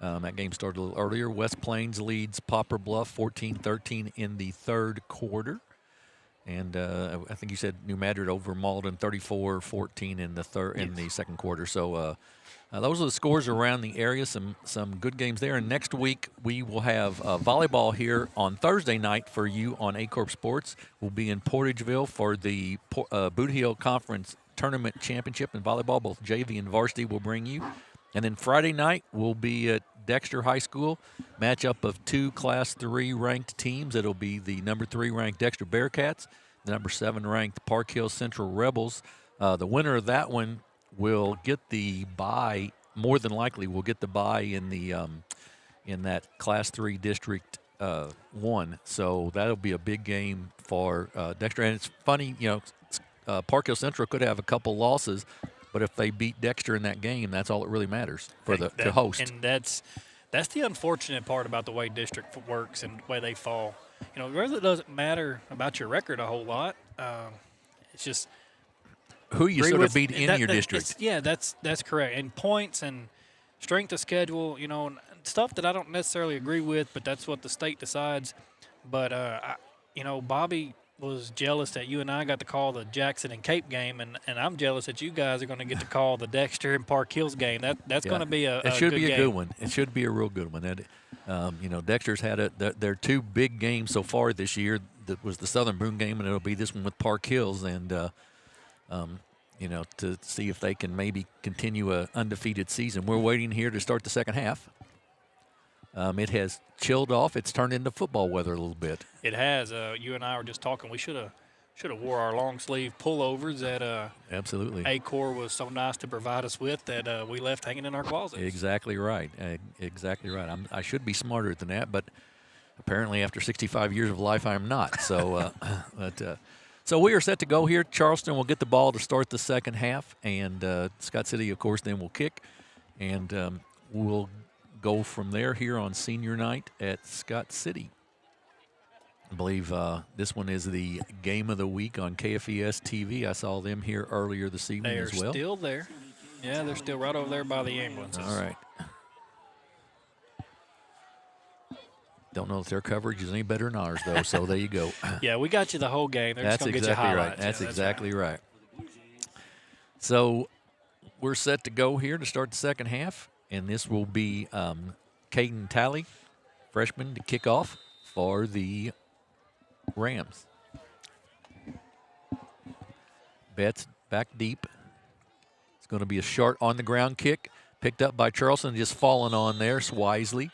That game started a little earlier. West Plains leads Poplar Bluff 14-13 in the third quarter. And I think you said New Madrid over Malden 34-14 in the second quarter. So those are the scores around the area. Some good games there. And next week we will have volleyball here on Thursday night for you on Aycorp Sports. We'll be in Portageville for the Boot Hill Conference Tournament Championship in volleyball. Both JV and varsity will bring you. And then Friday night we'll be at Dexter High School, matchup of 2 Class 3 ranked teams. It'll be the number 3 ranked Dexter Bearcats, the number 7 ranked Park Hill Central Rebels. The winner of that one will get the bye. More than likely, will get the bye in the in that Class 3 District 1. So that'll be a big game for Dexter. And it's funny, Park Hill Central could have a couple losses, but if they beat Dexter in that game, that's all that really matters for to host. And that's the unfortunate part about the way district works and the way they fall. It really doesn't matter about your record a whole lot. It's just who you sort of beat in your district. That's correct. And points and strength of schedule, stuff that I don't necessarily agree with, but that's what the state decides. But Bobby was jealous that you and I got to call the Jackson and Cape game, and I'm jealous that you guys are going to get to call the Dexter and Park Hills game. That's going to be a good one. It should be a real good one. Dexter's had their 2 big games so far this year. That was the Southern Boone game, and it'll be this one with Park Hills. And to see if they can maybe continue a undefeated season. We're waiting here to start the second half. It has chilled off. It's turned into football weather a little bit. It has. You and I were just talking. We should have wore our long sleeve pullovers that absolutely Aycorp was so nice to provide us with that we left hanging in our closets. Exactly right. Exactly right. I should be smarter than that, but apparently after 65 years of life, I am not. So, so we are set to go here. Charleston will get the ball to start the second half, and Scott City, of course, then will kick, and we'll go from there here on senior night at Scott City. I believe this one is the game of the week on KFES TV. I saw them here earlier this evening as well. They're still there. Yeah, they're still right over there by the ambulances. All right. Don't know if their coverage is any better than ours, though, so there you go. Yeah, we got you the whole game. They're That's just going to exactly get you right. highlights. That's yeah, exactly right. So we're set to go here to start the second half, and this will be Caden Talley, freshman, to kick off for the Rams. Betts back deep. It's going to be a short on-the-ground kick, picked up by Charleston, just falling on there wisely.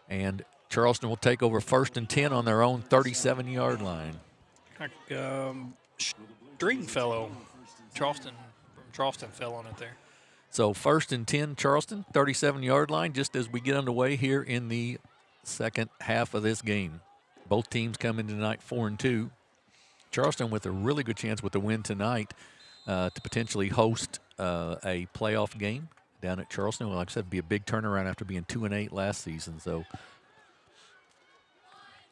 And Charleston will take over 1st and 10 on their own 37-yard line. Stringfellow, from Charleston fell on it there. So 1st and 10, Charleston, 37-yard line, just as we get underway here in the second half of this game. Both teams come in tonight 4-2. Charleston with a really good chance with the win tonight to potentially host a playoff game down at Charleston. Well, like I said, it'd be a big turnaround after being 2-8 last season. So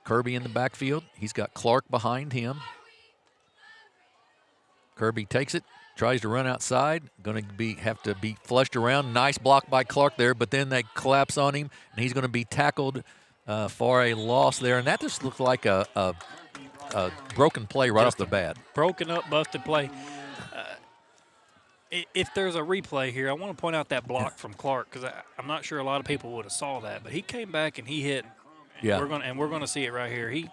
Kirby in the backfield. He's got Clark behind him. Kirby takes it, tries to run outside. Going to have to be flushed around. Nice block by Clark there, but then they collapse on him, and he's going to be tackled for a loss there. And that just looked like a broken play right off the bat. Broken up, busted play. If there's a replay here, I want to point out that block from Clark because I'm not sure a lot of people would have saw that, but he came back and he hit. Yeah. We're going to see it right here. He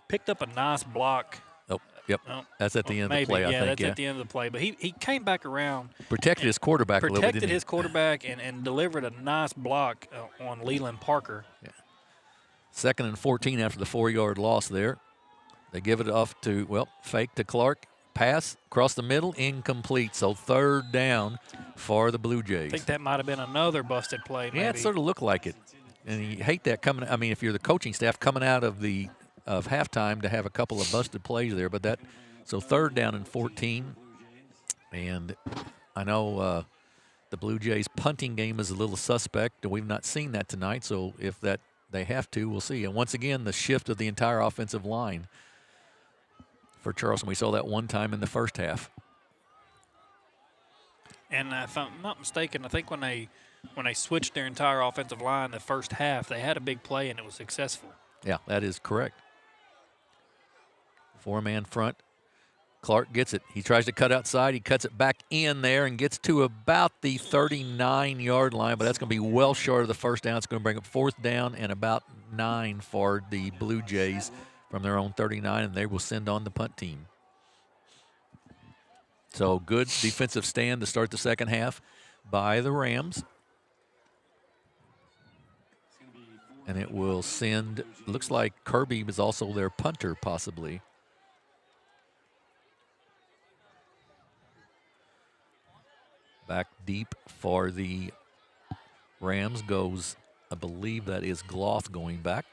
picked up a nice block. Oh, yep. That's at the end of the play, I think. Yeah, that's at the end of the play. But he came back around. Protected his quarterback a little bit, didn't he? Protected his quarterback and delivered a nice block on Leland Parker. Yeah. 2nd and 14 after the 4-yard loss there. They give it off to, fake to Clark. Pass across the middle, incomplete. So 3rd down for the Blue Jays. I think that might have been another busted play. Maybe. Yeah, it sort of looked like it. And you hate that coming. I mean, if you're the coaching staff coming out of halftime to have a couple of busted plays there, but so 3rd down and 14. And I know the Blue Jays punting game is a little suspect. We've not seen that tonight, so if they have to, we'll see. And once again, the shift of the entire offensive line for Charleston. We saw that one time in the first half. And if I'm not mistaken, I think when they switched their entire offensive line the first half, they had a big play and it was successful. Yeah, that is correct. 4-man front. Clark gets it. He tries to cut outside. He cuts it back in there and gets to about the 39-yard line, but that's going to be well short of the first down. It's going to bring up 4th down and about 9 for the Blue Jays from their own 39, and they will send on the punt team. So good defensive stand to start the second half by the Rams. And it will send, looks like Kirby is also their punter possibly. Back deep for the Rams goes, I believe that is Gloth going back.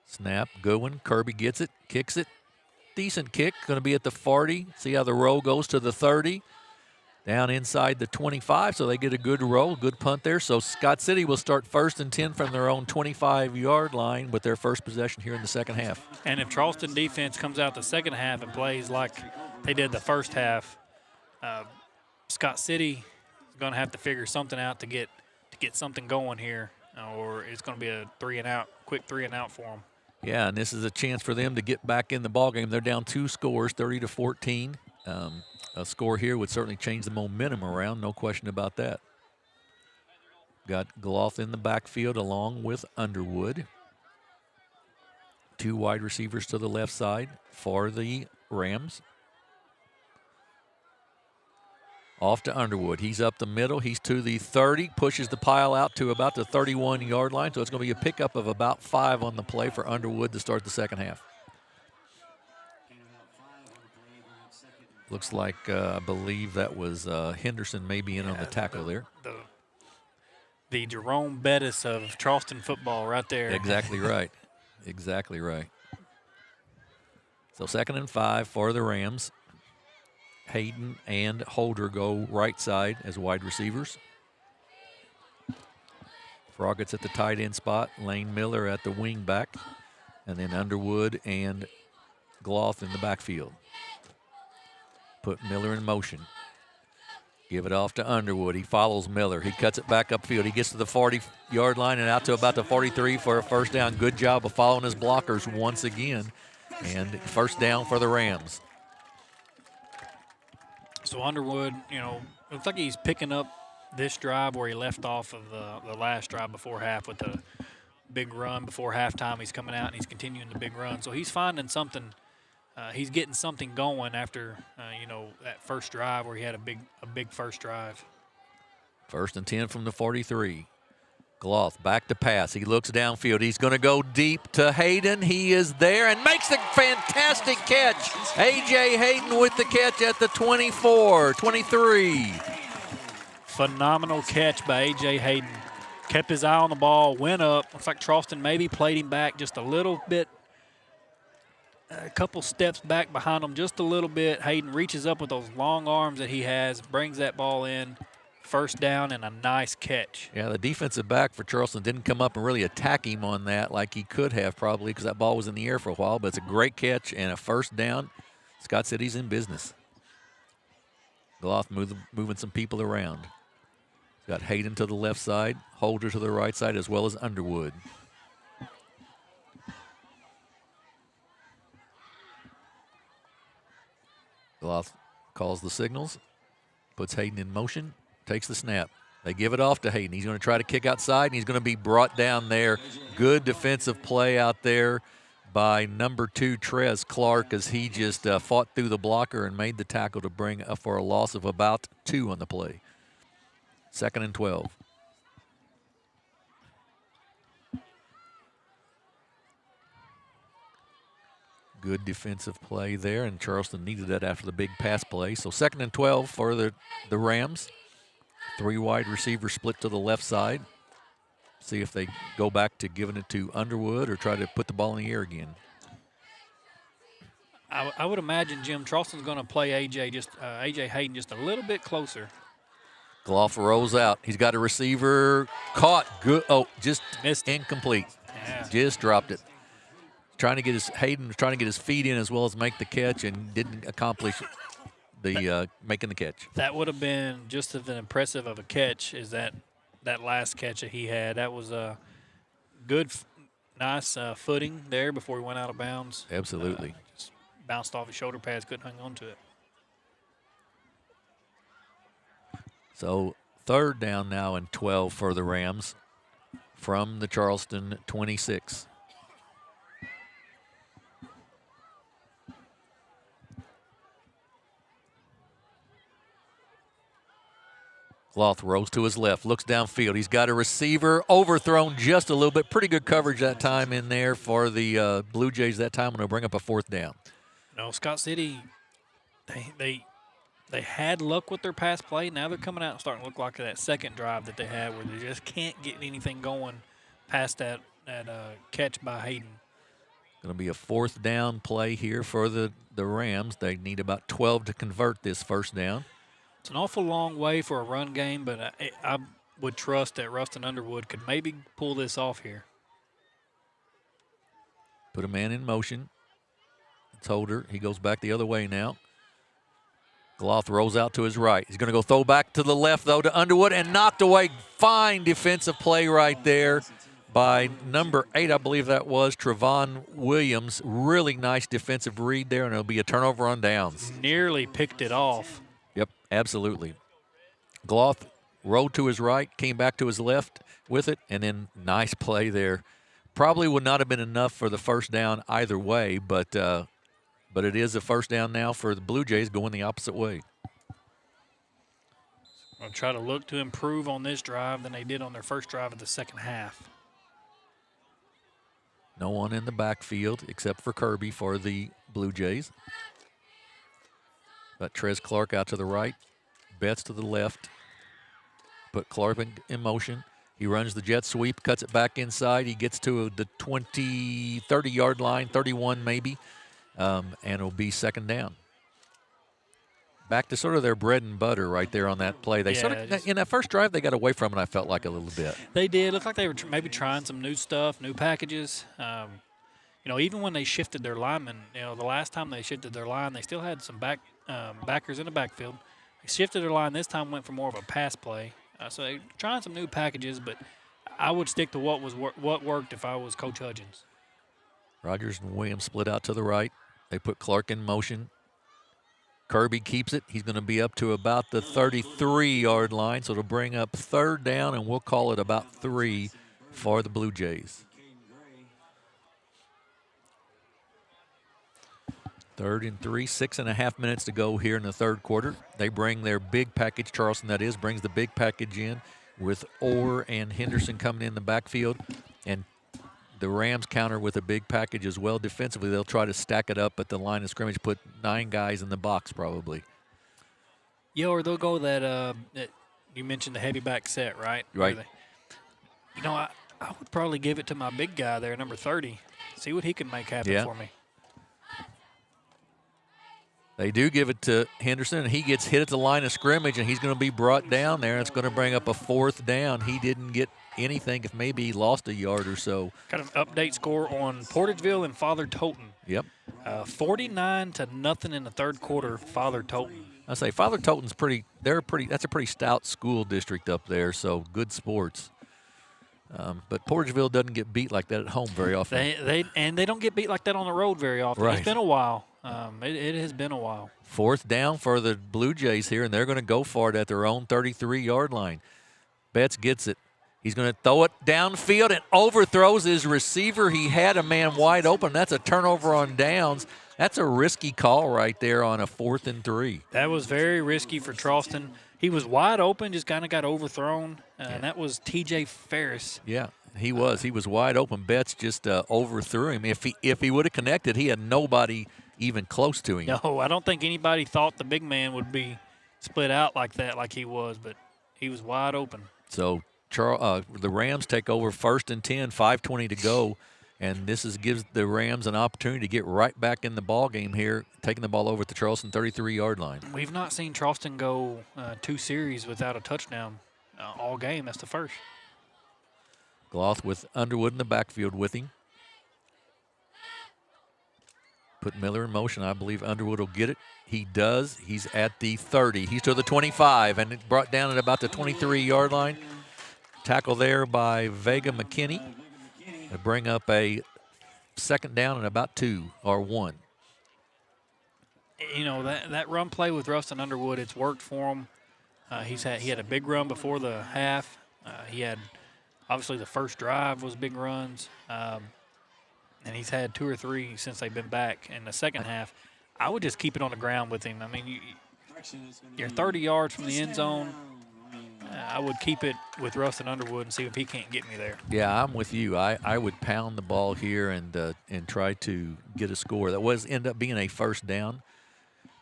Snap, good one. Kirby gets it, kicks it. Decent kick, going to be at the 40. See how the roll goes to the 30. Down inside the 25, so they get a good roll, good punt there. So Scott City will start 1st and 10 from their own 25-yard line with their first possession here in the second half. And if Charleston defense comes out the second half and plays like they did the first half, Scott City is going to have to figure something out to get something going here, or it's going to be a quick three and out for them. Yeah, and this is a chance for them to get back in the ballgame. They're down 2 scores, 30-14. A score here would certainly change the momentum around, no question about that. Got Gloth in the backfield along with Underwood. 2 wide receivers to the left side for the Rams. Off to Underwood. He's up the middle. He's to the 30, pushes the pile out to about the 31-yard line. So it's going to be a pickup of about 5 on the play for Underwood to start the second half. Looks like, I believe that was Henderson maybe in on the tackle there. The Jerome Bettis of Charleston football right there. Exactly right. Exactly right. So 2nd and 5 for the Rams. Hayden and Holder go right side as wide receivers. Froggett's at the tight end spot. Lane Miller at the wing back. And then Underwood and Gloth in the backfield. Put Miller in motion. Give it off to Underwood. He follows Miller. He cuts it back upfield. He gets to the 40-yard line and out to about the 43 for a first down. Good job of following his blockers once again. And first down for the Rams. So Underwood, looks like he's picking up this drive where he left off of the last drive before half with the big run before halftime. He's coming out and he's continuing the big run. So he's finding something. He's getting something going after, that first drive where he had a big first drive. 1st and 10 from the 43. Gloth back to pass. He looks downfield. He's going to go deep to Hayden. He is there and makes a fantastic catch. A.J. Hayden with the catch at the 24, 23. Phenomenal catch by A.J. Hayden. Kept his eye on the ball, went up. Looks like Charleston maybe played him back just a little bit. A couple steps back behind him just a little bit. Hayden reaches up with those long arms that he has, brings that ball in. First down and a nice catch. Yeah, the defensive back for Charleston didn't come up and really attack him on that like he could have probably because that ball was in the air for a while, but it's a great catch and a first down. Scott City's in business. Gloth moving some people around. Got Hayden to the left side, Holder to the right side, as well as Underwood. Gloth calls the signals, puts Hayden in motion. Takes the snap. They give it off to Hayden. He's going to try to kick outside, and he's going to be brought down there. Good defensive play out there by number 2, Trez Clark, as he just fought through the blocker and made the tackle to bring for a loss of about 2 on the play. 2nd and 12. Good defensive play there, and Charleston needed that after the big pass play. So 2nd and 12 for the Rams. 3 wide receivers split to the left side. See if they go back to giving it to Underwood or try to put the ball in the air again. I would imagine, Jim, Charleston's going to play A.J. Hayden just a little bit closer. Gloff rolls out. He's got a receiver caught. Good. Oh, just missed. Incomplete. Yeah. Just dropped it. Hayden was trying to get his feet in as well as make the catch and didn't accomplish the making the catch. That would have been just as impressive of a catch as that last catch that he had. That was a good, nice footing there before he went out of bounds. Absolutely. Just bounced off his shoulder pads, couldn't hang on to it. So 3rd down now and 12 for the Rams from the Charleston 26. Gloth rolls to his left, looks downfield. He's got a receiver overthrown just a little bit. Pretty good coverage that time in there for the Blue Jays that time, and they'll bring up a 4th down. No, Scott City, they had luck with their pass play. Now they're coming out and starting to look like that second drive that they had where they just can't get anything going past that catch by Hayden. Going to be a 4th down play here for the Rams. They need about 12 to convert this first down. It's an awful long way for a run game, but I would trust that Rustin Underwood could maybe pull this off here. Put a man in motion. It's Holder. He goes back the other way now. Gloth rolls out to his right. He's going to go throw back to the left, though, to Underwood, and knocked away. Fine defensive play right there by number 8, I believe that was, Trevon Williams. Really nice defensive read there, and it'll be a turnover on downs. Nearly picked it off. Yep, absolutely. Gloth rolled to his right, came back to his left with it, and then nice play there Probably would not have been enough for the first down either way, but it is a first down now for the Blue Jays going the opposite way. I'll try to look to improve on this drive than they did on their first drive of the second half. No one in the backfield except for Kirby for the Blue Jays. But Trez Clark out to the right, Betts to the left. Put Clark in motion. He runs the jet sweep, cuts it back inside. He gets to the 20, 30-yard line, 31 maybe, and it'll be second down. Back to sort of their bread and butter right there on that play. They in that first drive, they got away from it, I felt like, a little bit. They did. Looked like they were maybe trying some new stuff, new packages. Even when they shifted their linemen, the last time they shifted their line, they still had some backers in the backfield. They shifted their line this time, went for more of a pass play. So they're trying some new packages, but I would stick to what worked if I was Coach Hudgens. Rogers and Williams split out to the right. They put Clark in motion. Kirby keeps it. He's going to be up to about the 33-yard line, so it'll bring up third down, and we'll call it about 3 for the Blue Jays. 3rd and 3, 6.5 minutes to go here in the third quarter. They bring their big package, Charleston that is, brings the big package in with Orr and Henderson coming in the backfield, and the Rams counter with a big package as well. Defensively, they'll try to stack it up at the line of scrimmage, put 9 guys in the box probably. Yeah, or they'll go that you mentioned the heavy back set, right? Right. I would probably give it to my big guy there, number 30. See what he can make happen for me. They do give it to Henderson, and he gets hit at the line of scrimmage, and he's going to be brought down there. It's going to bring up a 4th down. He didn't get anything, if maybe he lost a yard or so. Got an update score on Portageville and Father Tolton. Yep. 49-0 in the third quarter, Father Tolton. I say Father Tolton's that's a pretty stout school district up there, so good sports. But Portageville doesn't get beat like that at home very often. They don't get beat like that on the road very often. Right. It's been a while. It has been a while. 4th down for the Blue Jays here, and they're going to go for it at their own 33-yard line. Betts gets it. He's going to throw it downfield and overthrows his receiver. He had a man wide open. That's a turnover on downs. That's a risky call right there on a 4th and 3. That was very risky for Charleston. He was wide open, just kind of got overthrown, and that was T.J. Ferris. Yeah, he was. He was wide open. Betts just overthrew him. If he would have connected, he had nobody even close to him. No, I don't think anybody thought the big man would be split out like that, like he was, but he was wide open. So the Rams take over 1st and 10, 5:20 to go, and this gives the Rams an opportunity to get right back in the ball game here, taking the ball over at the Charleston 33-yard line. We've not seen Charleston go 2 series without a touchdown all game. That's the first. Gloth with Underwood in the backfield with him. Put Miller in motion. I believe Underwood will get it. He does. He's at the 30. He's to the 25, and it brought down at about the 23-yard line. Tackle there by Vega McKinney. To bring up a second down and about 2 or 1. That run play with Rustin Underwood, it's worked for him. He had a big run before the half. He had, obviously, the first drive was big runs. And he's had 2 or 3 since they've been back in the second half. I would just keep it on the ground with him. I mean, you're 30 yards from the end zone. I would keep it with Rustin Underwood and see if he can't get me there. Yeah, I'm with you. I would pound the ball here and try to get a score. That end up being a first down.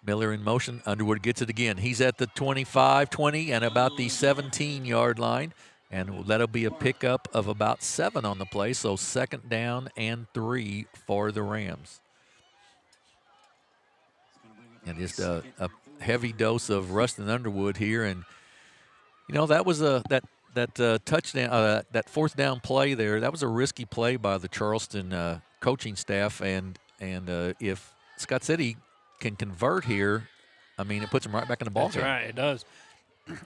Miller in motion. Underwood gets it again. He's at the 25, 20, and about the 17-yard line. And that'll be a pickup of about 7 on the play. So 2nd down and 3 for the Rams. And just a heavy dose of Rustin Underwood here. And, that was that touchdown, that 4th down play there. That was a risky play by the Charleston coaching staff. And if Scott City can convert here, I mean, it puts them right back in the ball game. That's right, it does.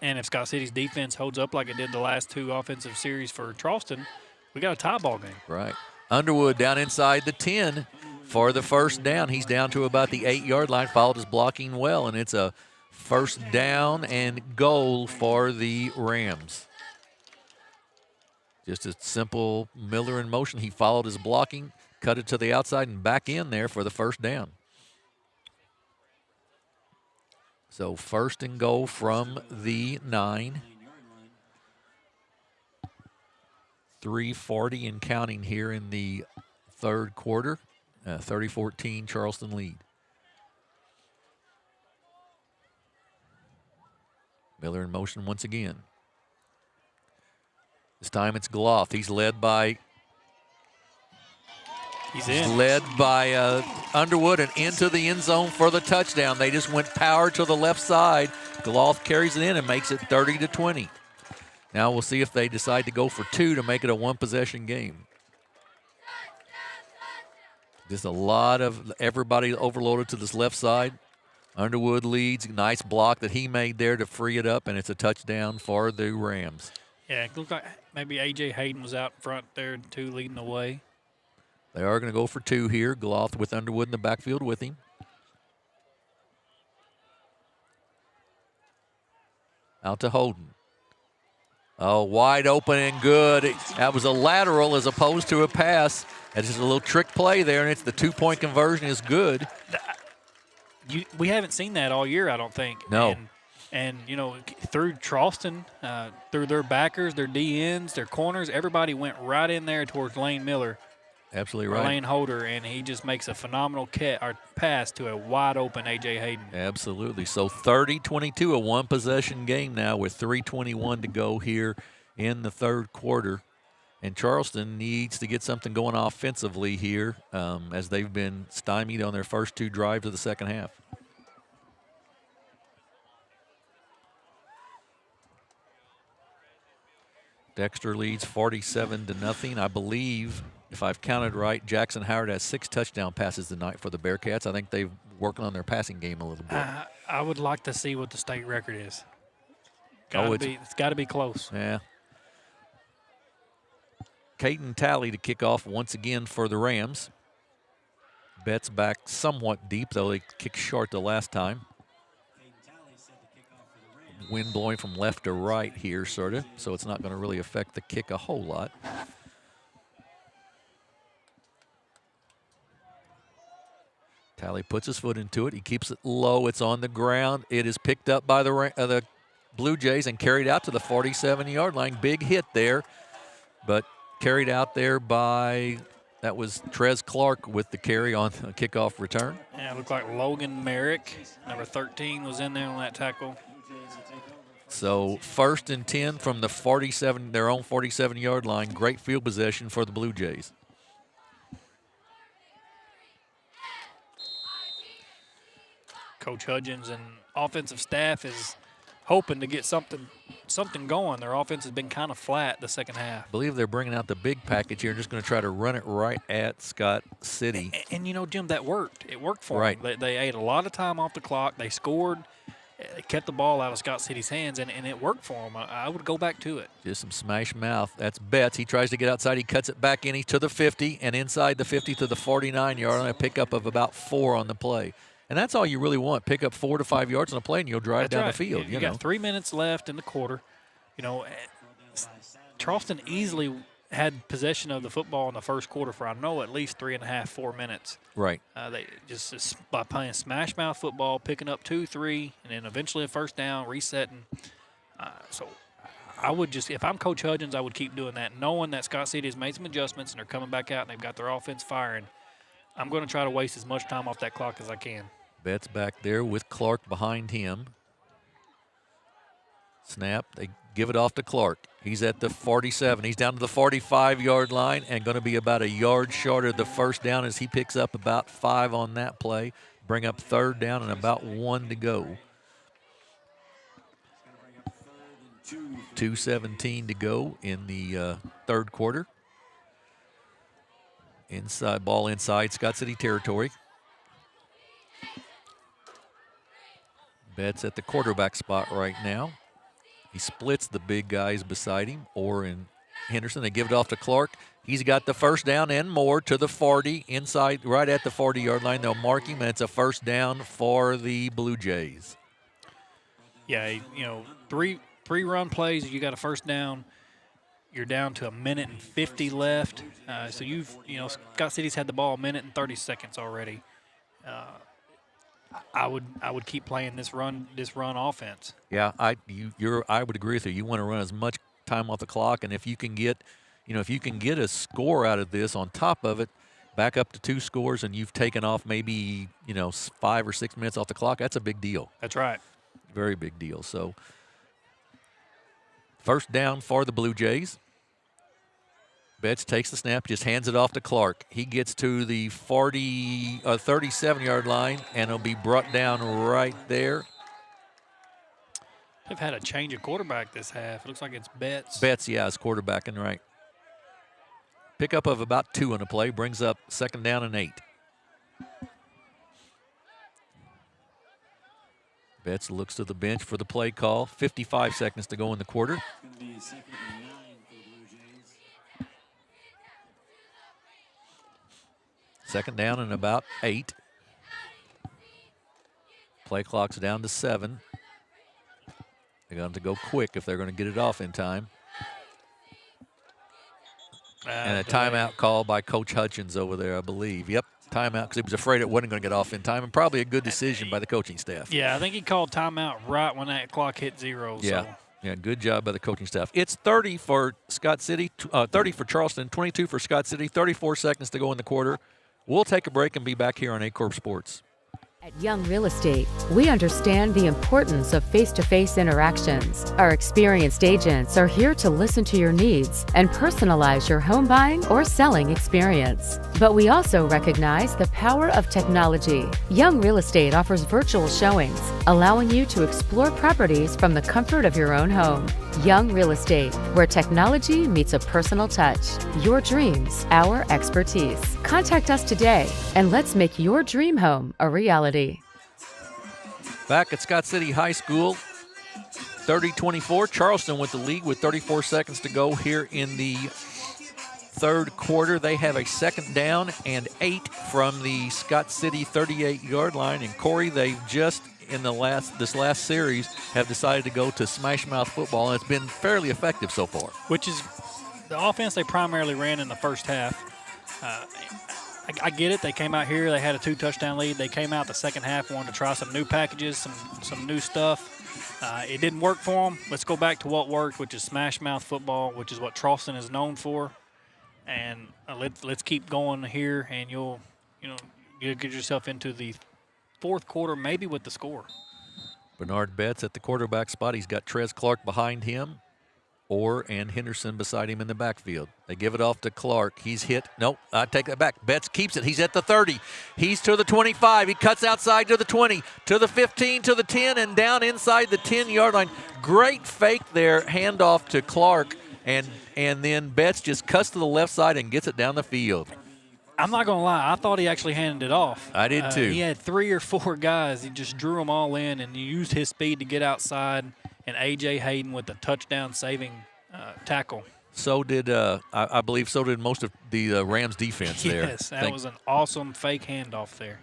And if Scott City's defense holds up like it did the last 2 offensive series for Charleston, we got a tie ball game. Right. Underwood down inside the 10 for the first down. He's down to about the 8-yard line, followed his blocking well, and it's a first down and goal for the Rams. Just a simple Miller in motion. He followed his blocking, cut it to the outside, and back in there for the first down. So 1st and goal from the 9. 3:40 and counting here in the third quarter. 30-14 Charleston lead. Miller in motion once again. This time it's Gloth. He's led by Underwood and into the end zone for the touchdown. They just went power to the left side. Gloth carries it in and makes it 30-20. Now we'll see if they decide to go for 2 to make it a one-possession game. Just a lot of everybody overloaded to this left side. Underwood leads. Nice block that he made there to free it up, and it's a touchdown for the Rams. Yeah, it looked like maybe A.J. Hayden was out front there, too, leading the way. They are going to go for 2 here. Gloth with Underwood in the backfield with him. Out to Holden. Oh, wide open and good. That was a lateral as opposed to a pass. That's just a little trick play there, and it's the 2-point conversion is good. We haven't seen that all year, I don't think. No. And you know, through Charleston, through their backers, their DNs, their corners, everybody went right in there towards Lane Miller. Absolutely right. Lane Holder, and he just makes a phenomenal pass to a wide-open A.J. Hayden. Absolutely. So 30-22, a one-possession game now with 3:21 to go here in the third quarter. And Charleston needs to get something going offensively here as they've been stymied on their first 2 drives of the second half. Dexter leads 47-0. I believe, if I've counted right, Jackson Howard has 6 touchdown passes tonight for the Bearcats. I think they're working on their passing game a little bit. I would like to see what the state record is. It's got to be close. Yeah. Caden Talley to kick off once again for the Rams. Betts back somewhat deep, though they kicked short the last time. Wind blowing from left to right here, sort of, so it's not going to really affect the kick a whole lot. Talley puts his foot into it. He keeps it low. It's on the ground. It is picked up by the Blue Jays and carried out to the 47-yard line. Big hit there, but carried out there by, that was Trez Clark with the carry on a kickoff return. Yeah, it looked like Logan Merrick, number 13, was in there on that tackle. So 1st and 10 from the 47, their own 47-yard line. Great field possession for the Blue Jays. Coach Hudgens and offensive staff is hoping to get something going. Their offense has been kind of flat the second half. I believe they're bringing out the big package here, just going to try to run it right at Scott City. And you know, Jim, that worked. It worked for right. them. They ate a lot of time off the clock. They scored. They kept the ball out of Scott City's hands, and it worked for them. I would go back to it. Just some smash mouth. That's Betts. He tries to get outside. He cuts it back in. He's to the 50, and inside the 50 to the 49-yard line, a pickup of about 4 on the play. And that's all you really want. Pick up 4 to 5 yards on a play, and you'll drive down the field. You got 3 minutes left in the quarter. You know, Charleston easily had possession of the football in the first quarter for, I know, at least 3.5, 4 minutes. Right. They just by playing smash mouth football, picking up 2, 3, and then eventually a first down, resetting. So I would just, if I'm Coach Hudgens, I would keep doing that, knowing that Scott City has made some adjustments and they're coming back out and they've got their offense firing. I'm going to try to waste as much time off that clock as I can. Betts back there with Clark behind him. Snap. They give it off to Clark. He's at the 47. He's down to the 45-yard line and going to be about a yard short of the first down as he picks up about 5 on that play. Bring up 3rd down and about 1 to go. 2:17 to go in the third quarter. Ball inside Scott City territory. Betts at the quarterback spot right now. He splits the big guys beside him, Orr and Henderson. They give it off to Clark. He's got the first down and more to the 40, inside, right at the 40-yard line. They'll mark him, and it's a first down for the Blue Jays. Yeah, you know, three run plays. You got a first down. You're down to 1:50 left. So Scott City's had the ball 1 minute and 30 seconds already. I would keep playing this run offense. Yeah, I would agree with you. You want to run as much time off the clock, and if you can get a score out of this on top of it, back up to 2 scores, and you've taken off maybe 5 or 6 minutes off the clock, that's a big deal. That's right. Very big deal. So first down for the Blue Jays. Betts takes the snap, just hands it off to Clark. He gets to the 37-yard line, and it'll be brought down right there. They've had a change of quarterback this half. It looks like it's Betts. Betts, yeah, is quarterbacking right. Pickup of about 2 on the play brings up 2nd down and 8. Betts looks to the bench for the play call. 55 seconds to go in the quarter. Second down and about 8. Play clock's down to 7. They're going to go quick if they're going to get it off in time. And a timeout call by Coach Hutchins over there, I believe. Yep, timeout because he was afraid it wasn't going to get off in time, and probably a good decision by the coaching staff. Yeah, I think he called timeout right when that clock hit 0. Yeah, so. Yeah, good job by the coaching staff. It's 30 for Scott City, 30 for Charleston, 22 for Scott City, 34 seconds to go in the quarter. We'll take a break and be back here on Aycorp Sports. At Young Real Estate, we understand the importance of face-to-face interactions. Our experienced agents are here to listen to your needs and personalize your home buying or selling experience. But we also recognize the power of technology. Young Real Estate offers virtual showings, allowing you to explore properties from the comfort of your own home. Young Real Estate, where technology meets a personal touch. Your dreams, our expertise. Contact us today, and let's make your dream home a reality. Back at Scott City High School, 30-24. Charleston with the lead with 34 seconds to go here in the third quarter. They have a 2nd down and 8 from the Scott City 38-yard line. And Corey, they've just in this last series have decided to go to smash mouth football, and it's been fairly effective so far. Which is the offense they primarily ran in the first half. I get it. They came out here. They had a 2-touchdown lead. They came out the second half, wanted to try some new packages, some new stuff. It didn't work for them. Let's go back to what worked, which is smash mouth football, which is what Charleston is known for. And let's keep going here, and you'll get yourself into the fourth quarter, maybe with the score. Bernard Betts at the quarterback spot. He's got Trez Clark behind him. And Henderson beside him in the backfield. They give it off to Clark. He's hit. Nope, I take that back. Betts keeps it. He's at the 30. He's to the 25. He cuts outside to the 20, to the 15, to the 10, and down inside the 10-yard line. Great fake there. Handoff to Clark, and then Betts just cuts to the left side and gets it down the field. I'm not going to lie. I thought he actually handed it off. I did too. He had 3 or 4 guys. He just drew them all in, and he used his speed to get outside. And A.J. Hayden with the touchdown-saving tackle. So did, I believe, most of the Rams defense there. Yes, that was an awesome fake handoff there.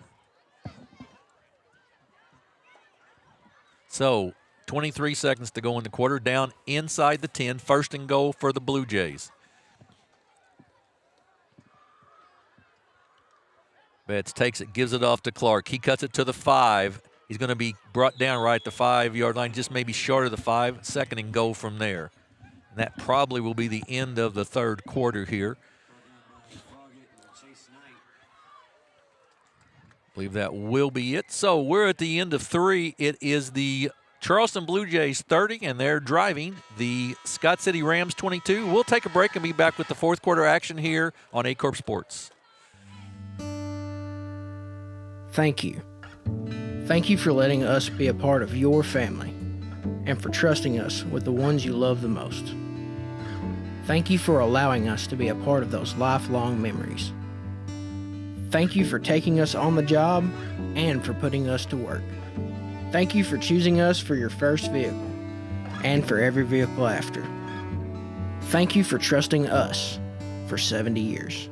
So 23 seconds to go in the quarter, down inside the 10, 1st and goal for the Blue Jays. Betts takes it, gives it off to Clark. He cuts it to the 5. He's going to be brought down right at the 5-yard line, just maybe short of the 5. 2nd and goal from there. And that probably will be the end of the third quarter here. I believe that will be it. So we're at the end of 3. It is the Charleston Bluejays 30, and they're driving the Scott City Rams 22. We'll take a break and be back with the fourth quarter action here on Aycorp Sports. Thank you. Thank you for letting us be a part of your family and for trusting us with the ones you love the most. Thank you for allowing us to be a part of those lifelong memories. Thank you for taking us on the job and for putting us to work. Thank you for choosing us for your first vehicle and for every vehicle after. Thank you for trusting us for 70 years.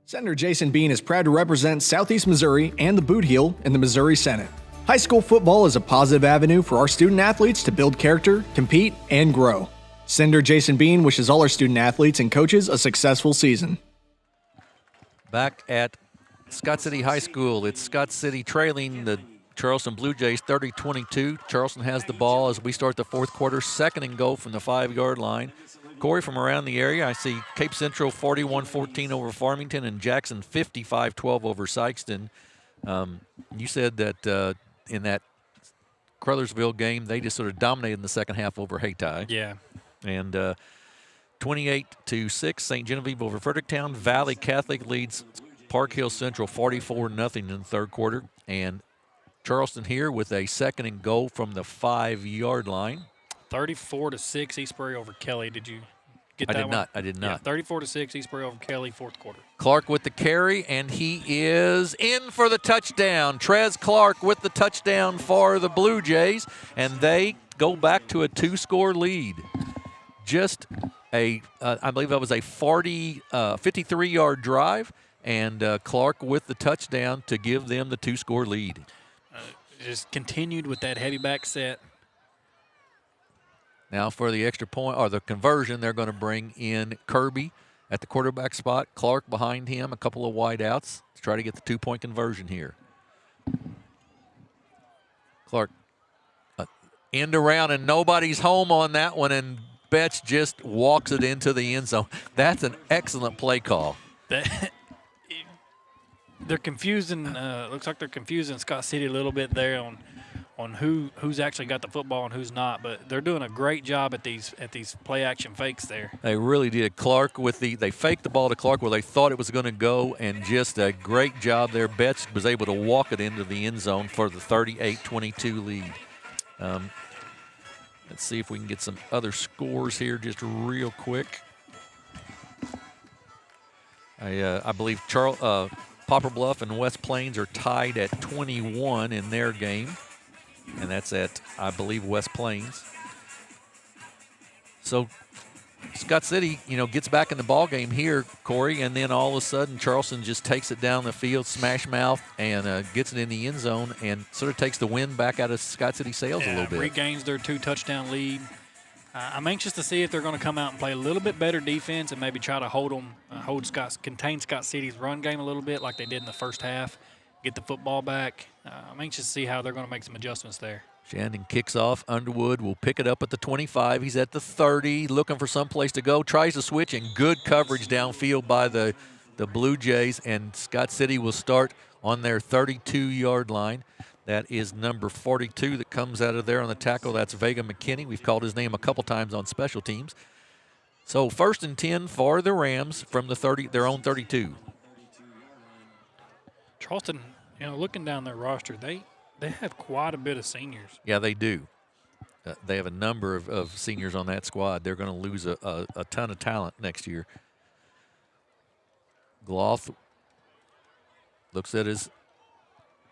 Senator Jason Bean is proud to represent Southeast Missouri and the Boot Heel in the Missouri Senate. High school football is a positive avenue for our student athletes to build character, compete, and grow. Senator Jason Bean wishes all our student athletes and coaches a successful season. Back at Scott City High School, it's Scott City trailing the Charleston Bluejays 30-22. Charleston has the ball as we start the fourth quarter, second and goal from the 5-yard line. Corey, from around the area, I see Cape Central 41-14 over Farmington and Jackson 55-12 over Sykeston. You said that in that Crothersville game, they just sort of dominated in the second half over Hayti. Yeah. And 28-6, St. Genevieve over Fredericktown. Valley Catholic leads Park Hill Central 44-0 in the third quarter. And Charleston here with a second and goal from the 5-yard line. 34-6 East Prairie over Kelly. Did you get that one? I did not. Yeah, 34-6 East Prairie over Kelly, fourth quarter. Clark with the carry, and he is in for the touchdown. Trez Clark with the touchdown for the Blue Jays, and they go back to a 2-score lead. Just I believe that was a 53-yard drive, and Clark with the touchdown to give them the 2-score lead. Just continued with that heavy back set. Now for the extra point, or the conversion, they're going to bring in Kirby at the quarterback spot. Clark behind him, a couple of wide outs to try to get the 2-point conversion here. Clark end around, and nobody's home on that one, and Betts just walks it into the end zone. That's an excellent play call. They're confusing. Looks like they're confusing Scott City a little bit there on who's actually got the football and who's not. But they're doing a great job at these play action fakes there. They really did. Clark they faked the ball to Clark where they thought it was going to go, and just a great job there. Betts was able to walk it into the end zone for the 38-22 lead. Let's see if we can get some other scores here just real quick. I believe Poplar Bluff and West Plains are tied at 21 in their game, and that's at, I believe, West Plains. So Scott City, gets back in the ball game here, Corey, and then all of a sudden Charleston just takes it down the field, smash mouth, and gets it in the end zone, and sort of takes the wind back out of Scott City sails a little bit. Regains their 2-touchdown lead. I'm anxious to see if they're going to come out and play a little bit better defense and maybe try to contain Scott City's run game a little bit like they did in the first half, get the football back. I'm anxious to see how they're going to make some adjustments there. Shandon kicks off. Underwood will pick it up at the 25. He's at the 30, looking for some place to go. Tries to switch, and good coverage downfield by the Blue Jays. And Scott City will start on their 32-yard line. That is number 42 that comes out of there on the tackle. That's Vega McKinney. We've called his name a couple times on special teams. So 1st and 10 for the Rams from their own 32. Charleston, looking down their roster, they have quite a bit of seniors. Yeah, they do. They have a number of seniors on that squad. They're going to lose a ton of talent next year. Gloth looks at his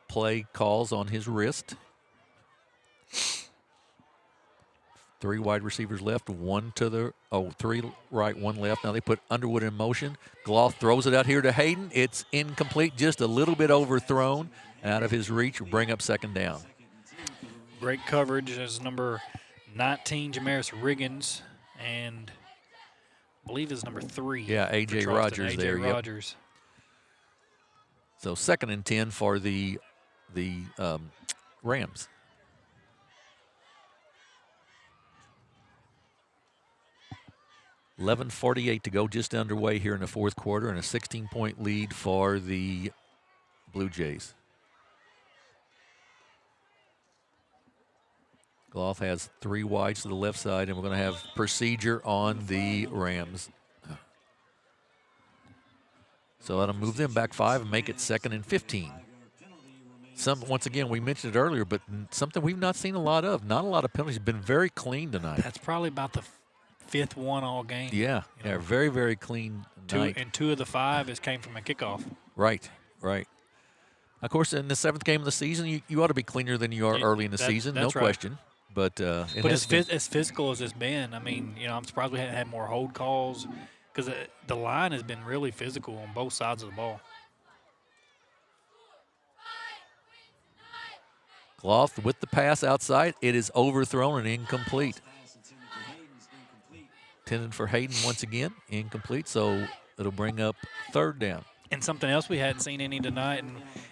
play calls on his wrist. 3 wide receivers left, 3 right, 1 left. Now they put Underwood in motion. Gloth throws it out here to Hayden. It's incomplete, just a little bit overthrown. Out of his reach, will bring up second down. Great coverage as number 19, Jamaris Riggins, and I believe is number 3. Yeah, A.J. Rogers there. A.J. Rogers. Yep. So 2nd and 10 for the Rams. $11:48 to go, just underway here in the fourth quarter, and a 16-point lead for the Blue Jays. Gloth has 3 wides to the left side, and we're going to have procedure on the Rams. So that'll move them back 5 and make it 2nd and 15. Once again, we mentioned it earlier, but something we've not seen a lot of. Not a lot of penalties. Been very clean tonight. That's probably about the 5th one all game. Yeah, very, very clean night. And 2 of the 5 came from a kickoff. Right. Of course, in the 7th game of the season, you ought to be cleaner than you are early in the season, no question. But as physical as it's been, I mean, I'm surprised we haven't had more hold calls because the line has been really physical on both sides of the ball. Gloth with the pass outside. It is overthrown and incomplete. intended for Hayden once again, incomplete. So it'll bring up third down. And something else we hadn't seen any tonight,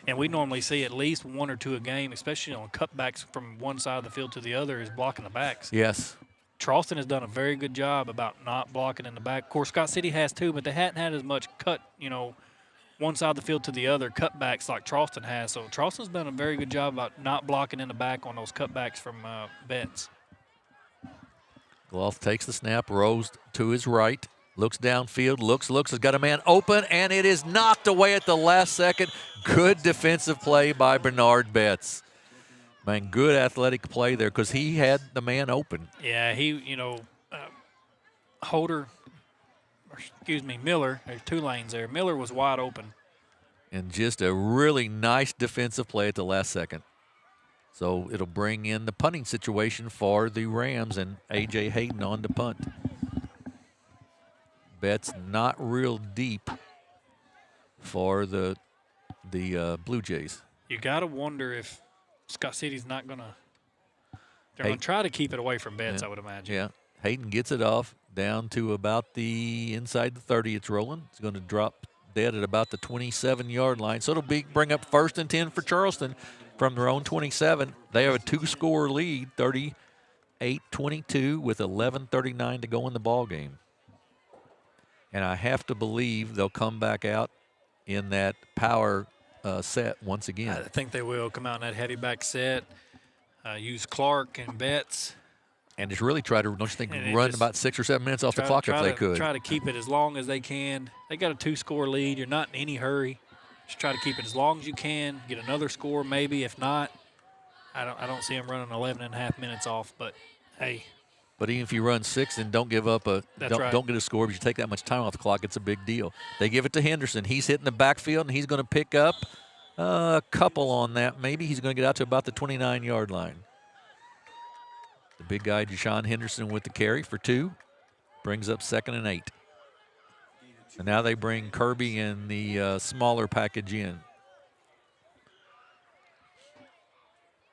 and we normally see at least one or two a game, especially on cutbacks from one side of the field to the other, is blocking the backs. Yes. Charleston has done a very good job about not blocking in the back. Of course, Scott City has too, but they hadn't had as much cut, one side of the field to the other, cutbacks like Charleston has. So Charleston's done a very good job about not blocking in the back on those cutbacks from Betts. Gloff takes the snap, rolls to his right, looks downfield, looks, has got a man open, and it is knocked away at the last second. Good defensive play by Bernard Betts. Man, good athletic play there because he had the man open. Yeah, Miller, there's two lanes there. Miller was wide open. And just a really nice defensive play at the last second. So it'll bring in the punting situation for the Rams and A.J. Hayden on to punt. Betts not real deep for the Blue Jays. You got to wonder if Scott City's not going to – they're going to try to keep it away from Betts, I would imagine. Yeah. Hayden gets it off down to about the inside the 30. It's rolling. It's going to drop dead at about the 27-yard line. So it'll bring up 1st and 10 for Charleston from their own 27. They have a 2-score lead, 38-22 with 11:39 to go in the ball game. And I have to believe they'll come back out in that power set once again. I think they will come out in that heavy back set, use Clark and Betts. And just really try to, don't you think, run about 6 or 7 minutes off the clock if they could. Try to keep it as long as they can. They got a 2-score lead. You're not in any hurry. Just try to keep it as long as you can. Get another score maybe. If not, I don't see them running 11 and a half minutes off. But, hey. But even if you run 6 and don't give up don't get a score, but you take that much time off the clock, it's a big deal. They give it to Henderson. He's hitting the backfield, and he's going to pick up a couple on that. Maybe he's going to get out to about the 29-yard line. The big guy, Deshaun Henderson, with the carry for 2. Brings up 2nd and 8. And now they bring Kirby and the smaller package in.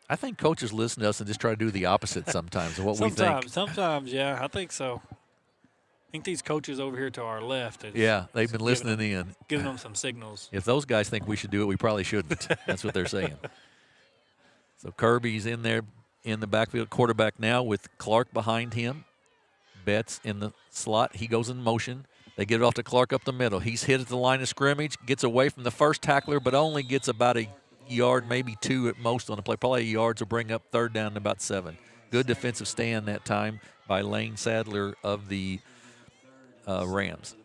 I think coaches listen to us and just try to do the opposite sometimes of what we think. Sometimes, yeah, I think so. I think these coaches over here to our left. Yeah, they've been listening in. Giving them some signals. If those guys think we should do it, we probably shouldn't. That's what they're saying. So Kirby's in there in the backfield, quarterback now with Clark behind him. Betts in the slot. He goes in motion. They get it off to Clark up the middle. He's hit at the line of scrimmage, gets away from the first tackler, but only gets about a yard, maybe 2 at most on the play. Probably a yard will bring up 3rd down to about 7. Good defensive stand that time by Lane Sadler of the Rams.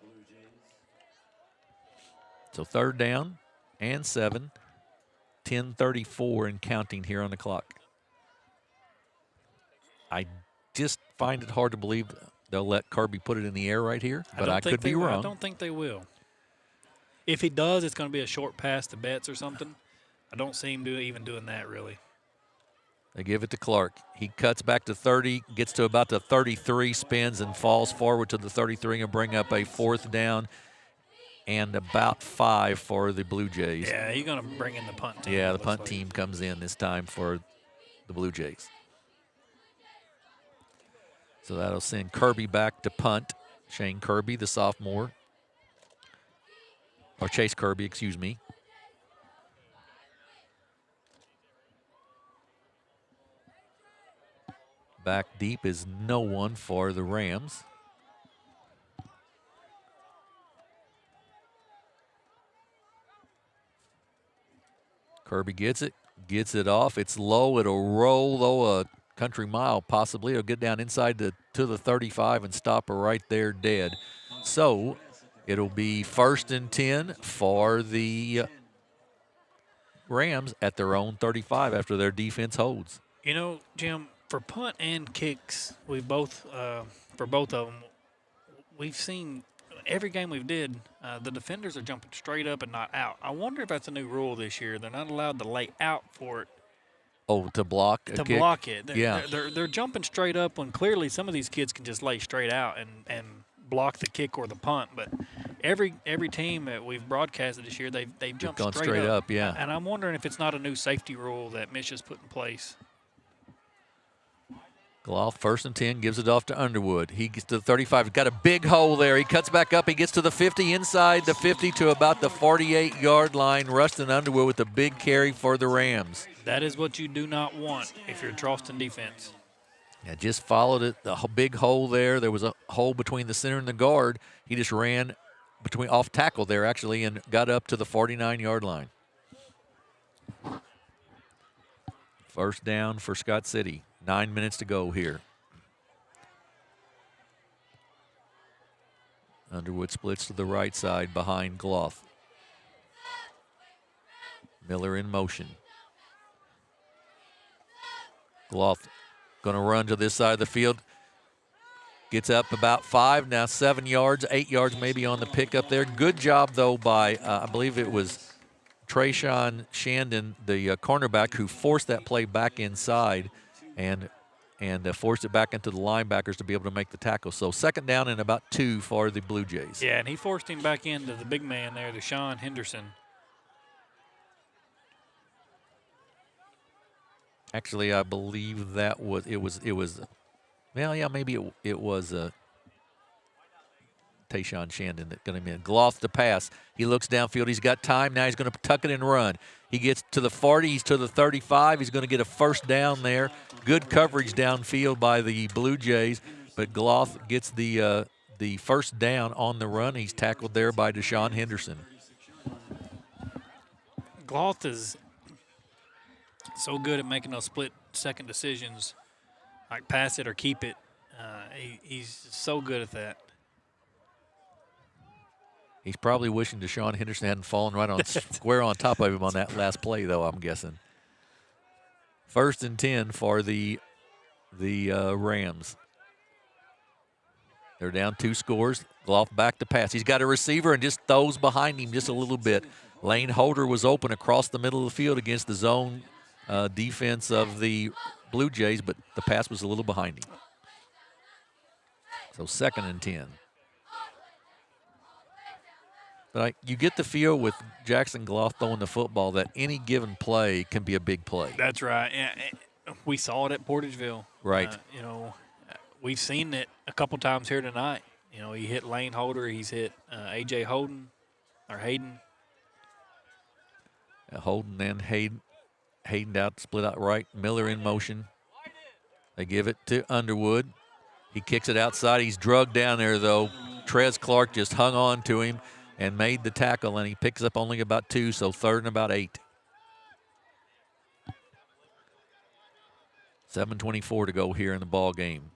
So 3rd down and 7. 10:34 and counting here on the clock. I just find it hard to believe they'll let Kirby put it in the air right here, but I could be wrong. I don't think they will. If he does, it's going to be a short pass to Betts or something. I don't see him even doing that, really. They give it to Clark. He cuts back to 30, gets to about the 33, spins and falls forward to the 33 and bring up a 4th down and about 5 for the Blue Jays. Yeah, he's going to bring in the punt team. Yeah, the punt team comes in this time for the Blue Jays. So that'll send Kirby back to punt. Shane Kirby, the sophomore. Or Chase Kirby, excuse me. Back deep is no one for the Rams. Kirby gets it off. It's low. It'll roll, though, a country mile possibly. It'll get down inside to the 35 and stop her right there dead. So it'll be 1st and 10 for the Rams at their own 35 after their defense holds. You know, Jim, for punt and kicks, for both of them, we've seen every game we've did, the defenders are jumping straight up and not out. I wonder if that's a new rule this year. They're not allowed to lay out for it. Oh, to block a kick? To block it. Yeah. They're jumping straight up when clearly some of these kids can just lay straight out and block the kick or the punt. But every team that we've broadcasted this year, they've jumped straight up. Yeah. And I'm wondering if it's not a new safety rule that Michi's put in place. Gloff, 1st and 10, gives it off to Underwood. He gets to the 35. He's got a big hole there. He cuts back up. He gets to the 50, inside the 50 to about the 48-yard line. Rustin Underwood with a big carry for the Rams. That is what you do not want if you're Charleston defense. Yeah, just followed it. The big hole there. There was a hole between the center and the guard. He just ran off tackle there, actually, and got up to the 49-yard line. 1st down for Scott City. 9 minutes to go here. Underwood splits to the right side behind Gloff. Miller in motion. Gloff going to run to this side of the field. Gets up about 5, now 7 yards, 8 yards maybe on the pickup there. Good job, though, by, I believe it was Trayshawn Shandon, the cornerback, who forced that play back inside and forced it back into the linebackers to be able to make the tackle. So 2nd down and about 2 for the Blue Jays. Yeah, and he forced him back into the big man there, Deshaun Henderson. Actually, I believe that was well, yeah, maybe it was Tayshawn Shandon that got him in. Gloff the pass. He looks downfield. He's got time. Now he's going to tuck it and run. He gets to the 40. He's to the 35. He's going to get a 1st down there. Good coverage downfield by the Blue Jays, but Gloff gets the 1st down on the run. He's tackled there by Deshaun Henderson. Gloff is so good at making those split-second decisions, like pass it or keep it. He's so good at that. He's probably wishing Deshaun Henderson hadn't fallen right on square on top of him on that last play, though, I'm guessing. 1st and 10 for the Rams. They're down 2 scores. Gloff back to pass. He's got a receiver and just throws behind him just a little bit. Lane Holder was open across the middle of the field against the zone defense of the Blue Jays, but the pass was a little behind him. So 2nd and 10. But you get the feel with Jackson Gloff throwing the football that any given play can be a big play. That's right. Yeah, we saw it at Portageville. Right. We've seen it a couple times here tonight. He hit Lane Holder. He's hit A.J. Hayden. Holden and Hayden out, split out right. Miller in motion. They give it to Underwood. He kicks it outside. He's drugged down there, though. Trez Clark just hung on to him and made the tackle, and he picks up only about 2, so 3rd and about 8. 7:24 to go here in the ball game.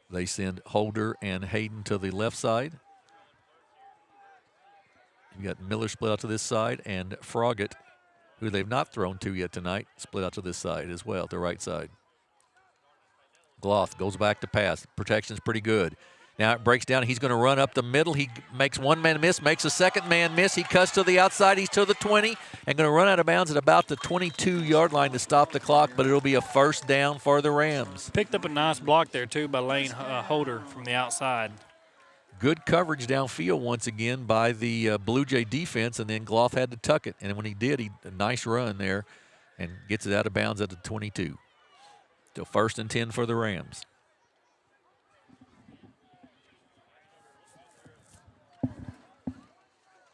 They send Holder and Hayden to the left side. You got Miller split out to this side, and Froggatt, who they've not thrown to yet tonight, split out to this side as well, the right side. Gloff goes back to pass. Protection's pretty good. Now it breaks down. He's going to run up the middle. He makes one man miss, makes a second man miss. He cuts to the outside. He's to the 20 and going to run out of bounds at about the 22-yard line to stop the clock, but it'll be a 1st down for the Rams. Picked up a nice block there, too, by Lane Holder from the outside. Good coverage downfield once again by the Blue Jay defense, and then Gloff had to tuck it. And when he did, a nice run there and gets it out of bounds at the 22. Still 1st and 10 for the Rams.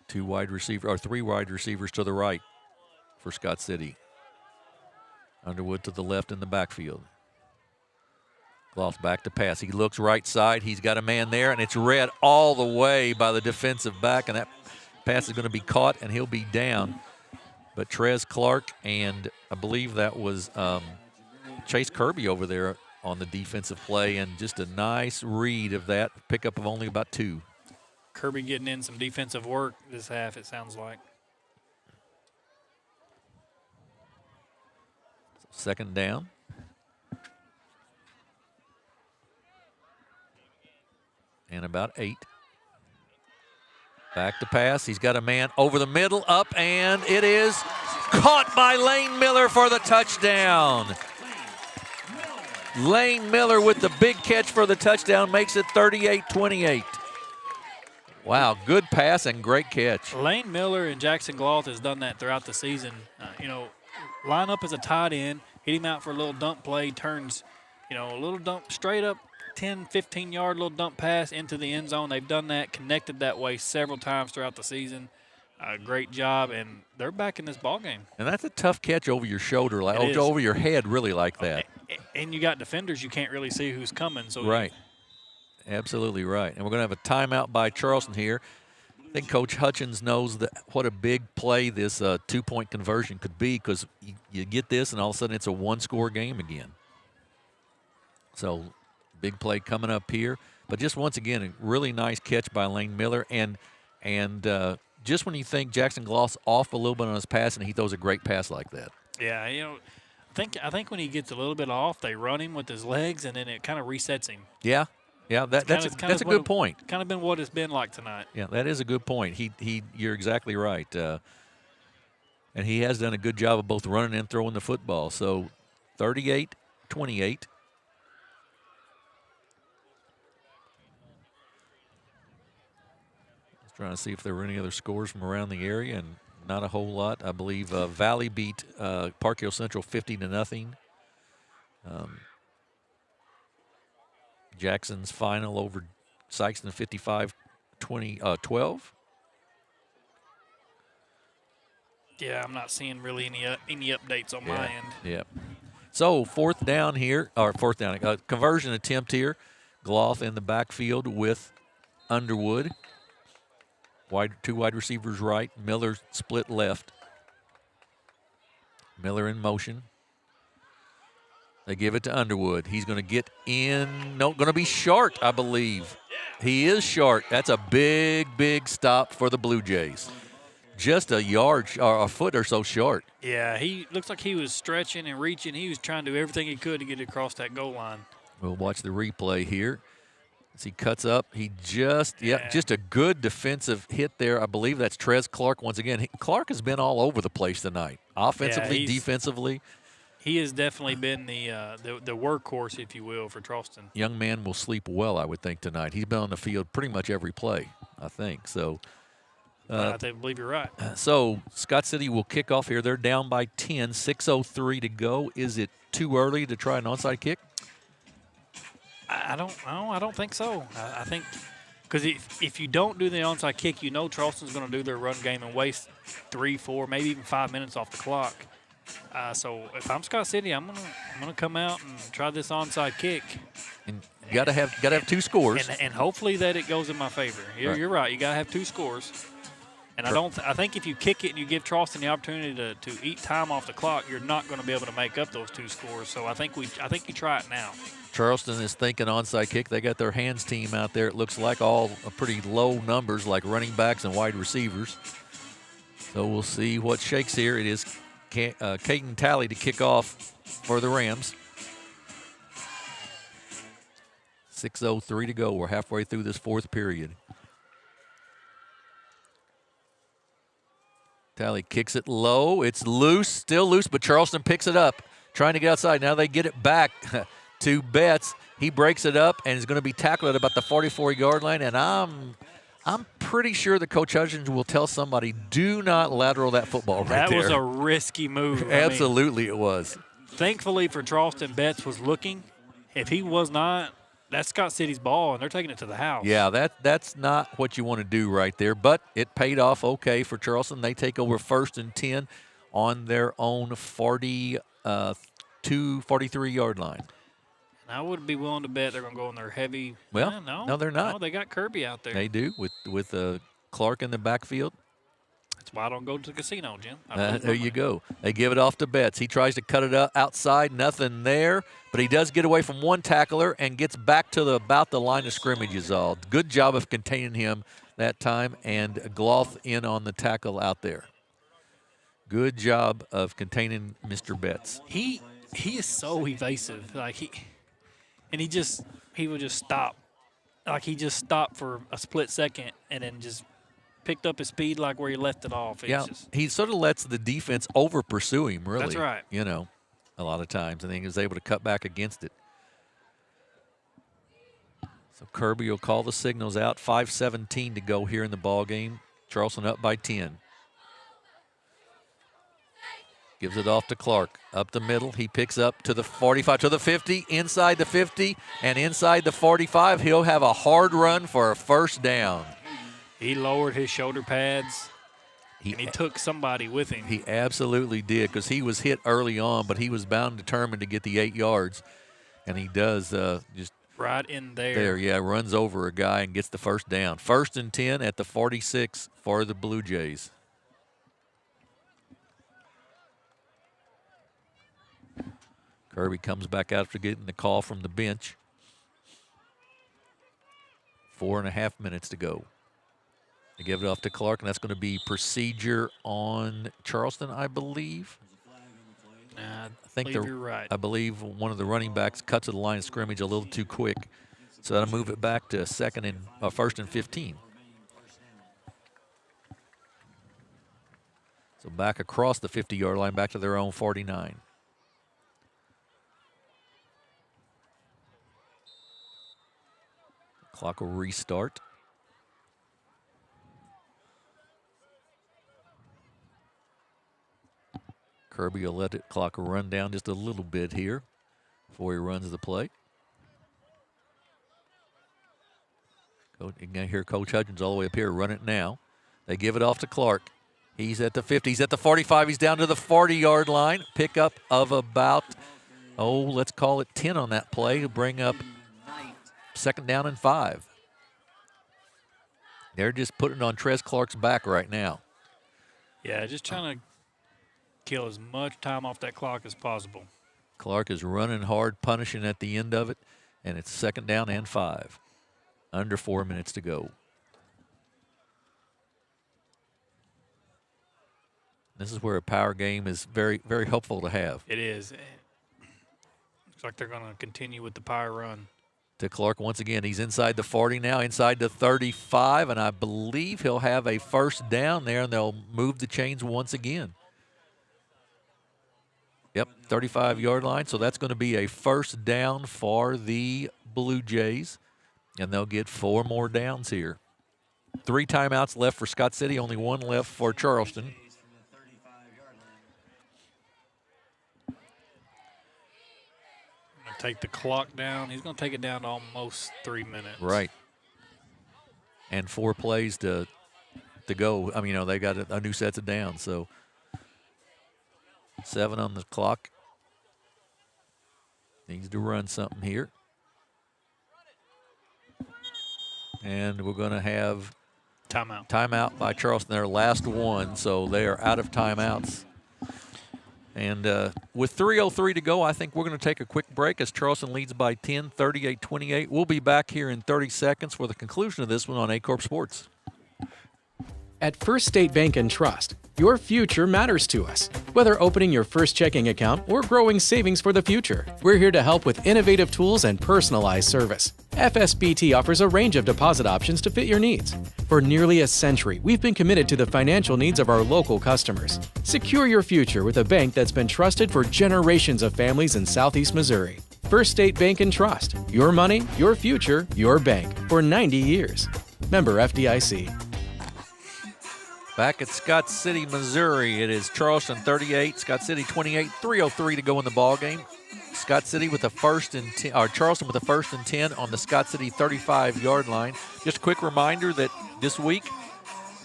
Three wide receivers to the right for Scott City. Underwood to the left in the backfield. Gloff back to pass. He looks right side. He's got a man there, and it's read all the way by the defensive back, and that pass is going to be caught, and he'll be down. But Trez Clark and I believe that was Chase Kirby over there on the defensive play, and just a nice read of that pickup of only about 2. Kirby getting in some defensive work this half, it sounds like. 2nd down. And about 8. Back to pass. He's got a man over the middle, up, and it is caught by Lane Miller for the touchdown. Lane Miller with the big catch for the touchdown makes it 38-28. Wow, good pass and great catch. Lane Miller and Jackson Gloth has done that throughout the season. Line up as a tight end, hit him out for a little dump play, turns, a little dump straight up 10, 15-yard little dump pass into the end zone. They've done that, connected that way several times throughout the season. Great job, and they're back in this ball game. And that's a tough catch over your shoulder, over your head, really like that. And you got defenders, you can't really see who's coming. So right. Absolutely right. And we're going to have a timeout by Charleston here. I think Coach Hutchins knows what a big play this two-point conversion could be, because you get this and all of a sudden it's a one-score game again. So big play coming up here. But just once again, a really nice catch by Lane Miller. And just when you think Jackson Gloss off a little bit on his passing, he throws a great pass like that. Yeah, I think when he gets a little bit off, they run him with his legs, and then it kind of resets him. Yeah. Yeah, that's a good point. Kind of been what it's been like tonight. Yeah, that is a good point. You're exactly right. And he has done a good job of both running and throwing the football. So 38-28. Just trying to see if there were any other scores from around the area, and not a whole lot. I believe Valley beat Park Hill Central 50-0. Jackson's final over Sykeston 55-12. Yeah, I'm not seeing really any updates on my end. Yeah. So fourth down, conversion attempt here. Gloth in the backfield with Underwood. Two wide receivers right. Miller split left. Miller in motion. They give it to Underwood. He's going to get in. No, going to be short, I believe. He is short. That's a big, big stop for the Blue Jays. Just a yard or a foot or so short. Yeah, he looks like he was stretching and reaching. He was trying to do everything he could to get across that goal line. We'll watch the replay here. As he cuts up, just a good defensive hit there. I believe that's Trez Clark once again. Clark has been all over the place tonight, offensively, defensively. He has definitely been the workhorse, if you will, for Charleston. Young man will sleep well, I would think, tonight. He's been on the field pretty much every play, I think. So, I believe you're right. So Scott City will kick off here. They're down by 10, 6:03 to go. Is it too early to try an onside kick? I don't think so. I think because if you don't do the onside kick, Charleston's going to do their run game and waste 3, 4, maybe even 5 minutes off the clock. So if I'm Scott City, I'm gonna come out and try this onside kick. And you gotta have two scores. And hopefully that it goes in my favor. You're right. You gotta have two scores. And I think if you kick it and you give Charleston the opportunity to eat time off the clock, you're not going to be able to make up those two scores. So I think you try it now. Charleston is thinking onside kick. They got their hands team out there. It looks like all pretty low numbers, like running backs and wide receivers. So we'll see what shakes here. It is Caden Talley to kick off for the Rams. 6:03 to go. We're halfway through this fourth period. Talley kicks it low. It's loose, still loose, but Charleston picks it up, trying to get outside. Now they get it back to Betts. He breaks it up and is going to be tackled at about the 44-yard line. And I'm pretty sure that Coach Hutchins will tell somebody, do not lateral that football right there. That was a risky move. Absolutely it was. Thankfully for Charleston, Betts was looking. If he was not, that's Scott City's ball, and they're taking it to the house. Yeah, that's not what you want to do right there, but it paid off okay for Charleston. They take over 1st and 10 on their own 43-yard line. I would be willing to bet they're going to go in their heavy. Well, no, they're not. No, they got Kirby out there. They do with Clark in the backfield. That's why I don't go to the casino, Jim. There you go. They give it off to Betts. He tries to cut it outside. Nothing there, but he does get away from one tackler and gets back to about the line of scrimmage is all. Good job of containing him that time, and Gloth in on the tackle out there. Good job of containing Mr. Betts. He is so evasive. And he would just stop. Like he just stopped for a split second and then just picked up his speed like where he left it off. He sort of lets the defense over pursue him, really. That's right. A lot of times. And then he was able to cut back against it. So Kirby will call the signals out. 5:17 to go here in the ball game. Charleston up by 10. Gives it off to Clark. Up the middle. He picks up to the 45, to the 50, inside the 50, and inside the 45. He'll have a hard run for a first down. He lowered his shoulder pads, and he took somebody with him. He absolutely did, because he was hit early on, but he was bound and determined to get the 8 yards. And he does just right in there. There, yeah, runs over a guy and gets the first down. 1st and 10 at the 46 for the Blue Jays. Kirby comes back out after getting the call from the bench. 4.5 minutes to go. They give it off to Clark, and that's going to be procedure on Charleston, I believe. I think you're right. I believe one of the running backs cut to the line of scrimmage a little too quick, so that'll move it back to 1st and 15. So back across the 50-yard line, back to their own 49. Clock will restart. Kirby will let the clock run down just a little bit here before he runs the play. You're going to hear Coach Hudgens all the way up here. Run it now. They give it off to Clark. He's at the 50. He's at the 45. He's down to the 40-yard line. Pickup of about, let's call it 10 on that play to bring up 2nd down and 5. They're just putting it on Trez Clark's back right now. Yeah, just trying to kill as much time off that clock as possible. Clark is running hard, punishing at the end of it, and it's 2nd down and 5. Under 4 minutes to go. This is where a power game is very, very helpful to have. It is. Looks like they're going to continue with the power run. To Clark once again. He's inside the 40 now, inside the 35, and I believe he'll have a first down there, and they'll move the chains once again. Yep, 35-yard line, so that's going to be a first down for the Blue Jays, and they'll get 4 more downs here. 3 timeouts left for Scott City, only 1 left for Charleston. Take the clock down. He's going to take it down to almost 3 minutes. Right. And 4 plays to go. I mean, they got a new set of downs, so 7 on the clock. Needs to run something here. And we're going to have timeout. Timeout by Charleston, their last one, so they are out of timeouts. And with 3:03 to go, I think we're going to take a quick break as Charleston leads by 10, 38-28. We'll be back here in 30 seconds for the conclusion of this one on Aycorp Sports. At First State Bank and Trust, your future matters to us. Whether opening your first checking account or growing savings for the future, we're here to help with innovative tools and personalized service. FSBT offers a range of deposit options to fit your needs. For nearly a century, we've been committed to the financial needs of our local customers. Secure your future with a bank that's been trusted for generations of families in Southeast Missouri. First State Bank and Trust. Your money, your future, your bank. For 90 years. Member FDIC. Back at Scott City, Missouri, it is Charleston 38, Scott City 28, 3:03 to go in the ball game. Scott City with a 1st and 10, or Charleston with a 1st and 10 on the Scott City 35-yard line. Just a quick reminder that this week,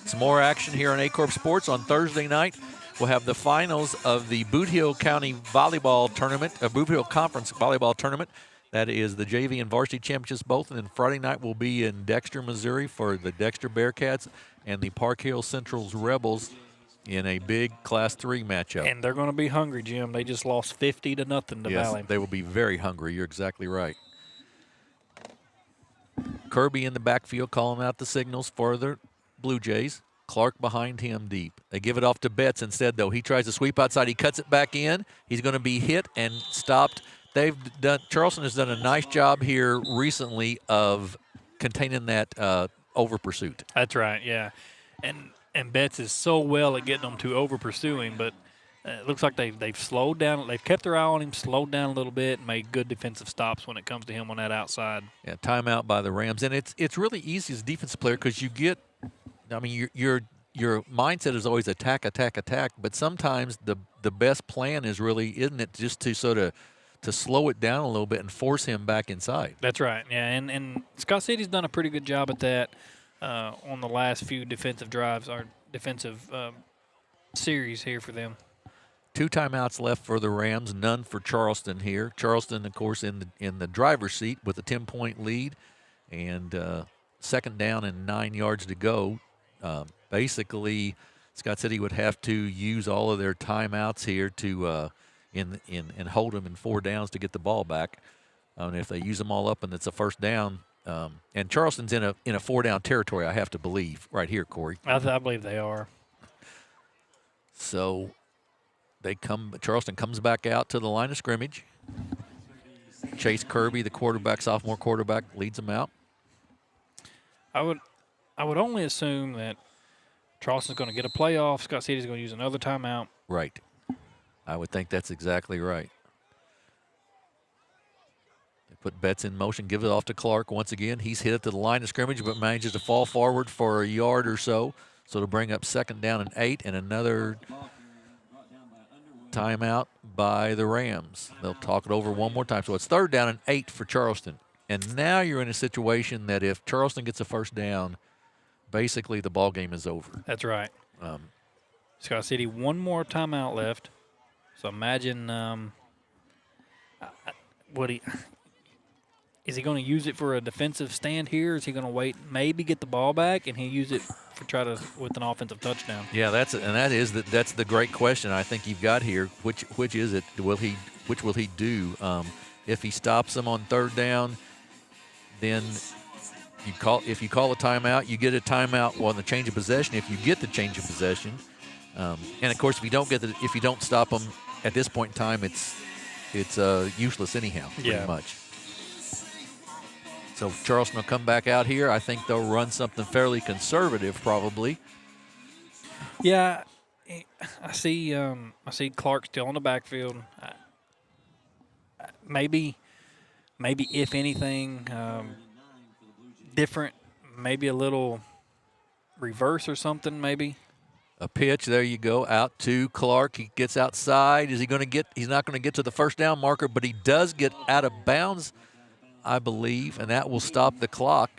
some more action here on Aycorp Sports. On Thursday night, we'll have the finals of the Boot Hill County Volleyball Tournament, Boot Hill Conference Volleyball Tournament. That is the JV and varsity championships both. And then Friday night we'll be in Dexter, Missouri for the Dexter Bearcats and the Park Hill Central's Rebels in a big Class 3 matchup. And they're going to be hungry, Jim. They just lost 50-0 to yes, Valley. They will be very hungry. You're exactly right. Kirby in the backfield calling out the signals for the Blue Jays. Clark behind him deep. They give it off to Betts instead, though. He tries to sweep outside. He cuts it back in. He's going to be hit and stopped. Charleston has done a nice job here recently of containing that over pursuit. That's right, yeah. And Betts is so well at getting them to over pursue him, but It looks like they've slowed down. They've kept their eye on him, slowed down a little bit, and made good defensive stops when it comes to him on that outside. Yeah, timeout by the Rams, and it's really easy as a defensive player because you get. I mean, your mindset is always attack, attack, attack, but sometimes the best plan is really, isn't it, just to sort of to slow it down a little bit and force him back inside. That's right. Yeah, and Scott City's done a pretty good job at that on the last few defensive drives or defensive series here for them. 2 timeouts left for the Rams, none for Charleston here. Charleston, of course, in the driver's seat with a 10-point lead, and second down and 9 yards to go. Basically, Scott City would have to use all of their timeouts here to and hold them in 4 downs to get the ball back. And if they use them all up and it's a first down, and Charleston's in a 4-down territory, I have to believe, right here, Corey. I believe they are. So Charleston comes back out to the line of scrimmage. Chase Kirby, the sophomore quarterback, leads them out. I would only assume that Charleston's going to get a playoff. Scott City's going to use another timeout. Right. I would think that's exactly right. They put Betts in motion, give it off to Clark once again. He's hit it to the line of scrimmage, but manages to fall forward for a yard or so. So to bring up second down and 8, and another timeout by the Rams. They'll talk it over one more time. So it's third down and 8 for Charleston. And now you're in a situation that if Charleston gets a first down, basically the ball game is over. That's right. Scott City, one more timeout left. So imagine is he going to use it for a defensive stand here? Is he going to wait, maybe get the ball back, and he use it for with an offensive touchdown? Yeah, that's the great question I think you've got here. Which is it? Which will he do? If he stops them on third down, then if you call a timeout, you get a timeout on the change of possession. If you get the change of possession, and of course if you don't stop them at this point in time, it's useless anyhow, pretty much. So Charleston will come back out here. I think they'll run something fairly conservative, probably. Yeah, I see Clark still on the backfield. Maybe if anything, different, maybe a little reverse or something, maybe. A pitch, there you go, out to Clark. He gets outside. He's not going to get to the first down marker, but he does get out of bounds, I believe, and that will stop the clock.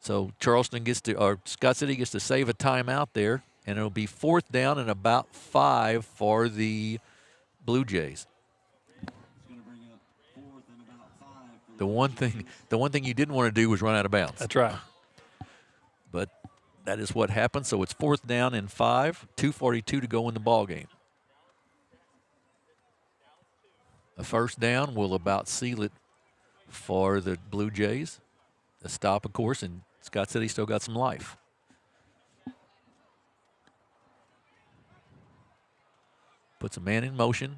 So Scott City gets to save a timeout there, and it'll be fourth down and about 5 for the Blue Jays. The one thing you didn't want to do was run out of bounds. That's right. But that is what happened. So it's fourth down and 5, 2:42 to go in the ball game. A first down will about seal it for the Blue Jays. A stop, of course, and Scott City still got some life. Puts a man in motion.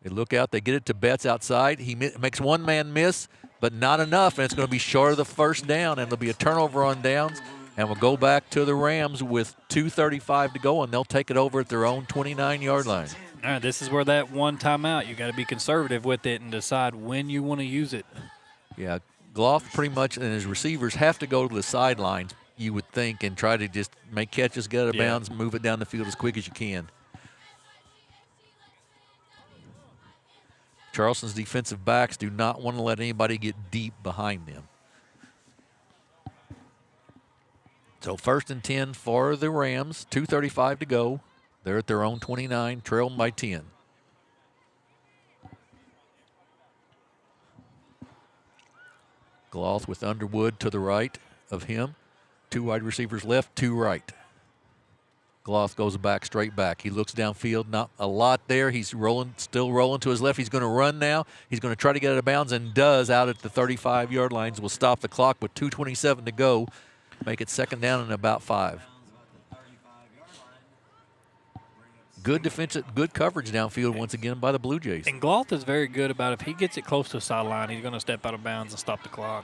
They look out. They get it to Betts outside. He makes one man miss, but not enough, and it's going to be short of the first down, and there'll be a turnover on downs, and we'll go back to the Rams with 2:35 to go, and they'll take it over at their own 29-yard line. All right, this is where that one timeout, you got to be conservative with it and decide when you want to use it. Yeah, Gloff pretty much and his receivers have to go to the sidelines, you would think, and try to just make catches, get out of bounds, move it down the field as quick as you can. Charleston's defensive backs do not want to let anybody get deep behind them. So first and 10 for the Rams, 2:35 to go. They're at their own 29, trailed by 10. Gloth with Underwood to the right of him. 2 wide receivers left, 2 right. Gloth goes back, straight back. He looks downfield, not a lot there. He's still rolling to his left. He's going to run now. He's going to try to get out of bounds and does out at the 35-yard lines. Will stop the clock with 2:27 to go. Make it second down and about 5. Good defensive, good coverage downfield once again by the Blue Jays. And Gloth is very good about if he gets it close to the sideline, he's going to step out of bounds and stop the clock.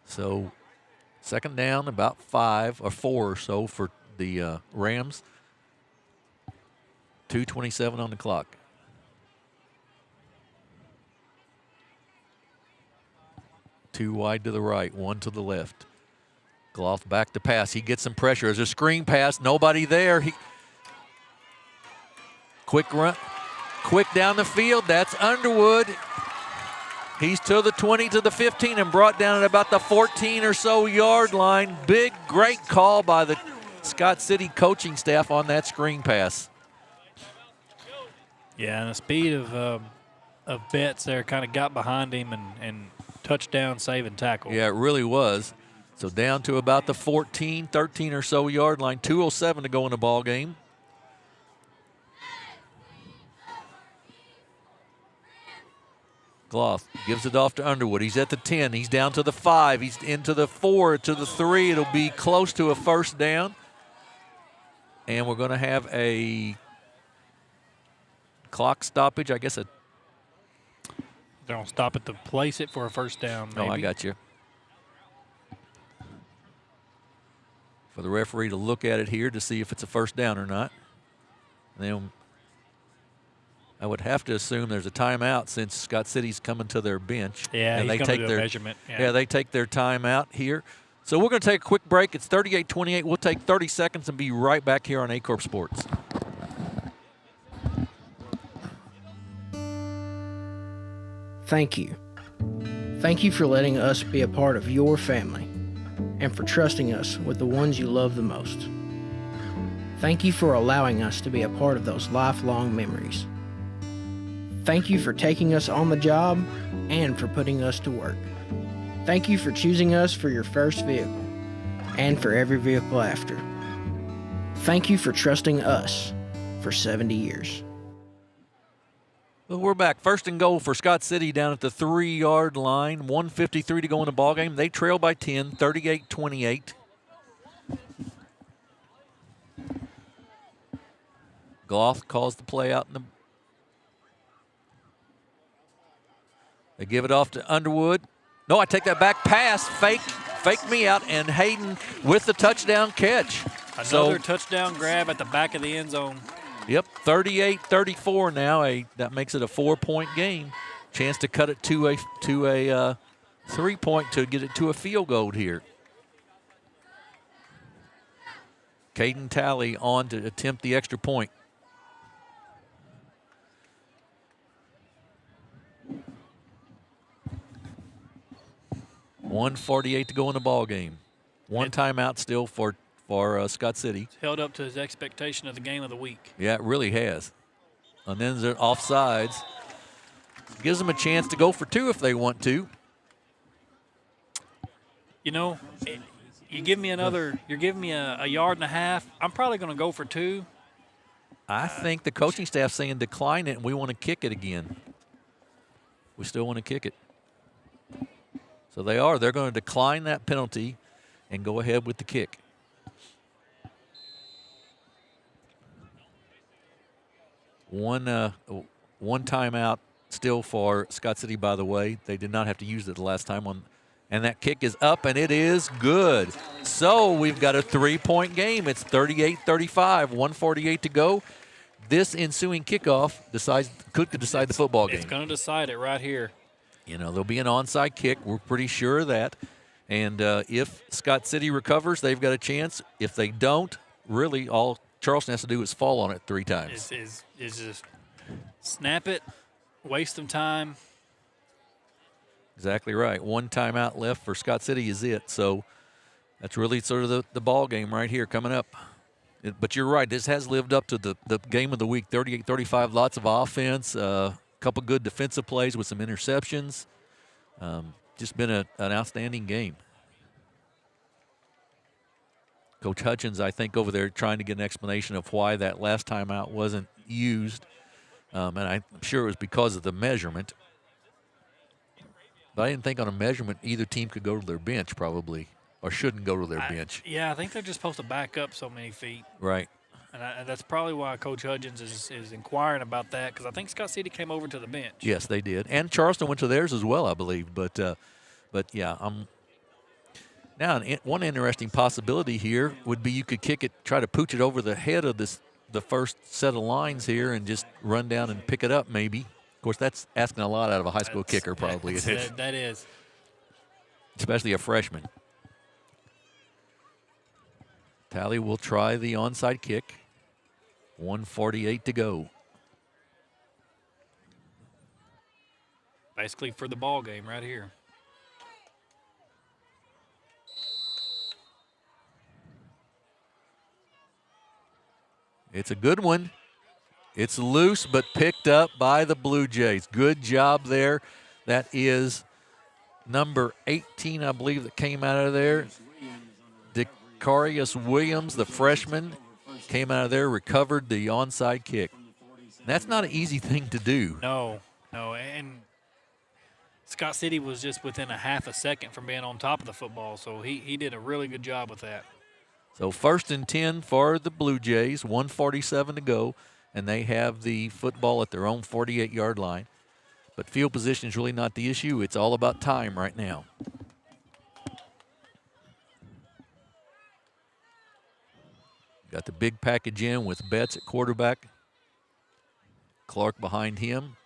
So Second down, about 5 or 4 or so for the Rams. 2:27 on the clock. Two wide to the right, one to the left. Gloff back to pass. He gets some pressure. There's a screen pass. Nobody there. Quick run. Quick down the field. That's Underwood. He's to the 20, to the 15, and brought down at about the 14 or so yard line. Big, great call by the Scott City coaching staff on that screen pass. Yeah, and the speed of Betts there kind of got behind him and touchdown saving tackle. Yeah, it really was. So down to about the 14, 13 or so yard line. 2:07 to go in the ball game. Gloff gives it off to Underwood. He's at the 10. He's down to the 5. He's into the 4, to the 3. It'll be close to a first down. And we're going to have a clock stoppage, I guess. They're going to stop it to place it for a first down, maybe. Oh, I got you. For the referee to look at it here to see if it's a first down or not. And then I would have to assume there's a timeout since Scott City's coming to their bench. Yeah, and he's going to do a measurement. Yeah, they take their timeout here. So we're going to take a quick break. It's 38-28. We'll take 30 seconds and be right back here on Aycorp Sports. Thank you. Thank you for letting us be a part of your family and for trusting us with the ones you love the most. Thank you for allowing us to be a part of those lifelong memories. Thank you for taking us on the job and for putting us to work. Thank you for choosing us for your first vehicle and for every vehicle after. Thank you for trusting us for 70 years. Well, we're back. First and goal for Scott City down at the 3-yard line. 1:53 to go in the ball game. They trail by 10, 38-28. Gloff calls the play out in the. They give it off to Underwood. No, I take that back pass. Fake me out, and Hayden with the touchdown catch. Another touchdown grab at the back of the end zone. Yep, 38-34 now. That makes it a 4-point game. Chance to cut it to a 3-point to get it to a field goal here. Caden Talley on to attempt the extra point. $1:48 to go in the ball game. One timeout still for Scott City. It's held up to his expectation of the game of the week. Yeah, it really has. And then they're offsides. Gives them a chance to go for 2 if they want to. You know, you give me you're giving me a yard and a half. I'm probably going to go for 2. I think the coaching staff's saying decline it, and we want to kick it again. We still want to kick it. So they are. They're going to decline that penalty and go ahead with the kick. One timeout still for Scott City, by the way. They did not have to use it the last time. And that kick is up, and it is good. So we've got a 3-point game. It's 38-35, 1:48 to go. This ensuing kickoff could decide the football game. It's going to decide it right here. You know, there'll be an onside kick. We're pretty sure of that. And if Scott City recovers, they've got a chance. If they don't, really all Charleston has to do is fall on it 3 times. Is just snap it, waste some time. Exactly right. 1 timeout left for Scott City is it. So that's really sort of the ball game right here coming up. But you're right. This has lived up to the game of the week, 38-35. Lots of offense, a couple good defensive plays with some interceptions. Just been an outstanding game. Coach Hutchins, I think, over there trying to get an explanation of why that last timeout wasn't used. And I'm sure it was because of the measurement. But I didn't think on a measurement either team could go to their bench probably, or shouldn't go to their bench. Yeah, I think they're just supposed to back up so many feet. Right. And that's probably why Coach Hutchins is inquiring about that, because I think Scott City came over to the bench. Yes, they did. And Charleston went to theirs as well, I believe. But yeah, Now, one interesting possibility here would be you could kick it, try to pooch it over the head of the first set of lines here and just run down and pick it up maybe. Of course, that's asking a lot out of a high school kicker probably. That is. Especially a freshman. Tally will try the onside kick. 1:48 to go. Basically for the ball game right here. It's a good one. It's loose, but picked up by the Blue Jays. Good job there. That is number 18, I believe, that came out of there. Decarius Williams, the freshman, came out of there, recovered the onside kick. That's not an easy thing to do. No, and Scott City was just within a half a second from being on top of the football, so he did a really good job with that. So 1st and 10 for the Blue Jays, 1:47 to go, and they have the football at their own 48-yard line. But field position is really not the issue. It's all about time right now. Got the big package in with Betts at quarterback. Clark behind him.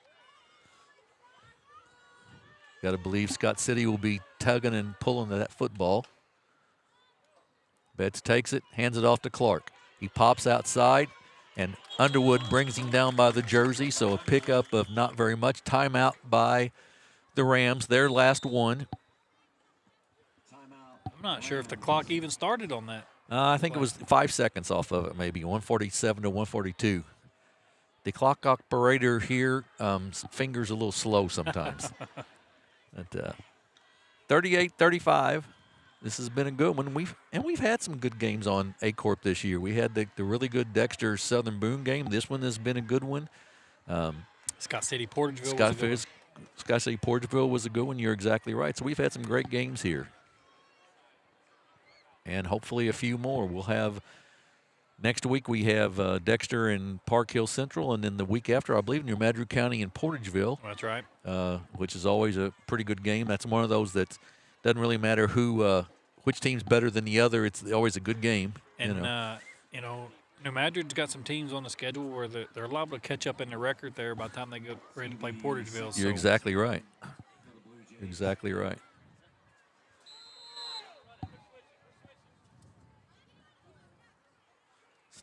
Got to believe Scott City will be tugging and pulling at that football. Betts takes it, hands it off to Clark. He pops outside, and Underwood brings him down by the jersey, so a pickup of not very much. Timeout by the Rams, their last one. I'm not sure if the clock even started on that. I think it was 5 seconds off of it, maybe, 1:47 to 1:42. The clock operator here, fingers a little slow sometimes. But 38-35. This has been a good one. We've had some good games on Aycorp this year. We had the really good Dexter Southern Boone game. This one has been a good one. Scott City Portageville was a good one. Scott City Portageville was a good one. You're exactly right. So we've had some great games here. And hopefully a few more. We'll have next week we have Dexter and Park Hill Central, and then the week after, I believe, New Madrid County and Portageville. That's right. Which is always a pretty good game. That's one of those that doesn't really matter which team's better than the other. It's always a good game. And New Madrid's got some teams on the schedule where they're liable to catch up in the record there by the time they get ready to play Portageville. You're exactly right. Exactly right.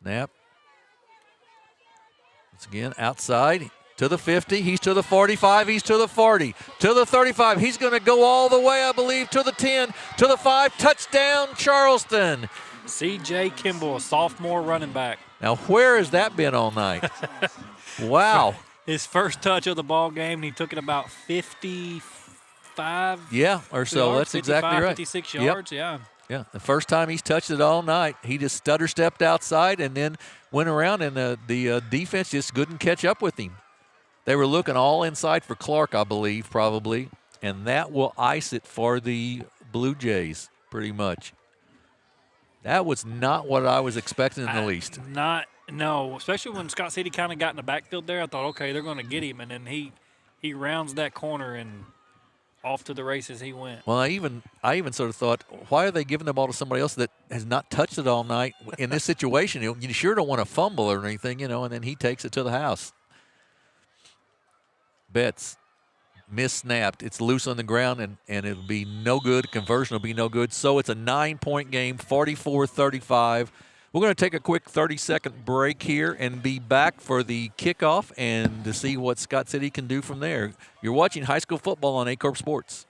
Snap. Once again, outside to the 50. He's to the 45. He's to the 40. To the 35. He's going to go all the way, I believe, to the 10. To the 5. Touchdown, Charleston. C.J. Kimball, a sophomore running back. Now, where has that been all night? Wow. His first touch of the ball game, he took it about 55 Yeah, or so. yards, That's exactly right. 56 yards, yeah. Yeah, the first time he's touched it all night, he just stutter-stepped outside and then went around, and the defense just couldn't catch up with him. They were looking all inside for Clark, I believe, probably, and that will ice it for the Blue Jays pretty much. That was not what I was expecting in the least. No, especially when Scott City kind of got in the backfield there. I thought, okay, they're going to get him, and then he rounds that corner and off to the races he went. Well, I even sort of thought, why are they giving the ball to somebody else that has not touched it all night in this situation? You sure don't want to fumble or anything, and then he takes it to the house. Betts missnapped. It's loose on the ground, and it'll be no good. Conversion will be no good. So it's a 9-point game, 44-35. We're going to take a quick 30-second break here and be back for the kickoff and to see what Scott City can do from there. You're watching high school football on Aycorp Sports.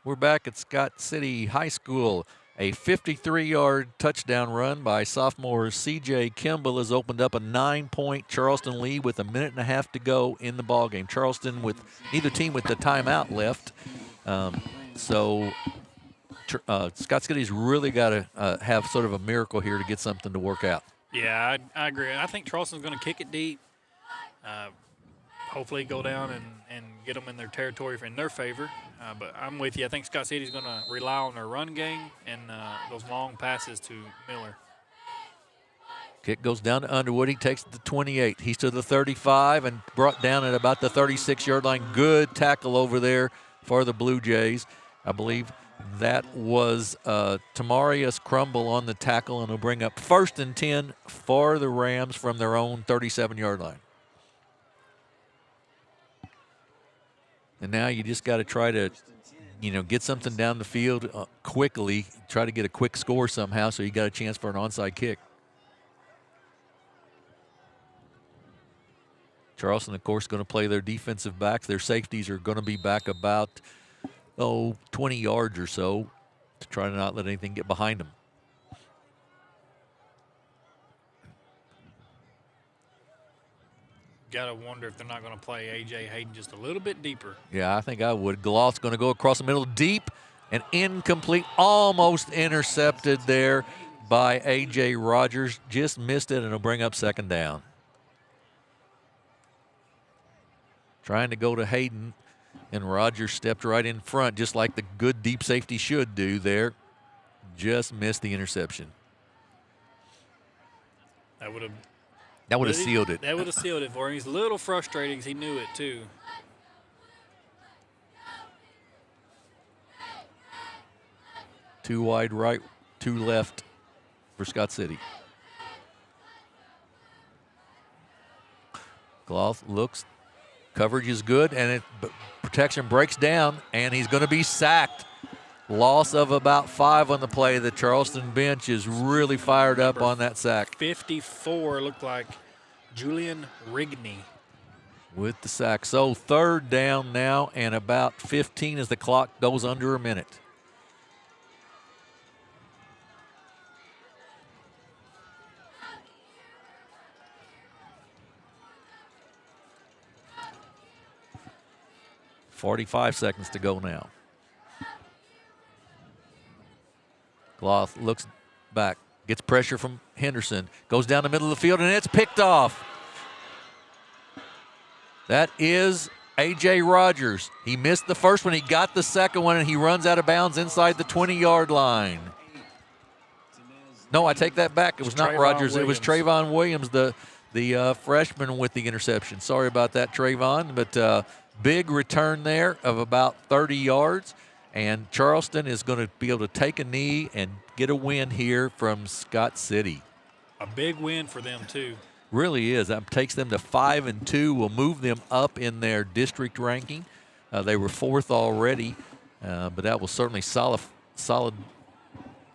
We're back at Scott City High School. A 53-yard touchdown run by sophomore C.J. Kimball has opened up a 9-point Charleston lead with a minute and a half to go in the ballgame. Charleston with neither team with the timeout left. So Scott City's really got to have sort of a miracle here to get something to work out. Yeah, I agree. I think Charleston's going to kick it deep. Hopefully go down and get them in their territory in their favor. But I'm with you. I think Scott City's going to rely on their run game and those long passes to Miller. Kick goes down to Underwood. He takes it to 28. He's to the 35 and brought down at about the 36-yard line. Good tackle over there for the Blue Jays. I believe that was Tamarius Crumble on the tackle, and will bring up 1st and 10 for the Rams from their own 37-yard line. And now you just got to try to, get something down the field quickly, try to get a quick score somehow so you got a chance for an onside kick. Charleston, of course, going to play their defensive backs. Their safeties are going to be back about, 20 yards or so to try to not let anything get behind them. Got to wonder if they're not going to play A.J. Hayden just a little bit deeper. Yeah, I think I would. Gloth's going to go across the middle deep and incomplete, almost intercepted there by A.J. Rogers. Just missed it, and it'll bring up 2nd down. Trying to go to Hayden, and Rogers stepped right in front, just like the good deep safety should do there. Just missed the interception. That would have sealed it. That would have sealed it for him. He's a little frustrating because he knew it too. Two wide right, 2 left for Scott City. Gloth looks. Coverage is good, and protection breaks down, and he's going to be sacked. Loss of about 5 on the play. The Charleston bench is really fired up on that sack. 54 looked like Julian Rigney. With the sack. So 3rd down now, and about 15 as the clock goes under a minute. .45 seconds to go now. Gloth looks back, gets pressure from Henderson, goes down the middle of the field, and it's picked off. That is A.J. Rogers. He missed the first one. He got the second one, and he runs out of bounds inside the 20-yard line. No, I take that back. It was not Rogers. Williams. It was Trayvon Williams, the freshman with the interception. Sorry about that, Trayvon, but big return there of about 30 yards. And Charleston is going to be able to take a knee and get a win here from Scott City. A big win for them, too. Really is. That takes them to 5-2. Will move them up in their district ranking. They were 4th already, but that will certainly solid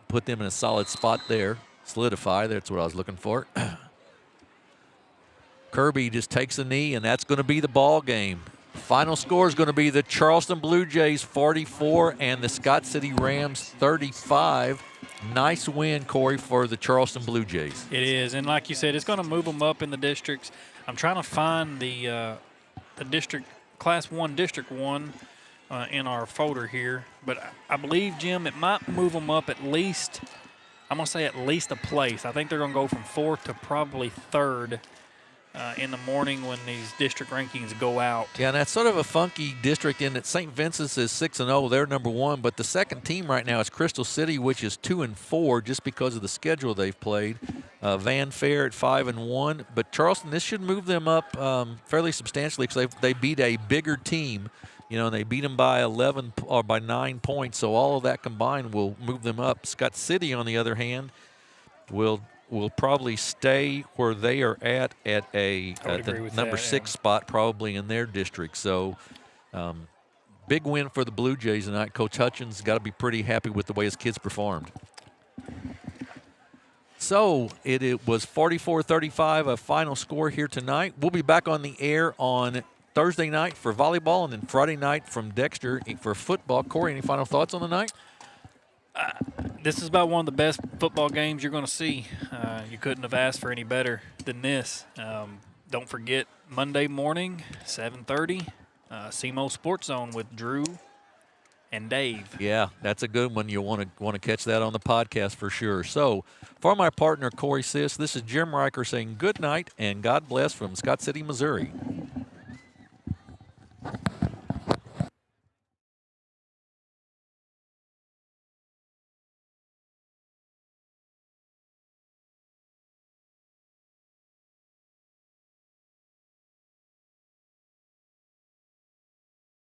put them in a solid spot there. Solidify, that's what I was looking for. Kirby just takes a knee, and that's going to be the ball game. Final score is going to be the Charleston Bluejays 44 and the Scott City Rams 35. Nice win, Corey, for the Charleston Bluejays. It is, and like you said, it's going to move them up in the districts. I'm trying to find the district, Class 1, District 1 in our folder here, but I believe, Jim, it might move them up at least, I'm going to say at least a place. I think they're going to go from 4th to probably 3rd. In the morning when these district rankings go out. Yeah, and that's sort of a funky district in that St. Vincent's is 6-0. They're number 1, but the second team right now is Crystal City, which is 2-4 just because of the schedule they've played. Van Fair at 5-1, but Charleston, this should move them up fairly substantially because they beat a bigger team. And they beat them by 11 or by 9 points, so all of that combined will move them up. Scott City, on the other hand, will probably stay where they are at the number 6 spot probably in their district. So big win for the Blue Jays tonight. Coach Hutchins got to be pretty happy with the way his kids performed. So it was 44-35, a final score here tonight. We'll be back on the air on Thursday night for volleyball and then Friday night from Dexter for football. Corey, any final thoughts on the night? This is about one of the best football games you're going to see. You couldn't have asked for any better than this. Don't forget, Monday morning, 7:30, SEMO Sports Zone with Drew and Dave. Yeah, that's a good one. You'll want to catch that on the podcast for sure. So, for my partner, Corey Sisk, this is Jim Riker saying good night and God bless from Scott City, Missouri.